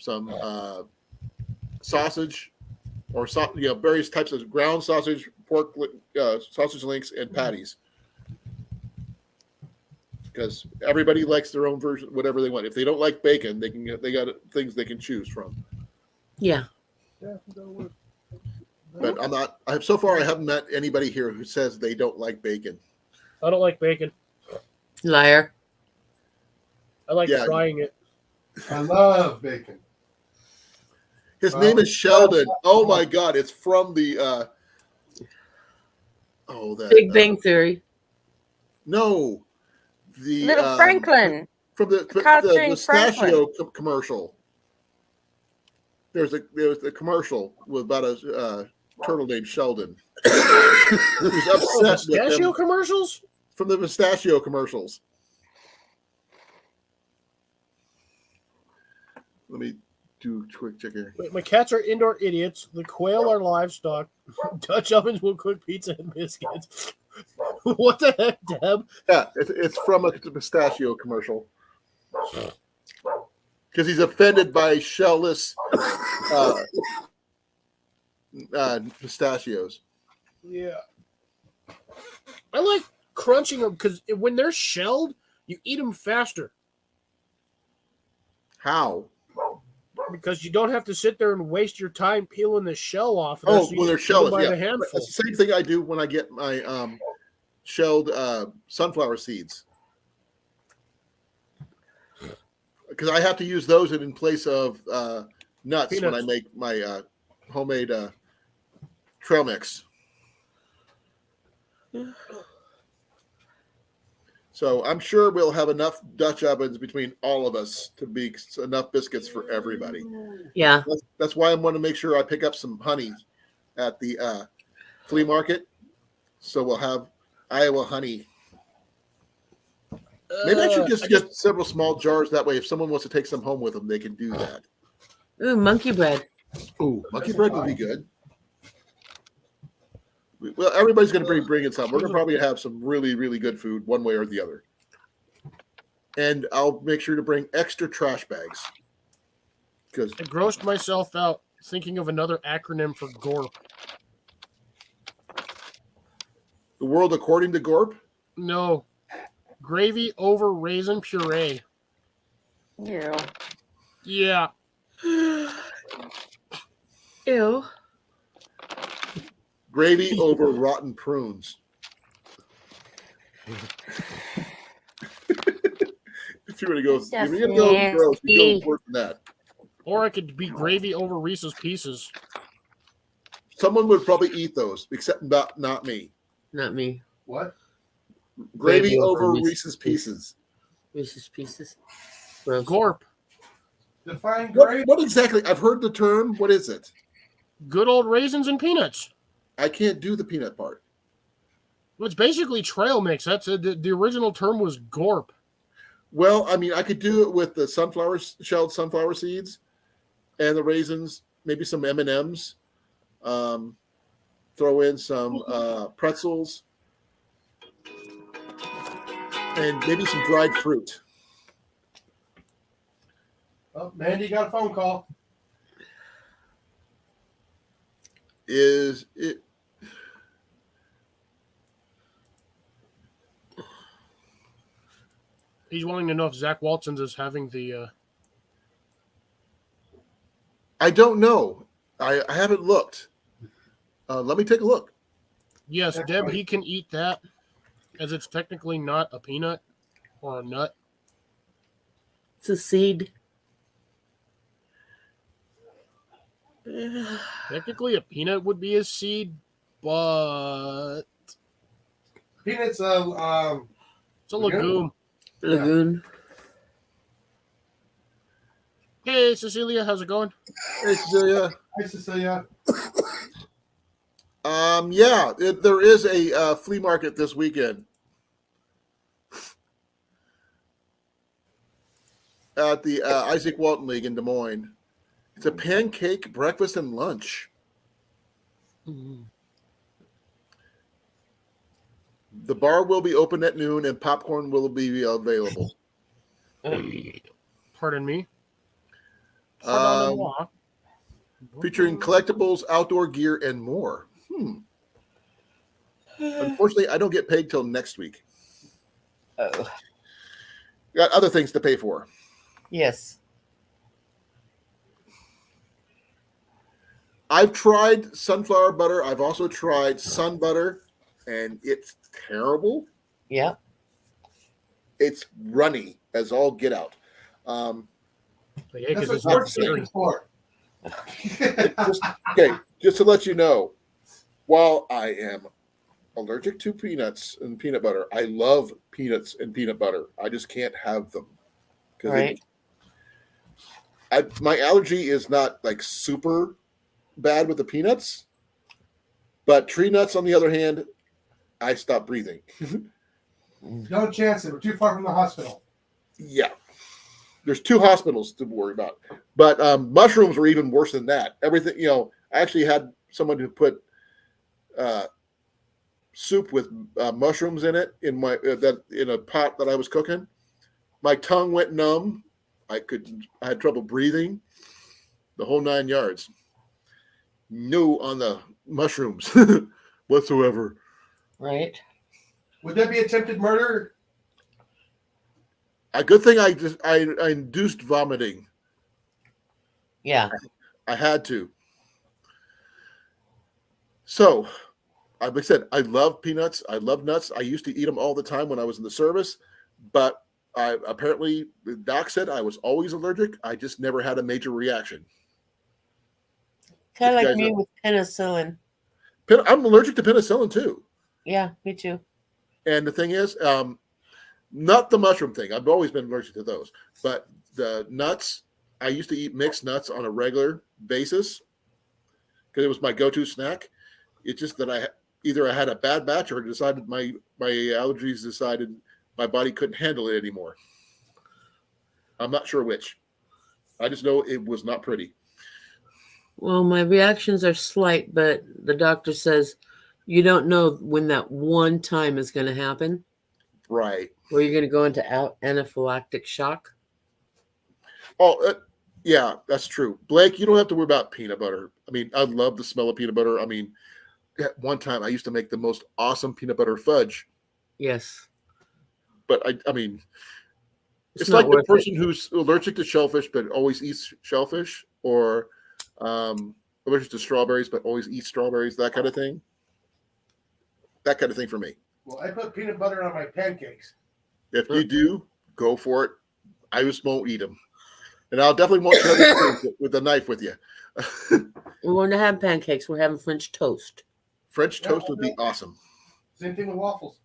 sausage, or various types of ground sausage, pork, sausage links, and patties. Because everybody likes their own version, whatever they want. If they don't like bacon, they got things they can choose from.
Yeah.
Yeah, that'll work.
But so far I haven't met anybody here who says they don't like bacon.
I don't like bacon.
Liar.
I like
Yeah.
frying it.
I love bacon.
His name is Sheldon. Oh my God! It's from the
Big Bang Theory.
No, the
Little Franklin.
from the
Cartoon
pistachio commercial. There's a commercial with about a turtle named Sheldon. Who's upset with
Pistachio
them
commercials?
from the pistachio commercials. Let me do a quick check here.
Wait, my cats are indoor idiots. The quail are livestock. Dutch ovens will cook pizza and biscuits. What the heck, Deb?
Yeah, it's from a pistachio commercial. Because he's offended by shellless pistachios.
Yeah. I like crunching them because when they're shelled, you eat them faster
How?
because you don't have to sit there and waste your time peeling the shell off.
Oh,
So you
well, they're
just eat 'em
shellless.
by
Yeah,
the handful.
that's the same thing I do when I get my shelled sunflower seeds. Because I have to use those in place of nuts when I
Peanuts.
make my homemade trail mix. So I'm sure we'll have enough Dutch ovens between all of us to be enough biscuits for everybody.
Yeah.
That's why I want to make sure I pick up some honey at the flea market. So we'll have Iowa honey. Maybe I should just get several small jars. That way, if someone wants to take some home with them, they can do that.
Ooh, monkey bread.
Ooh, monkey bread would be good. Well, everybody's going to be bringing some. We're going to probably have some really, really good food one way or the other. And I'll make sure to bring extra trash bags. Because
I grossed myself out thinking of another acronym for GORP.
the world according to Gorp.
No. Gravy over raisin puree.
Yeah.
Yeah.
Ew.
Gravy over rotten prunes. If you were to go, if you're going to go gross, you go worse than that.
Or I could be gravy over Reese's Pieces.
Someone would probably eat those, except not me.
Not me.
What?
Gravy over Reese's Pieces.
Reese's Pieces. Gross.
Gorp.
Define gravy.
What exactly? I've heard the term. What is it?
Good old raisins and peanuts.
I can't do the peanut part.
Well, it's basically trail mix. That's the original term was Gorp.
Well, I mean, I could do it with the shelled sunflower seeds, and the raisins, maybe some M&Ms. Throw in some pretzels, and maybe some dried fruit.
Oh, Mandy got a phone call.
Is it?
He's wanting to know if Zach Waltons is having the.
I don't know. I haven't looked. Let me take a look.
Yes,
That's
Deb,
right.
he can eat that, as it's technically not a peanut or a nut.
It's a seed.
Technically, a peanut would be a seed, but
Peanuts,
it's a legume.
Lagoon.
Hey, Cecilia, how's it going?
Hey, Cecilia.
Hi, Cecilia.
Yeah, there is a flea market this weekend at the Isaac Walton League in Des Moines. It's a pancake breakfast and lunch. The bar will be open at noon, and popcorn will be available.
Pardon me.
Um, featuring collectibles, outdoor gear, and more. Unfortunately, I don't get paid till next week.
Oh,
Got other things to pay for.
yes.
I've tried sunflower butter. I've also tried sun butter, and it's terrible.
Yeah.
It's runny as all get out.
But yeah,
That's
because
what
it's
sports
not dairy.
is for.
Just to let you know, while I am allergic to peanuts and peanut butter, I love peanuts and peanut butter. I just can't have them because
Right.
my allergy is not like super bad with the peanuts, but tree nuts, on the other hand, I stop breathing.
No chance. We're too far from the hospital.
Yeah, there's 2 hospitals to worry about, but mushrooms were even worse than that. Everything, I actually had someone who put soup with mushrooms in it in a pot that I was cooking. My tongue went numb. I had trouble breathing. The whole 9 yards. No on the mushrooms whatsoever.
Right.
Would that be attempted murder?
A good thing I induced vomiting.
Yeah.
I had to. So, like I said, I love peanuts. I love nuts. I used to eat them all the time when I was in the service, but apparently the doc said I was always allergic. I just never had a major reaction.
Kind
If
of
you
like
guys
me
know.
with penicillin.
I'm allergic to penicillin too.
Yeah, me too.
And the thing is, not the mushroom thing. I've always been allergic to those. But the nuts, I used to eat mixed nuts on a regular basis because it was my go-to snack. It's just that I had a bad batch or decided my allergies decided my body couldn't handle it anymore. I'm not sure which. I just know it was not pretty.
Well, my reactions are slight, but the doctor says you don't know when that one time is going to happen
Right.
where you're going to go into anaphylactic shock.
Oh, yeah, that's true. Blake, you don't have to worry about peanut butter. I mean, I love the smell of peanut butter. I mean, at one time I used to make the most awesome peanut butter fudge.
Yes.
But I mean, it's
not
like the
worth
person who's allergic to shellfish but always eats shellfish, or allergic to strawberries but always eats strawberries. That kind of thing. That kind of thing for me.
Well, I put peanut butter on my pancakes.
If you do, go for it. I just won't eat them, and I'll definitely won't cut it with a knife with you.
We want to have pancakes. We're having French toast.
French toast would be awesome.
Same thing with waffles.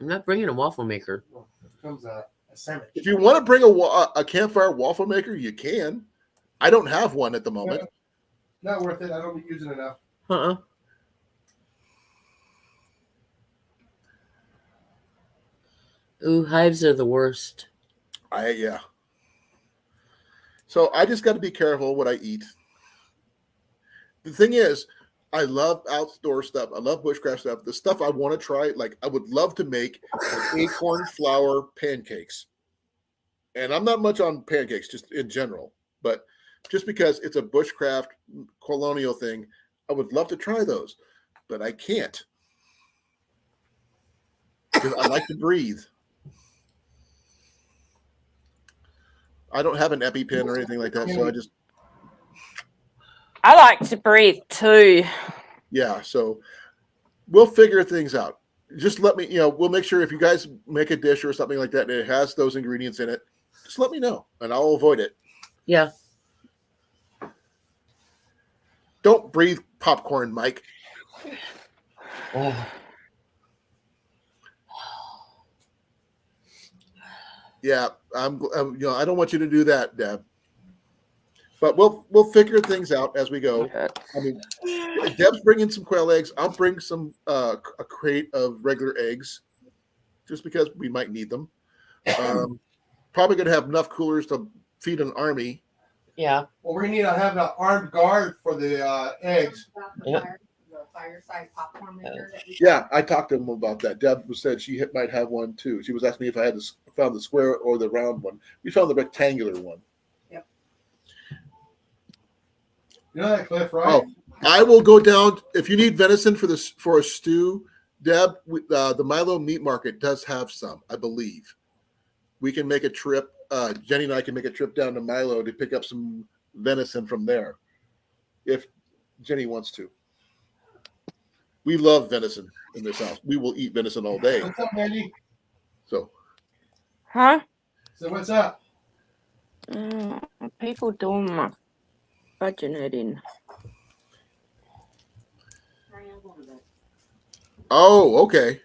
I'm not bringing a waffle maker.
Well, it becomes a sandwich.
If you want to bring a campfire waffle maker, you can. I don't have one at the moment.
Not worth it. I don't be using enough.
Ooh, hives are the worst.
Yeah. So I just got to be careful what I eat. The thing is, I love outdoor stuff. I love bushcraft stuff. The stuff I want to try, like I would love to make acorn flour pancakes. And I'm not much on pancakes, just in general. But just because it's a bushcraft colonial thing, I would love to try those. But I can't. Because I like to breathe. I don't have an EpiPen or anything like that, so
I like to breathe too.
yeah, so we'll figure things out. Just let me, we'll make sure if you guys make a dish or something like that and it has those ingredients in it, just let me know and I'll avoid it.
Yeah.
Don't breathe popcorn, Mike. Yeah, I don't want you to do that, Deb. But we'll figure things out as we go. I mean, Deb's bringing some quail eggs. I'll bring some a crate of regular eggs, just because we might need them. Probably going to have enough coolers to feed an army.
Yeah.
Well, we need to have an armed guard for the eggs.
The fireside popcorn maker. That we
Yeah, I talked to him about that. Deb said she might have one too. She was asking me if I had found the square or the round one. We found the rectangular one.
Yep.
You know that cliff, right?
Oh, I will go down if you need venison for a stew. Deb, the Milo Meat Market does have some, I believe. We can make a trip. Jenny and I can make a trip down to Milo to pick up some venison from there, if Jenny wants to. We love venison in this house. We will eat venison all day.
What's up, Mandy?
So
Huh?
So what's up?
People doing my budgeting.
oh, okay.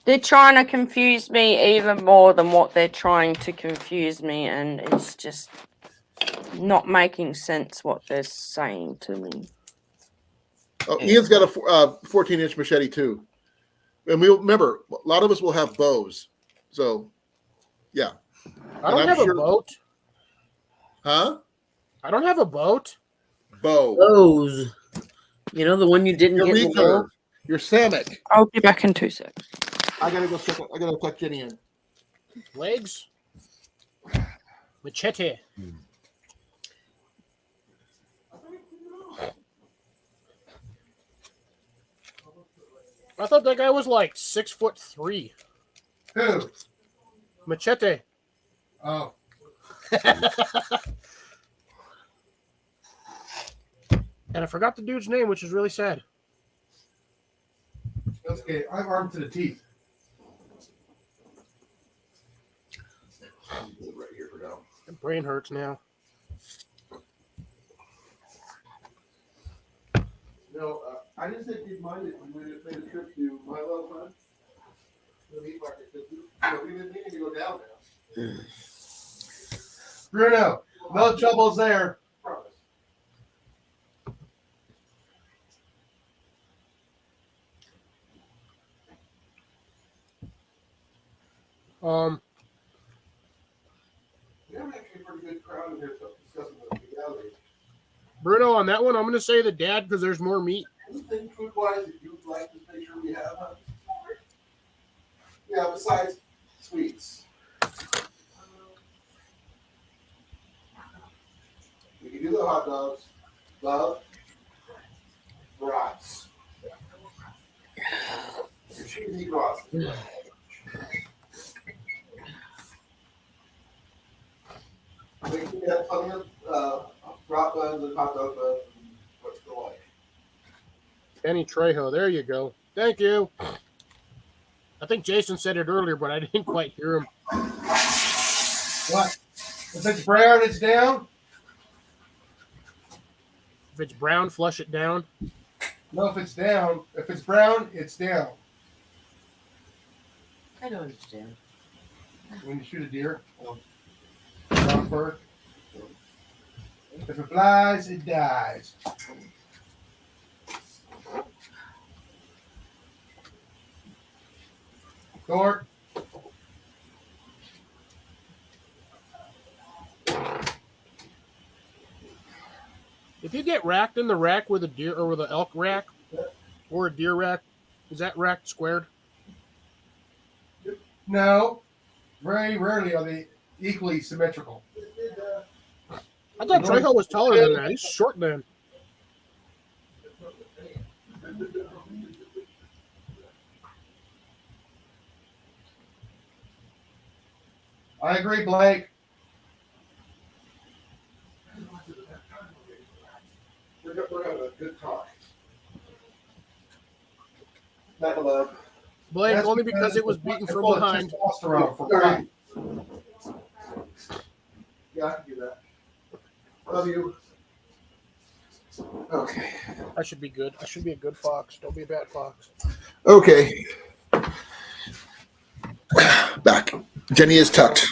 They're trying to confuse me even more than what they're trying to confuse me, and it's just not making sense what they're saying to me.
Oh, Ian's got a 14-inch machete too. And we'll remember, a lot of us will have bows. So, yeah.
I don't
I'm
have
sure-
a boat.
Huh?
I don't have a boat.
Bow.
Those. You know, the one you didn't
Your
get in the bowl?
recurve. Your Samick.
I'll be back in 2 seconds.
I gotta go check it. I gotta tuck Jenny in.
Legs. Machete. I thought that guy was like 6'3".
Who?
Machete.
Oh,
And I forgot the dude's name, which is really sad.
that's okay. I'm armed to the teeth.
Right here for now.
My brain hurts now.
No, I just didn't mind it when we made a trip to Milo, huh? The meat market. We've been meaning to go down now.
Bruno, no troubles there.
Promise. We have actually a pretty good crowd in here discussing the reality.
Bruno, on that one, I'm going to say the dad because there's more meat.
Anything food-wise that you'd like to make sure we have? Huh? Yeah, besides sweets. We can do the hot dogs. Love. Brats. Your cheesy brats. We can have plenty of brat buns and hot dog buns and what's the like.
Kenny Trejo. There you go. Thank you. I think Jason said it earlier, but I didn't quite hear him.
What? If it's brown, it's down?
If it's brown, flush it down.
No, if it's down. If it's brown, it's down.
I don't understand.
When you shoot a deer, brown fur. If it flies, it dies. Gort.
If you get racked in the rack with a deer or with an elk rack or a deer rack, is that rack squared?
No. Very rarely are they equally symmetrical.
I thought Trejo was taller than that. He's short man.
I agree, Blake.
We're having a good talk. Not allowed.
Blake,
That's
only because it was beaten
it's
from
full of
behind.
testosterone for
All
fight.
right. Yeah, I can do that. Love you. Okay.
I should be good. I should be a good fox. Don't be a bad fox.
Okay. Back. Jenny is tucked.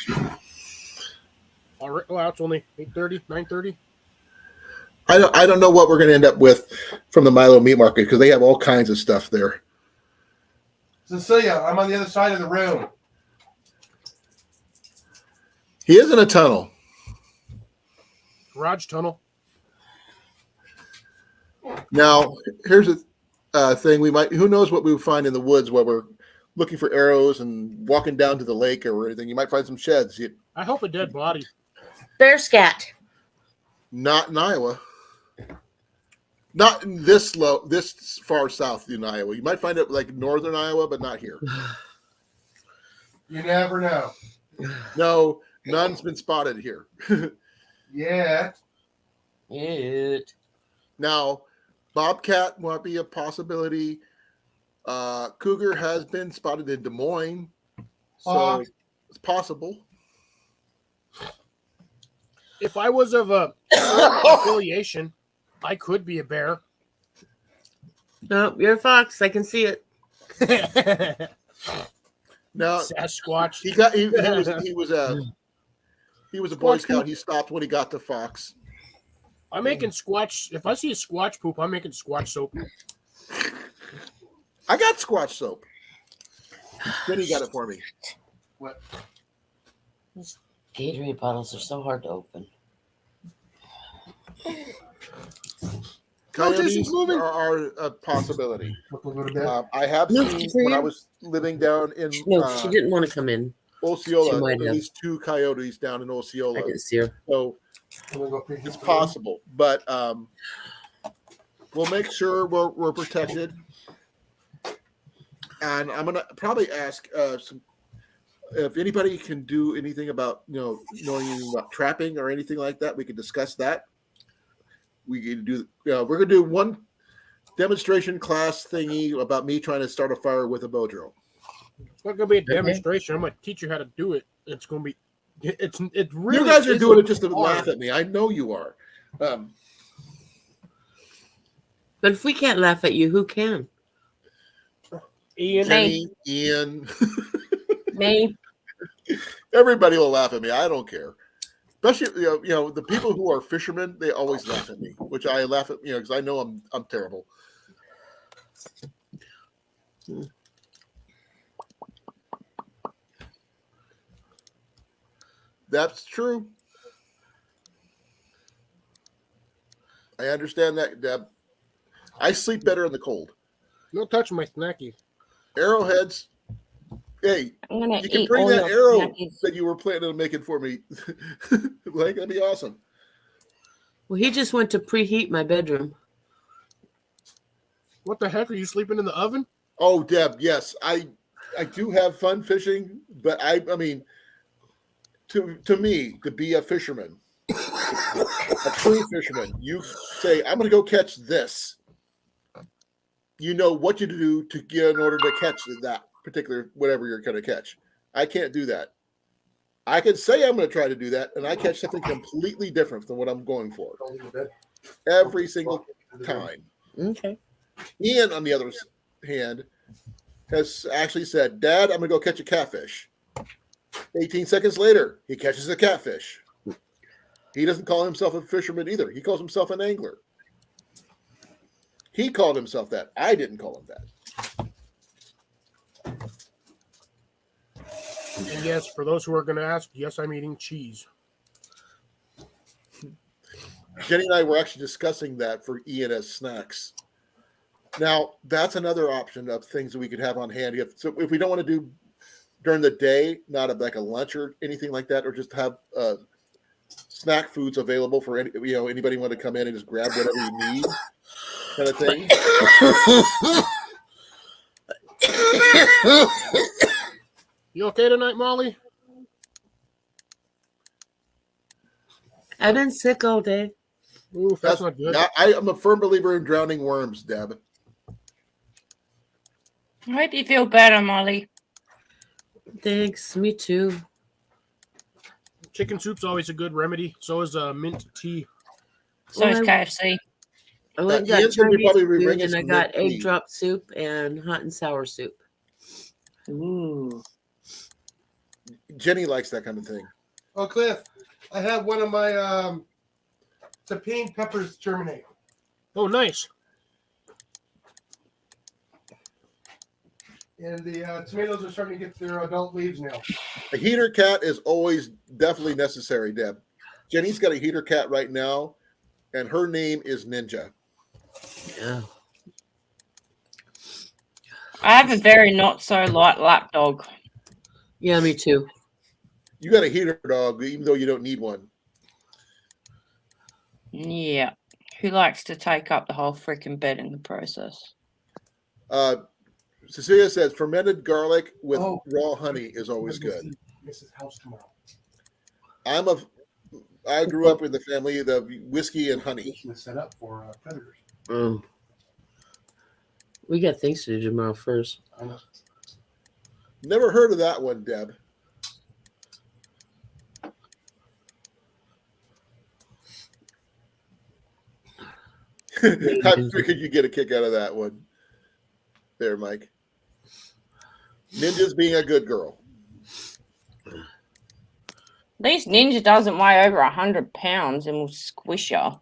All right. Well, it's only 8:30, 9:30.
I don't know what we're going to end up with from the Milo Meat Market because they have all kinds of stuff there.
Cecilia, I'm on the other side of the room.
He is in a tunnel.
Garage tunnel.
Now, here's a thing we might. Who knows what we would find in the woods while we're looking for arrows and walking down to the lake or anything. You might find some sheds.
I hope a dead body.
Bear scat.
Not in Iowa. Not in this far south in Iowa. You might find it like northern Iowa, but not here.
You never know.
No, none's been spotted here.
Yeah.
It.
Now, bobcat might be a possibility. Cougar has been spotted in Des Moines, so it's possible.
If I was of a affiliation, I could be a bear.
No, you're a fox. I can see it.
Now
Sasquatch.
he was a Boy Scout. He stopped when he got to fox.
I'm making squatch. If I see a squatch poop, I'm making squatch soap.
I got Squatch soap. Then he got it for me.
What?
These Gatorade bottles are so hard to open.
Coyotes are a possibility. I have seen when I was living down in
No, she didn't want to come in. She
Osceola,
might
at
have.
least 2 coyotes down in
I
Osceola.
didn't see her.
So it's possible, but we'll make sure we're protected. And I'm gonna probably ask if anybody can do anything about knowing about trapping or anything like that. We could discuss that. We can do. We're gonna do one demonstration class thingy about me trying to start a fire with a bow drill.
It's not gonna be a demonstration. I'm gonna teach you how to do it. It's gonna be. It's really.
You guys are
isn't
doing it just to
hard.
laugh at me. I know you are.
But if we can't laugh at you, who can?
Ian,
Kenny, Ian,
Me.
everybody will laugh at me. I don't care. Especially the people who are fishermen, they always laugh at me, which I laugh at because I know I'm terrible. That's true. I understand that, Deb. I sleep better in the cold.
don't touch my snacky.
Arrowheads. Hey,
I'm gonna
you can
eat
bring
all
that
your
arrow
snackies.
that you were planning on making for me. Like, that'd be awesome.
Well, he just went to preheat my bedroom.
What the heck? Are you sleeping in the oven?
Oh, Deb, yes. I do have fun fishing, but I mean, to me, to be a fisherman, a true fisherman, you say, I'm going to go catch this. You know what you do to get in order to catch that particular whatever you're going to catch. I can't do that. I can say I'm going to try to do that, and I catch something completely different than what I'm going for every single time.
Okay.
Ian, on the other hand, has actually said, Dad, I'm going to go catch a catfish. 18 seconds later, he catches a catfish. He doesn't call himself a fisherman either. He calls himself an angler. He called himself that. I didn't call him that.
And yes, for those who are going to ask, yes, I'm eating cheese.
Jenny and I were actually discussing that for Ian as snacks. Now, that's another option of things that we could have on hand. So if we don't want to do during the day, not like a lunch or anything like that, or just have snack foods available for anybody want to come in and just grab whatever you need, kind of thing.
You okay tonight, Molly?
I've been sick all day.
Oof, that's not good.
I am a firm believer in drowning worms, Deb.
I hope you feel better, Molly.
Thanks. Me too.
Chicken soup's always a good remedy. So is mint tea.
So is
Well,
KFC.
I went and got
Ian's gonna be
Chinese
probably
food
bringing
and I
some
got
mint
egg
tea.
drop soup and hot and sour soup.
Ooh.
Jenny likes that kind of thing.
Oh, Cliff, I have one of my tapine peppers germinate.
Oh, nice.
And the tomatoes are starting to get their adult leaves now.
A heater cat is always definitely necessary, Deb. Jenny's got a heater cat right now, and her name is Ninja.
Yeah.
I have a very not so light lap dog.
Yeah, me too.
You got a heater dog, even though you don't need one.
Yeah. Who likes to take up the whole freaking bed in the process?
Cecilia says fermented garlic with
Oh.
raw honey is always
I'm gonna
good.
see Mrs. House tomorrow.
I grew up in the family of the whiskey and honey.
Mission is set up for predators.
We got things to do tomorrow first.
I know.
Never heard of that one, Deb. I figured you get a kick out of that one. There, Mike. Ninja's being a good girl.
This ninja doesn't weigh over 100 pounds and will squish you.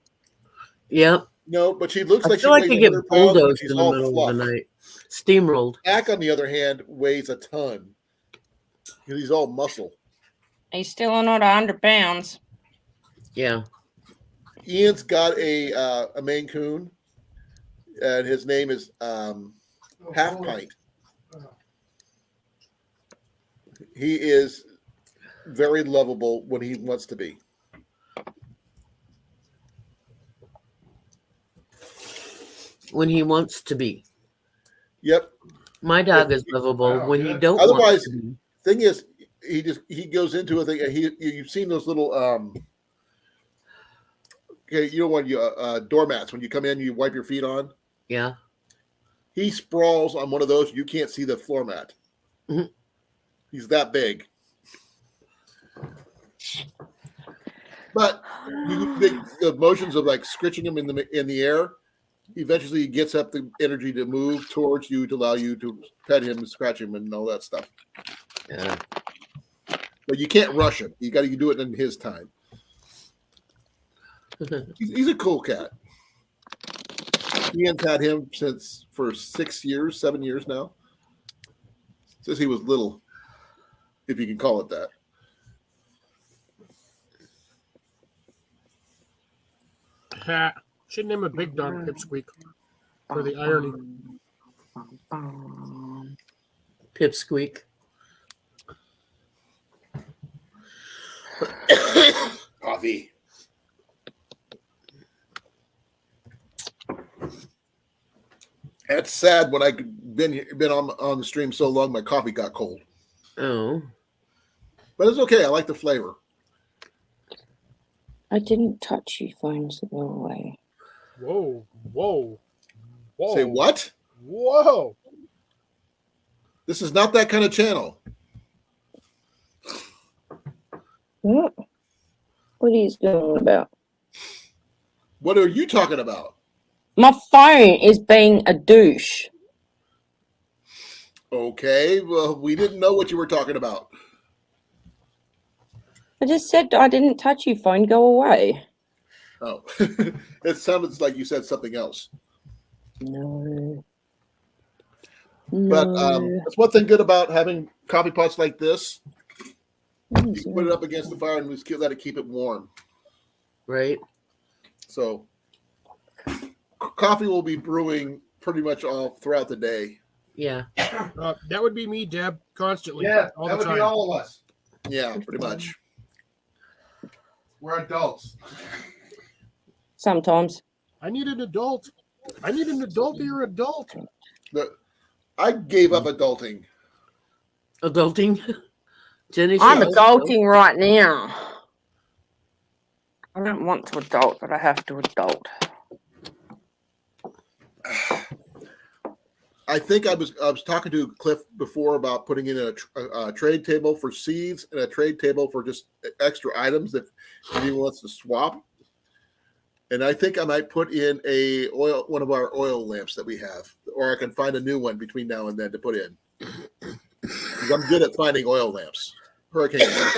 Yep.
No, but she looks
I
like she
feel like
weighs
I get
100 pounds, but
bulldozed
she's
in the
all
middle
fluff.
of the night. Steamrolled.
Jack, on the other hand, weighs a ton. He's all muscle.
He's still not 100 pounds.
Yeah.
Ian's got a Maine Coon, and his name is Half Pint. He is very lovable when he wants to be.
When he wants to be.
Yep.
My dog is lovable when he don't
Otherwise,
want to be.
Thing is, he goes into a thing. You've seen those little okay, you know when you doormats when you come in, you wipe your feet on.
Yeah.
He sprawls on one of those. You can't see the floor mat.
Mhm.
He's that big. But the motions of like scritching him in the air, eventually he gets up the energy to move towards you to allow you to pet him and scratch him and all that stuff.
Yeah.
But you can't rush him. You got to do it in his time. He's a cool cat. Ian's had him for 7 years now. Since he was little, if you can call it that.
Should name a big dog Pipsqueak for the irony.
Pipsqueak.
Coffee. That's sad. When I've been on the stream so long, my coffee got cold.
Oh.
But it's okay. I like the flavor.
I didn't touch you, phones to go away.
Whoa.
Say what?
Whoa.
This is not that kind of channel.
What? What are you going about?
What are you talking about?
My phone is being a douche.
Okay. Well, we didn't know what you were talking about.
I just said I didn't touch you, phone. Go away.
Oh, it sounded like you said something else.
No.
But that's one thing good about having coffee pots like this. You can put it up against the fire and just let it keep it warm.
Right.
So coffee will be brewing pretty much all throughout the day.
Yeah.
That would be me, Deb, constantly.
Yeah,
all
that
the
would
time.
be all of us.
Yeah, pretty much.
We're adults.
Sometimes.
I need an adult. I need an adultier adult.
I gave up adulting.
Adulting. Jenny.
I'm
says-
adulting right now. I don't want to adult, but I have to adult.
I think I was talking to Cliff before about putting in a trade table for seeds and a trade table for just extra items that anyone wants to swap. And I think I might put in one of our oil lamps that we have, or I can find a new one between now and then to put in. 'Cause I'm good at finding oil lamps. Hurricane lamps.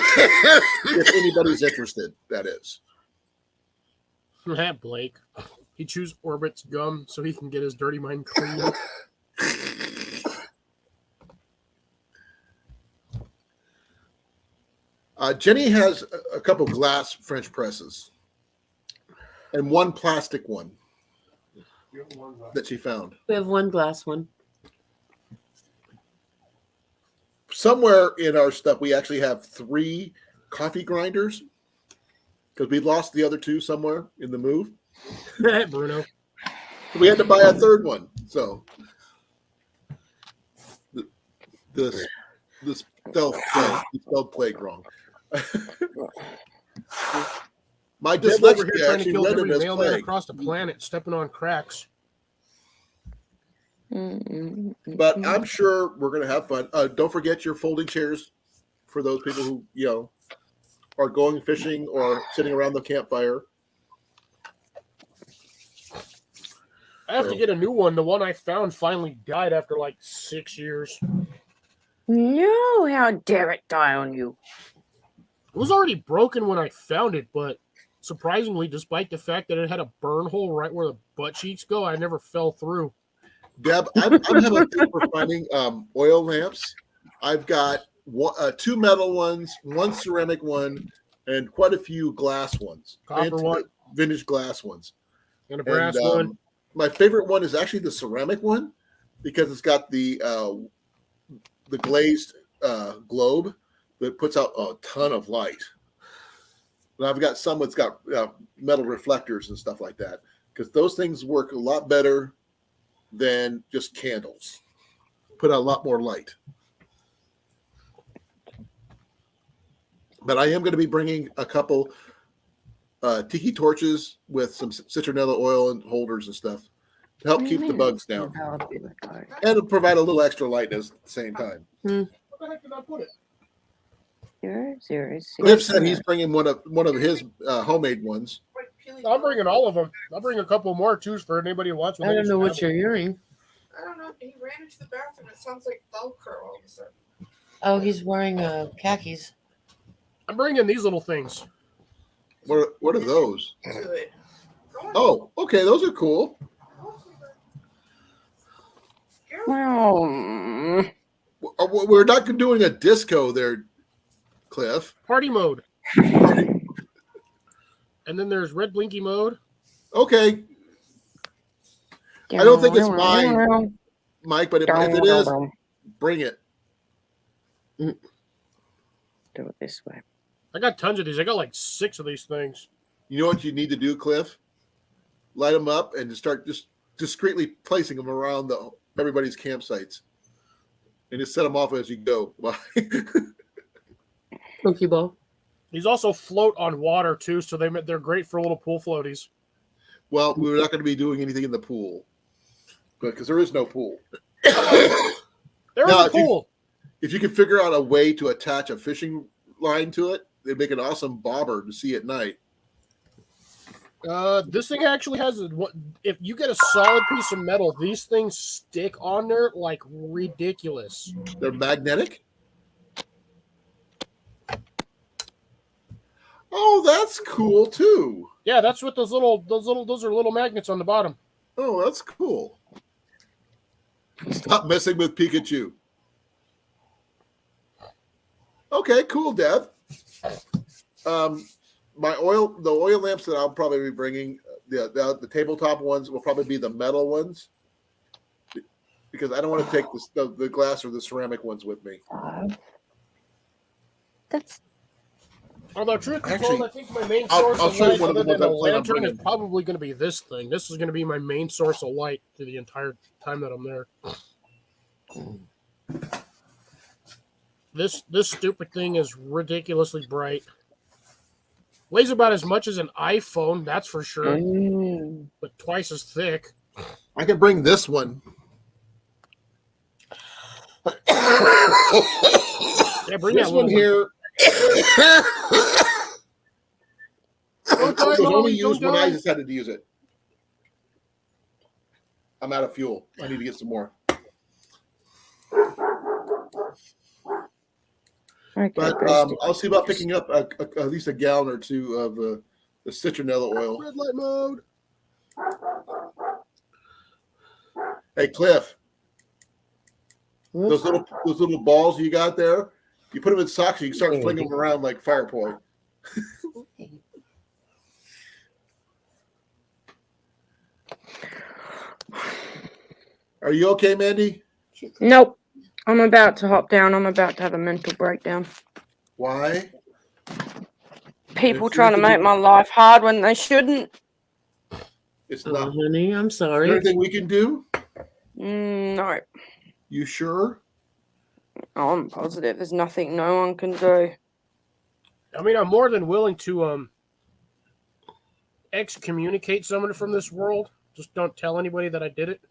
If anybody's interested, that is.
Blake. He chews Orbit's gum so he can get his dirty mind clean.
Jenny has a couple glass French presses and one plastic one that she found.
We have one glass one.
Somewhere in our stuff, we actually have 3 coffee grinders. because we lost the other two somewhere in the move.
Bruno.
We had to buy a third one. So the spelled plague wrong. My
Deb over here
dyslexia
trying to
actually
kill
read it
every
as
mailman
plague.
across the planet, stepping on cracks.
But I'm sure we're going to have fun. Don't forget your folding chairs for those people who, are going fishing or sitting around the campfire.
I have to get a new one. The one I found finally died after like 6 years.
No, how dare it die on you?
It was already broken when I found it, but surprisingly, despite the fact that it had a burn hole right where the butt cheeks go, I never fell through.
Deb, I'm having a thing for finding oil lamps. I've got two metal ones, one ceramic one, and quite a few glass ones.
Copper one.
Vintage glass ones.
And a brass one.
My favorite one is actually the ceramic one because it's got the glazed globe that puts out a ton of light. And I've got some that's got metal reflectors and stuff like that because those things work a lot better than just candles. Put out a lot more light. But I am going to be bringing a couple tiki torches with some citronella oil and holders and stuff to help keep the bugs down and to provide a little extra lightness at the same time.
Where the heck did I put it?
006.
Cliff said he's bringing one of his homemade ones.
I'm bringing all of them. I'll bring a couple more too for anybody who wants one.
I don't know what you're hearing.
I don't know. He ran into the bathroom. It sounds like Velcro all of a sudden.
Oh, he's wearing khakis.
I'm bringing these little things.
What are those?
Good.
Oh, okay, those are cool.
Well,
We're not doing a disco there, Cliff.
Party mode. And then there's red blinky mode.
Okay, I don't think it's mine, Mike, but if it is, bring it.
Do it this way.
I got tons of these. I got like 6 of these things.
You know what you need to do, Cliff? Light them up and start just discreetly placing them around everybody's campsites, and just set them off as you go.
Cookie ball.
These also float on water too, so they're great for little pool floaties.
Well, we're not going to be doing anything in the pool because there is no pool.
There's a pool.
If you could figure out a way to attach a fishing line to it, they'd make an awesome bobber to see at night.
This thing actually has if you get a solid piece of metal, these things stick on there like ridiculous.
They're magnetic. Oh, that's cool too.
Yeah, that's what those are little magnets on the bottom.
Oh, that's cool. Stop messing with Pikachu. Okay, cool, Deb. The oil lamps that I'll probably be bringing, the tabletop ones will probably be the metal ones, because I don't want to take the glass or the ceramic ones with me.
That's
Although, truth be
Actually,
told, I think my main
I'll
source of
show you
light,
one of the
other than
ones
a
I plan on
lantern, is
bringing.
probably going to be this thing. This is going to be my main source of light through the entire time that I'm there. This stupid thing is ridiculously bright. Weighs about as much as an iPhone, that's for sure, but twice as thick.
I can bring this one.
Yeah, bring
This
that
one here.
Don't die,
It was only
Molly,
used
don't
when I
die.
decided to use it. I'm out of fuel. I need to get some more.
okay.
But I'll see about picking up at least a gallon or two of the citronella oil.
Red light mode.
Hey, Cliff, those little balls you got there, you put them in socks and you can start flinging them around like fire poi. Are you okay, Mandy?
Nope. I'm about to hop down. I'm about to have a mental breakdown.
Why?
people
If
trying to
there's
make my life hard when they shouldn't.
It's
Oh,
not.
honey, I'm
Is there
sorry.
anything we can do?
No,
You sure?
I'm positive there's nothing no one can do.
I mean, I'm more than willing to excommunicate someone from this world. Just don't tell anybody that I did it.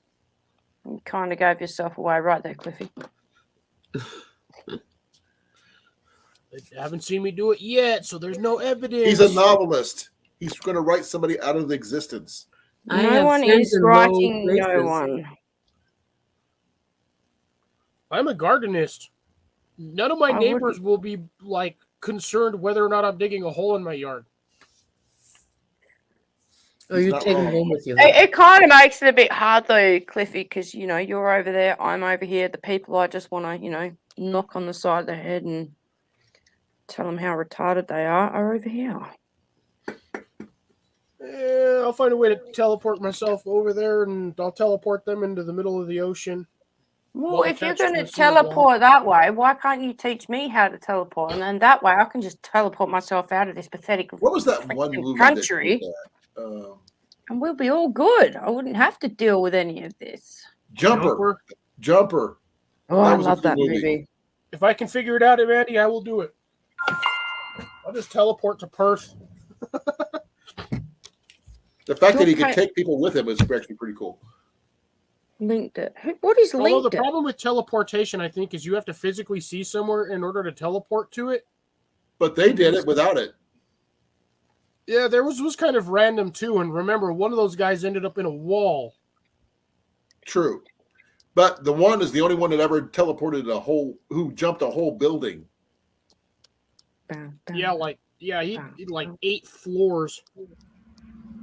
You kind of gave yourself away right there, Cliffy.
They haven't seen me do it yet, so there's no evidence.
He's a novelist. He's going to write somebody out of existence.
I
No
have
one
friends
is
in low
writing no
places.
one.
I'm a gardenist. None of my
I
neighbors will be like concerned whether or not I'm digging a hole in my yard.
Oh,
He's
you
not
take them
wrong.
home with you.
It kind of makes it a bit hard though, Cliffy, because you're over there, I'm over here. The people I just want to, knock on the side of the head and tell them how retarded they are over here.
I'll find a way to teleport myself over there, and I'll teleport them into the middle of the ocean.
Well,
Well,
if you're
attached to
going to
a cinder block.
teleport that way, why can't you teach me how to teleport? And then that way I can just teleport myself out of this pathetic
What was that one
freaking
movie
country,
that did that?
and we'll be all good. I wouldn't have to deal with any of this.
Jumper. Jumper.
Oh,
That
I
was a
love
good
that
movie.
movie.
If I can figure it out, Mandy, I will do it. I'll just teleport to Perth.
The fact that he
Okay.
could take people with him is actually pretty cool.
Linked it. What is
Although
linked
the
it?
problem with teleportation, I think, is you have to physically see somewhere in order to teleport to it.
But they did it without it.
Yeah, there was kind of random too. And remember, one of those guys ended up in a wall.
True. But the one is the only one that ever teleported who jumped a whole building.
He like 8 floors.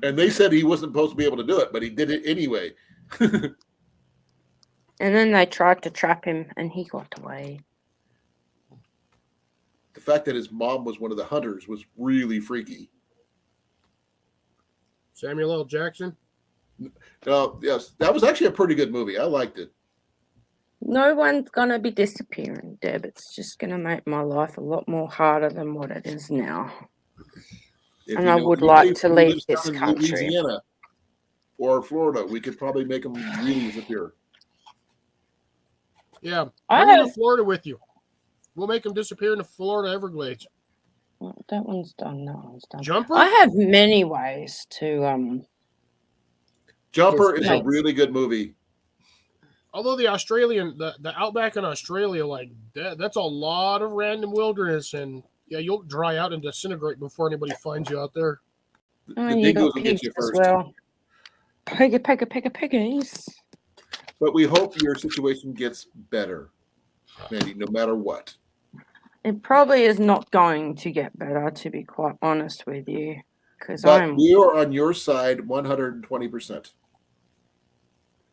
And they said he wasn't supposed to be able to do it, but he did it anyway.
And then they tried to trap him, and he got away.
The fact that his mom was one of the hunters was really freaky.
Samuel L. Jackson.
Yes, that was actually a pretty good movie. I liked it.
No one's gonna be disappearing, Deb. It's just gonna make my life a lot more harder than what it is now.
If
And
you
I
know
would
anybody
like to
who
leave
lives
this
down in
country.
Louisiana or Florida, we could probably make them really disappear.
Yeah,
I
bring him
have-
to Florida with you. We'll make him disappear in the Florida Everglades.
Well, that one's done. That one's done.
Jumper.
I have many ways to
Jumper
Just
is a
like-
really good movie.
Although the outback in Australia, like that's a lot of random wilderness, and yeah, you'll dry out and disintegrate before anybody finds you out there.
The
Oh, you
dingoes
got
will get
pigs
you
as
first.
well. Piggies.
But we hope your situation gets better, Mandy, no matter what.
It probably is not going to get better, to be quite honest with you, because
But
I'm.
we are on your side 120%.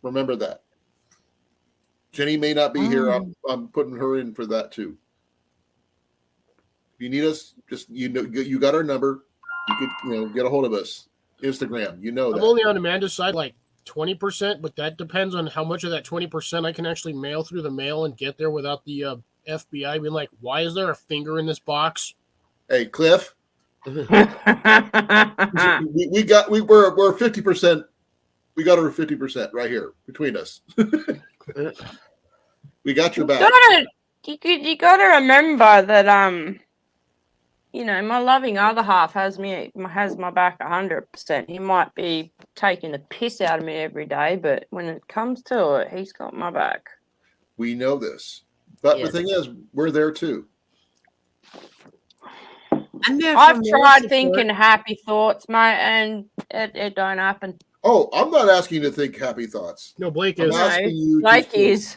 Remember that. Jenny may not be here. I'm putting her in for that too. If you need us, just you got our number. You could get a hold of us. Instagram,
I'm
that.
only on Amanda's side, like 20%, but that depends on how much of that 20% I can actually mail through the mail and get there without the FBI being like, "Why is there a finger in this box?"
Hey, Cliff,
Oh,
we're 50%. We got our 50% right here between us. We got your back.
You gotta remember that my loving other half has my back 100%. He might be taking the piss out of me every day, but when it comes to it, he's got my back.
We know this. But
Yes.
the thing is, we're there too.
I'm there
I've
for moral
tried
support.
thinking happy thoughts, mate, and it don't happen.
Oh, I'm not asking you to think happy thoughts.
No, Blake
I'm
is.
asking you
Like
to
is.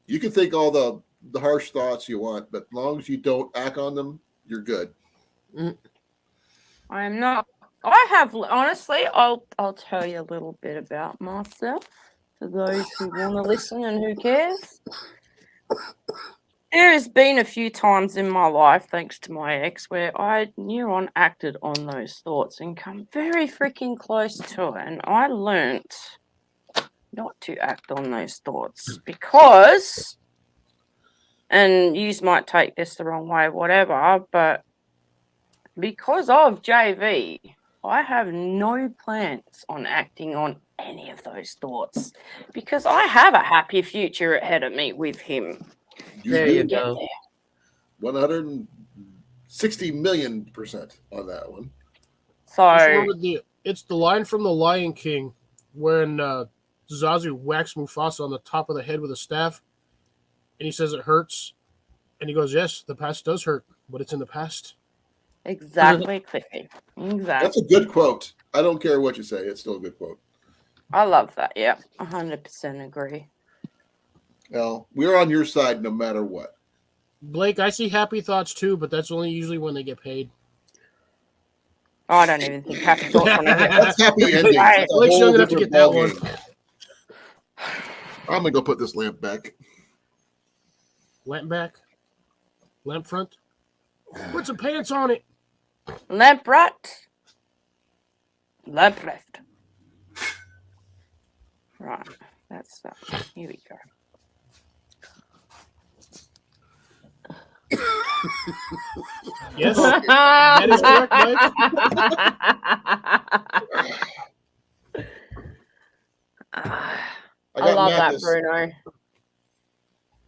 You can think all the harsh thoughts you want, but as long as you don't act on them, you're good.
I am not. I have honestly. I'll tell you a little bit about myself for those who want to listen and who cares. There has been a few times in my life, thanks to my ex, where I acted on those thoughts and come very freaking close to it, and I learnt not to act on those thoughts because, and you might take this the wrong way, whatever, but because of JV, I have no plans on acting on any of those thoughts because I have a happy future ahead of me with him.
There
do
you
Get
go.
there.
160 million% on that one.
Just
So
remember it's the line from The Lion King when Zazu whacks Mufasa on the top of the head with a staff, and he says it hurts, and he goes, "Yes, the past does hurt, but it's in the past."
exactly, Cliffy.
That's
Exactly.
a good quote. I don't care what you say. It's still a good quote.
I love that. Yeah, 100% agree.
Well, we're on your side no matter what.
Blake, I see happy thoughts too, but that's only usually when they get paid.
Oh, I don't even think happy thoughts when I get
That's happy endings.
Right.
That's a
Blake's
whole
young enough to
different
get that one.
ballgame. I'm gonna go put this lamp back.
Lamp back, lamp front. Put some pants on it.
lamp right, lamp left. Right, that's that. Here we go.
Yes, that is correct, Mike.
I
got
love that,
Mathis.
Bruno.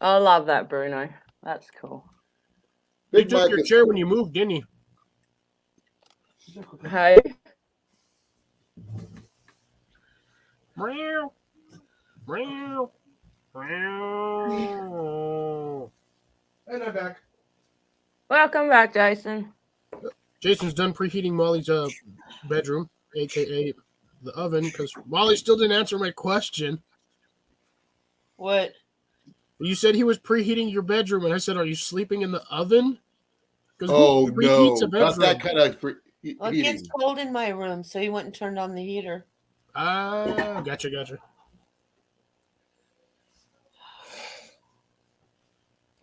I love that, Bruno. That's cool.
He
Big
took
Mike
your
is
chair
cool.
when you moved, didn't he?
Hey,
Meow, meow, meow.
And I'm back.
welcome back, Jason.
Jason's done preheating Molly's bedroom, aka the oven, because Molly still didn't answer my question.
What?
You said he was preheating your bedroom, and I said, "Are you sleeping in the oven?" Because
Oh
who preheats
no,
a
not that
bedroom?
kind of
Well, it
heating.
gets cold in my room, so he went and turned on the heater.
Ah, gotcha.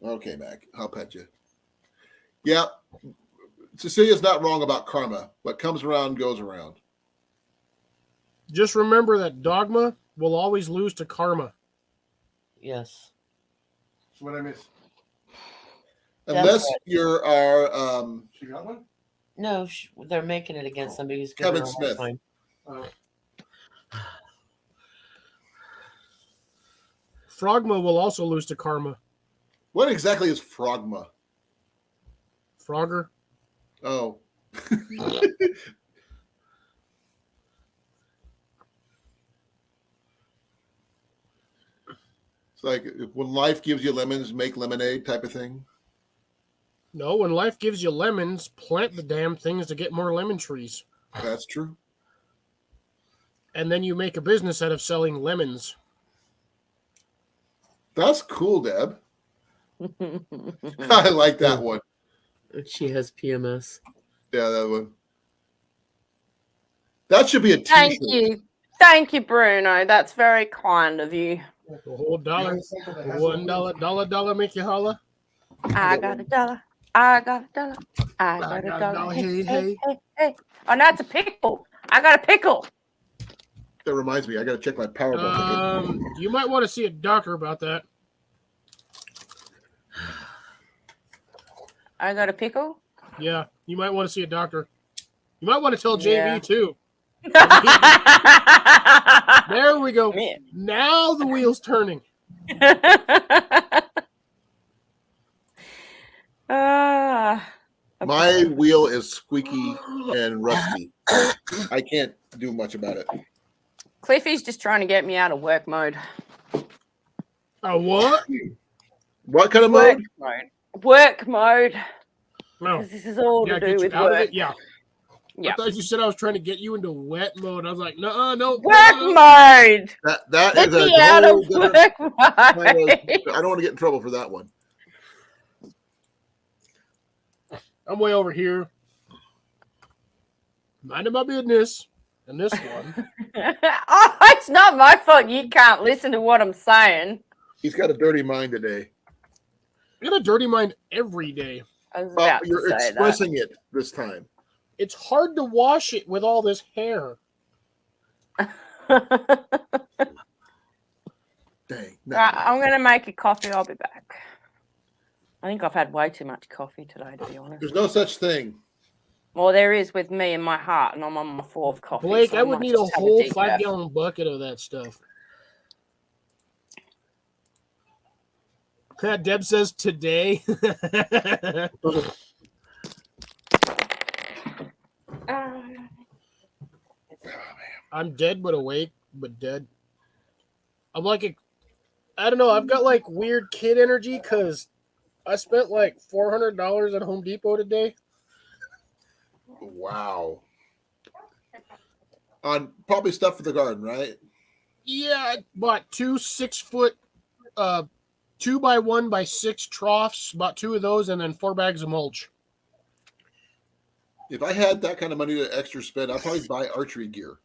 Okay, Mac, I'll pet you. Yeah, Cecilia's not wrong about karma. What comes around goes around.
Just remember that dogma will always lose to karma.
Yes.
So what I missed?
Unless
right.
you're our
She got one?
No, they're making it against somebody who's
Kevin
giving her a hard
Smith.
time.
Oh.
Frogma will also lose to karma.
What exactly is frogma?
Frogger.
Oh. It's like when life gives you lemons, make lemonade type of thing.
No, when life gives you lemons, plant the damn things to get more lemon trees.
That's true.
And then you make a business out of selling lemons.
That's cool, Deb. I like that one.
She has PMS.
Yeah, that one. That should be a
Thank
t-shirt.
you. Thank you, Bruno. That's very kind of you.
A whole dollar.
only cycle that has
$1
no
dollar make you holla.
I got a dollar. I got a dollar. I got a dollar.
Hey, hey.
Hey. Oh, that's a pickle. I got a pickle.
That reminds me, I got to check my Powerball.
You might want to see a doctor about that.
I got a pickle.
Yeah, you might want to see a doctor. You might want to tell
Yeah.
JV too. There we go.
Yeah.
Now the wheel's turning.
My wheel is squeaky and rusty. I can't do much about it.
Cliffy's just trying to get me out of work mode.
What?
What kind of
Work
mode?
mode. Work mode.
No.
This is all
Yeah,
to
get
do
you
with
out of
work.
it. Yeah.
Yeah.
I thought you said I was trying to get you into wet mode. I was like, no.
Work mode.
That
Let
is a
me out
whole
of
different
work
kind
mode.
of, I don't want to get in trouble for that one.
I'm way over here. Minding my business. And this one.
Oh, it's not my fault you can't listen to what I'm saying.
He's got a dirty mind today.
I got a dirty mind every day.
I was
Well,
about to
you're
say
expressing it this time.
It's hard to wash it with all this hair.
that.
Dang.
Right, I'm going to make a coffee. I'll be back. I think I've had way too much coffee today, to be honest.
There's no such thing.
Well, there is with me in my heart, and I'm on my fourth coffee.
Blake,
so
I would
might
need a
just have
whole
decaf.
5-gallon bucket of that stuff. Deb says today. I'm dead but awake, but dead. I'm like, I don't know. I've got like weird kid energy because I spent like $400 at Home Depot today.
Wow. On probably stuff for the garden, right?
Yeah, I bought 2 6-foot, 2x1x6 troughs. Bought 2 of those, and then 4 bags of mulch.
If I had that kind of money to extra spend, I'd probably buy archery gear.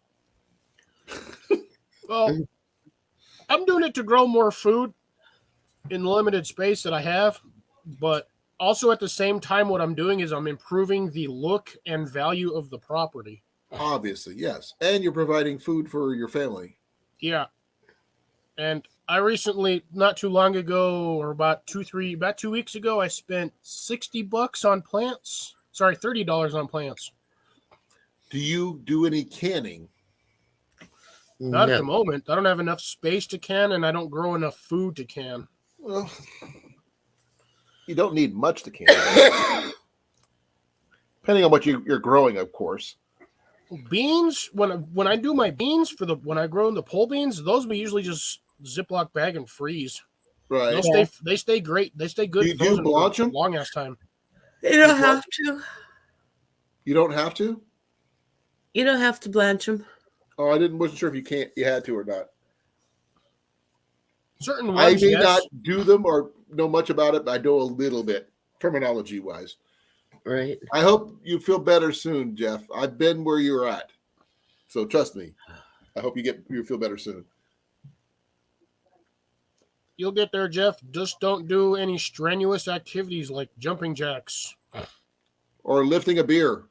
Well, I'm doing it to grow more food in the limited space that I have, but also at the same time, what I'm doing is I'm improving the look and value of the property.
Obviously, yes. And you're providing food for your family.
Yeah. And I recently, not too long ago, or about 2 weeks ago, I spent $60 on plants. Sorry, $30 on plants.
Do you do any canning?
Not at the
No.
moment. I don't have enough space to can, and I don't grow enough food to can.
Well, you don't need much to can. Depending on what you're growing, of course.
Beans, when I do my beans when I grow in the pole beans, those we usually just Ziploc bag and freeze.
Right.
They stay great. They stay good.
Do you blanch them?
Long ass time.
You don't have to.
You don't have to?
You don't have to blanch them.
Oh, wasn't sure if you had to or not.
Certain
I
ones,
may
yes.
not do them or know much about it, but I know a little bit, terminology wise.
Right.
I hope you feel better soon, Jeff. I've been where you're at. So trust me. I hope you feel better soon.
You'll get there, Jeff. Just don't do any strenuous activities like jumping jacks.
Or lifting a beer.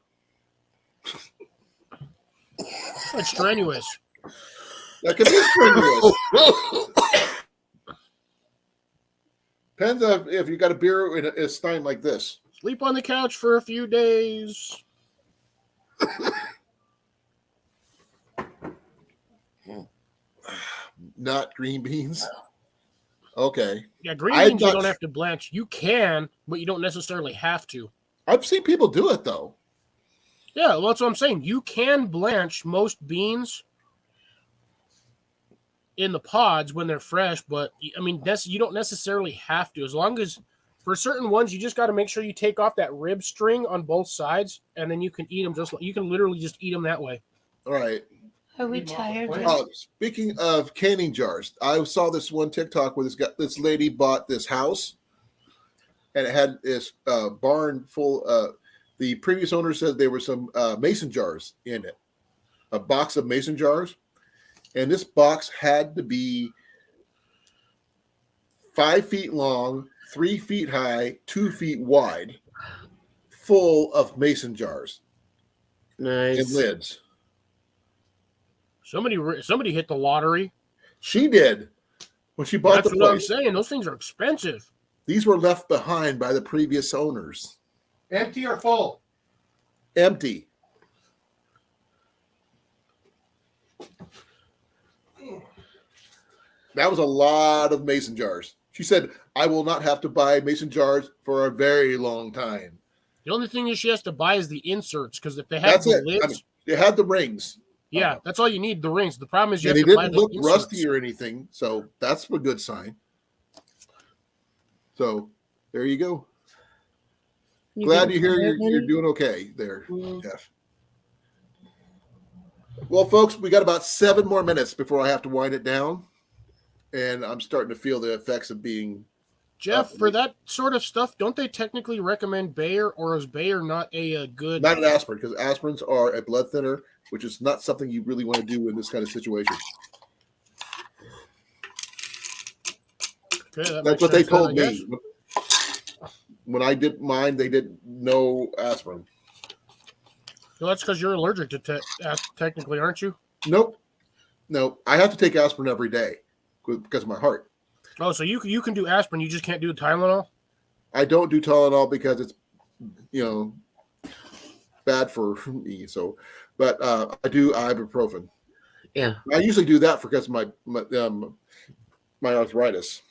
It's strenuous.
That could be strenuous. Depends on if you got a beer in a stein like this.
Sleep on the couch for a few days.
Not green beans. Okay.
Yeah, green
I'm
beans you
not-
don't have to blanch. You can, but you don't necessarily have to.
I've seen people do it though.
Yeah, well, that's what I'm saying. You can blanch most beans in the pods when they're fresh, but I mean, you don't necessarily have to. As long as for certain ones, you just got to make sure you take off that rib string on both sides, and then you can eat them you can literally just eat them that way.
All right.
Are we
Leave 'em off the
tired
plate.
yet?
Oh, speaking of canning jars, I saw this one TikTok where this lady bought this house, and it had this barn full. The previous owner said there were some mason jars in it, a box of mason jars, and this box had to be 5 feet long, 3 feet high, 2 feet wide, full of mason jars and
Nice.
lids.
Somebody hit the lottery.
She did when she bought
That's
the
what I'm
place.
saying. Those things are expensive.
These were left behind by the previous owners,
Empty or full?
empty. That was a lot of mason jars. She said, I will not have to buy mason jars for a very long time.
The only thing that she has to buy is the inserts, because if they have
That's
the
it.
lids,
I mean, they had the rings.
yeah, that's all you need. The rings. The problem is you
And
have
they
to buy
didn't
the
look
inserts.
rusty or anything. So that's a good sign. So there you go.
You
Glad to
getting
hear
tired,
you're
honey?
doing okay there,
Mm.
Jeff. Well, folks, we got about 7 more minutes before I have to wind it down. And I'm starting to feel the effects of being.
Jeff, for that sort of stuff, don't they technically recommend Bayer, or is Bayer not a good?
Not an aspirin, because aspirins are a blood thinner, which is not something you really want to do in this kind of situation.
Okay, that
That's
makes
what they
sense then,
told
I guess.
me. When I did mine, they did no aspirin.
Well, that's because you're allergic to technically, aren't you?
Nope. No, I have to take aspirin every day because of my heart.
Oh, so you can do aspirin, you just can't do Tylenol?
I don't do Tylenol because it's, bad for me. So, but I do ibuprofen.
Yeah.
I usually do that because of my arthritis.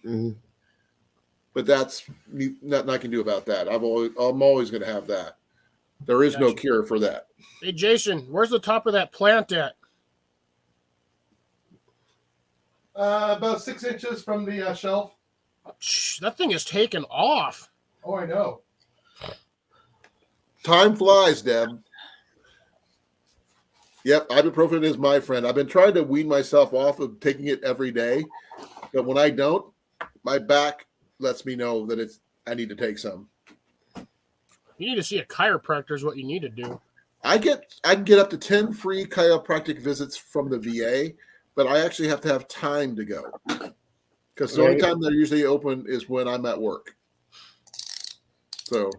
Mhm.
But that's nothing I can do about that. I'm always going to have that. There is no
Gotcha.
cure for that.
Hey, Jason, where's the top of that plant at?
About 6 inches from the shelf.
Shh, that thing is taken off.
Oh, I know.
Time flies, Deb. Yep, ibuprofen is my friend. I've been trying to wean myself off of taking it every day, but when I don't, my back lets me know that I need to take some.
You need to see a chiropractor is what you need to do.
I can get up to 10 free chiropractic visits from the VA, but I actually have to have time to go. Because the only time they're usually open is when I'm at work. So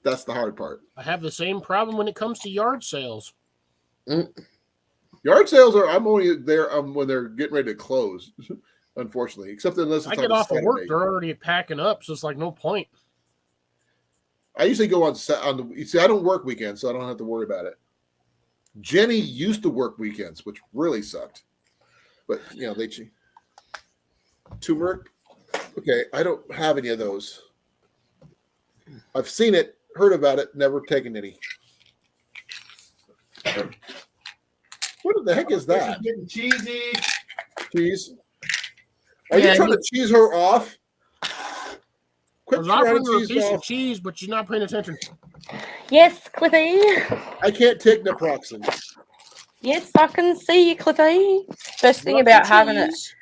that's the hard part.
I have the same problem when it comes to yard sales.
Yard sales I'm only there when they're getting ready to close, unfortunately. Except unless it's
I get
on a
off of work,
Saturday.
they're already packing up, so it's like no point.
I usually go on the. You see, I don't work weekends, so I don't have to worry about it. Jenny used to work weekends, which really sucked. But they turmeric. Okay, I don't have any of those. I've seen it, heard about it, never taken any. What the heck is that?
She's getting cheesy.
Cheese? Are you trying to cheese her off?
I
Quit
was
trying
offering
to
her a
cheese
piece
her
of
off.
cheese, but she's not paying attention.
Yes, Cliffy.
I can't take naproxen.
Yes, I can see you, Cliffy. Best thing
Want
about
some
having it.
cheese?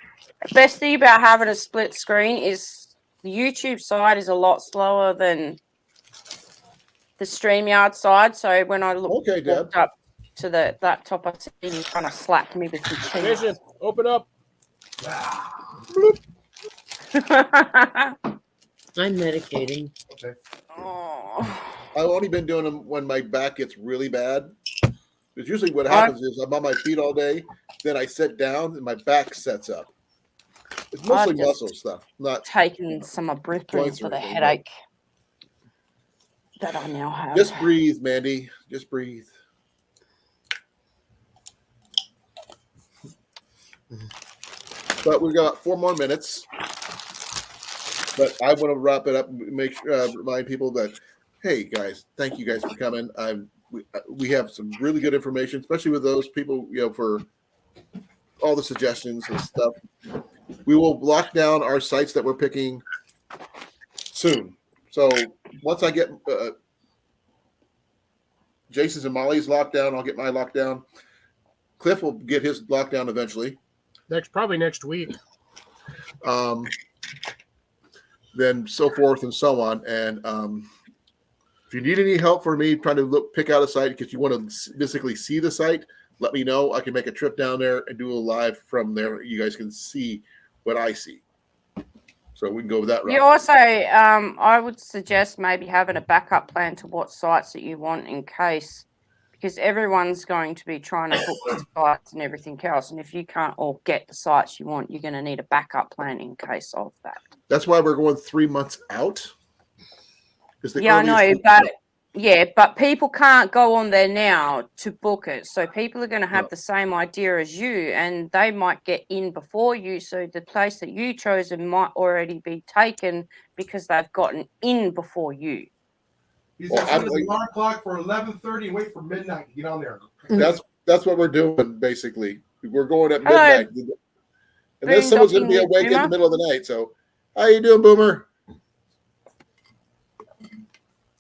Best thing about having a split screen is the YouTube side is a lot slower than the StreamYard side. So when I
Okay, Deb.
looked up to the laptop, I seen you trying to slap me with some cheese.
Jason, open up.
I'm medicating.
Okay.
Oh.
I've only been doing them when my back gets really bad. Because usually what happens is I'm on my feet all day, then I sit down and my back sets up. It's mostly
just
muscle stuff, not
Taking some ibuprofen
joints
for
or
the
anything,
headache that I now have.
just breathe, Mandy. Just breathe. But we've got 4 more minutes. But I want to wrap it up and make sure remind people that, hey guys, thank you guys for coming. We have some really good information, especially with those people, for all the suggestions and stuff. We will lock down our sites that we're picking soon. So once I get Jason's and Molly's lockdown, I'll get my lockdown. Cliff will get his lockdown eventually.
Probably next week.
Then so forth and so on. And if you need any help for me trying to pick out a site because you want to physically see the site, let me know. I can make a trip down there and do a live from there. You guys can see what I see. So we can go with that route.
You also, I would suggest maybe having a backup plan to what sites that you want in case, because everyone's going to be trying to book the sites and everything else. And if you can't all get the sites you want, you're going to need a backup plan in case of that.
That's why we're going 3 months out.
Yeah, I know, but people can't go on there now to book it. So people are going to have the same idea as you, and they might get in before you. So the place that you chosen might already be taken because they've gotten in before you.
He's going to set an alarm clock for 11:30 and wait for midnight to get on there.
That's what we're doing, basically. We're going at midnight. Unless someone's going to be awake in the middle of the night. So, how you doing, Boomer?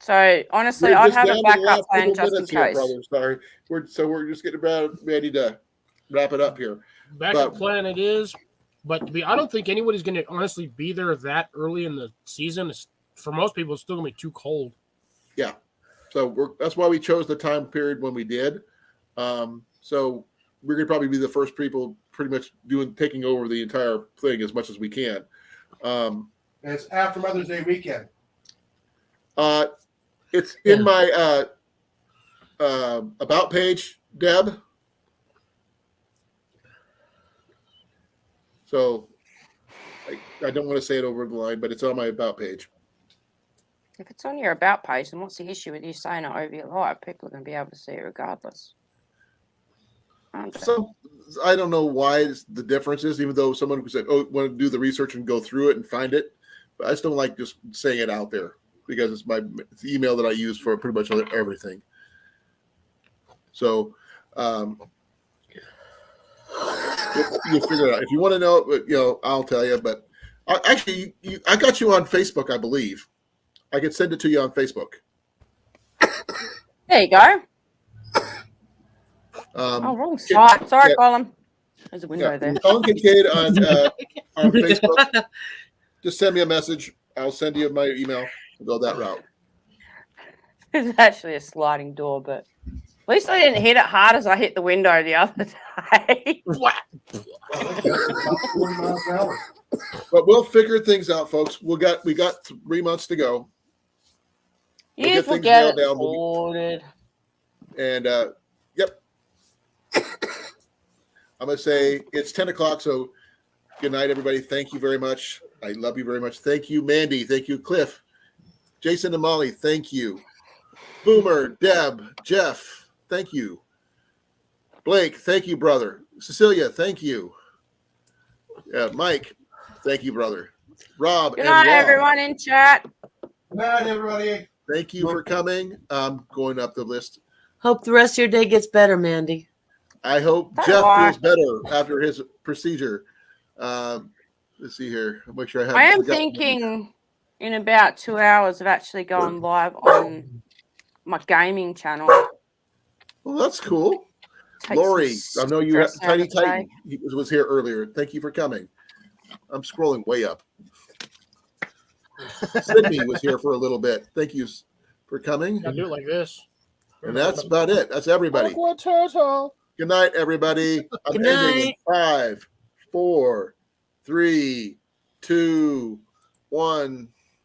So honestly, I'd have a backup plan just in case.
Sorry, we're just getting ready to wrap it up here.
Backup plan it is, but I don't think anybody's going to honestly be there that early in the season. For most people, it's still going to be too cold.
Yeah, so that's why we chose the time period when we did. So we're going to probably be the first people pretty much taking over the entire thing as much as we can.
And it's after Mother's Day weekend.
It's in my about page, Deb. So I don't want to say it over the line, but it's on my about page.
If it's on your about page, then what's the issue with you saying it over your live? People are going to be able to see it regardless. Aren't they?
So I don't know why the difference is, even though someone who said, "Oh, want to do the research and go through it and find it," but I just don't like just saying it out there because it's it's the email that I use for pretty much everything. So you'll figure it out. If you want to know, I'll tell you. But actually, I got you on Facebook, I believe. I can send it to you on Facebook.
There you go. Wrong side. Sorry,
yeah.
Colin. There's a window there.
Colin Kincaid on Facebook. Just send me a message. I'll send you my email. We'll go that route.
It's actually a sliding door, but at least I didn't hit it hard as I hit the window the other day.
What?
About 40 miles an hour.
But we'll figure things out, folks. We got 3 months to go. We'll
You
get things
forget
nailed
it
down.
sorted.
And yep. I'm gonna say it's 10 o'clock. So good night, everybody. Thank you very much. I love you very much. Thank you, Mandy. Thank you, Cliff, Jason, and Molly. Thank you, Boomer, Deb, Jeff. Thank you, Blake. Thank you, brother. Cecilia. Thank you. Mike. Thank you, brother. Rob
Good
and
night,
Rob.
everyone in chat.
Good night, everybody.
Thank you for coming. Going up the list.
Hope the rest of your day gets better, Mandy.
I hope
Bye
Jeff
bye.
feels better after his procedure. Let's see here. I'll make sure I have.
I am thinking in about 2 hours of actually going live on my gaming channel.
Well, that's cool.
Take
Lori,
some
I know you have
stress out
Tiny
of the day.
Titan. He was here earlier. Thank you for coming. I'm scrolling way up. Sydney was here for a little bit. Thank you for coming.
I'll do it like this.
And that's about it. That's everybody.
Aqua turtle.
Good night, everybody. I'm
Good
ending in
night.
5, 4, 3, 2, 1.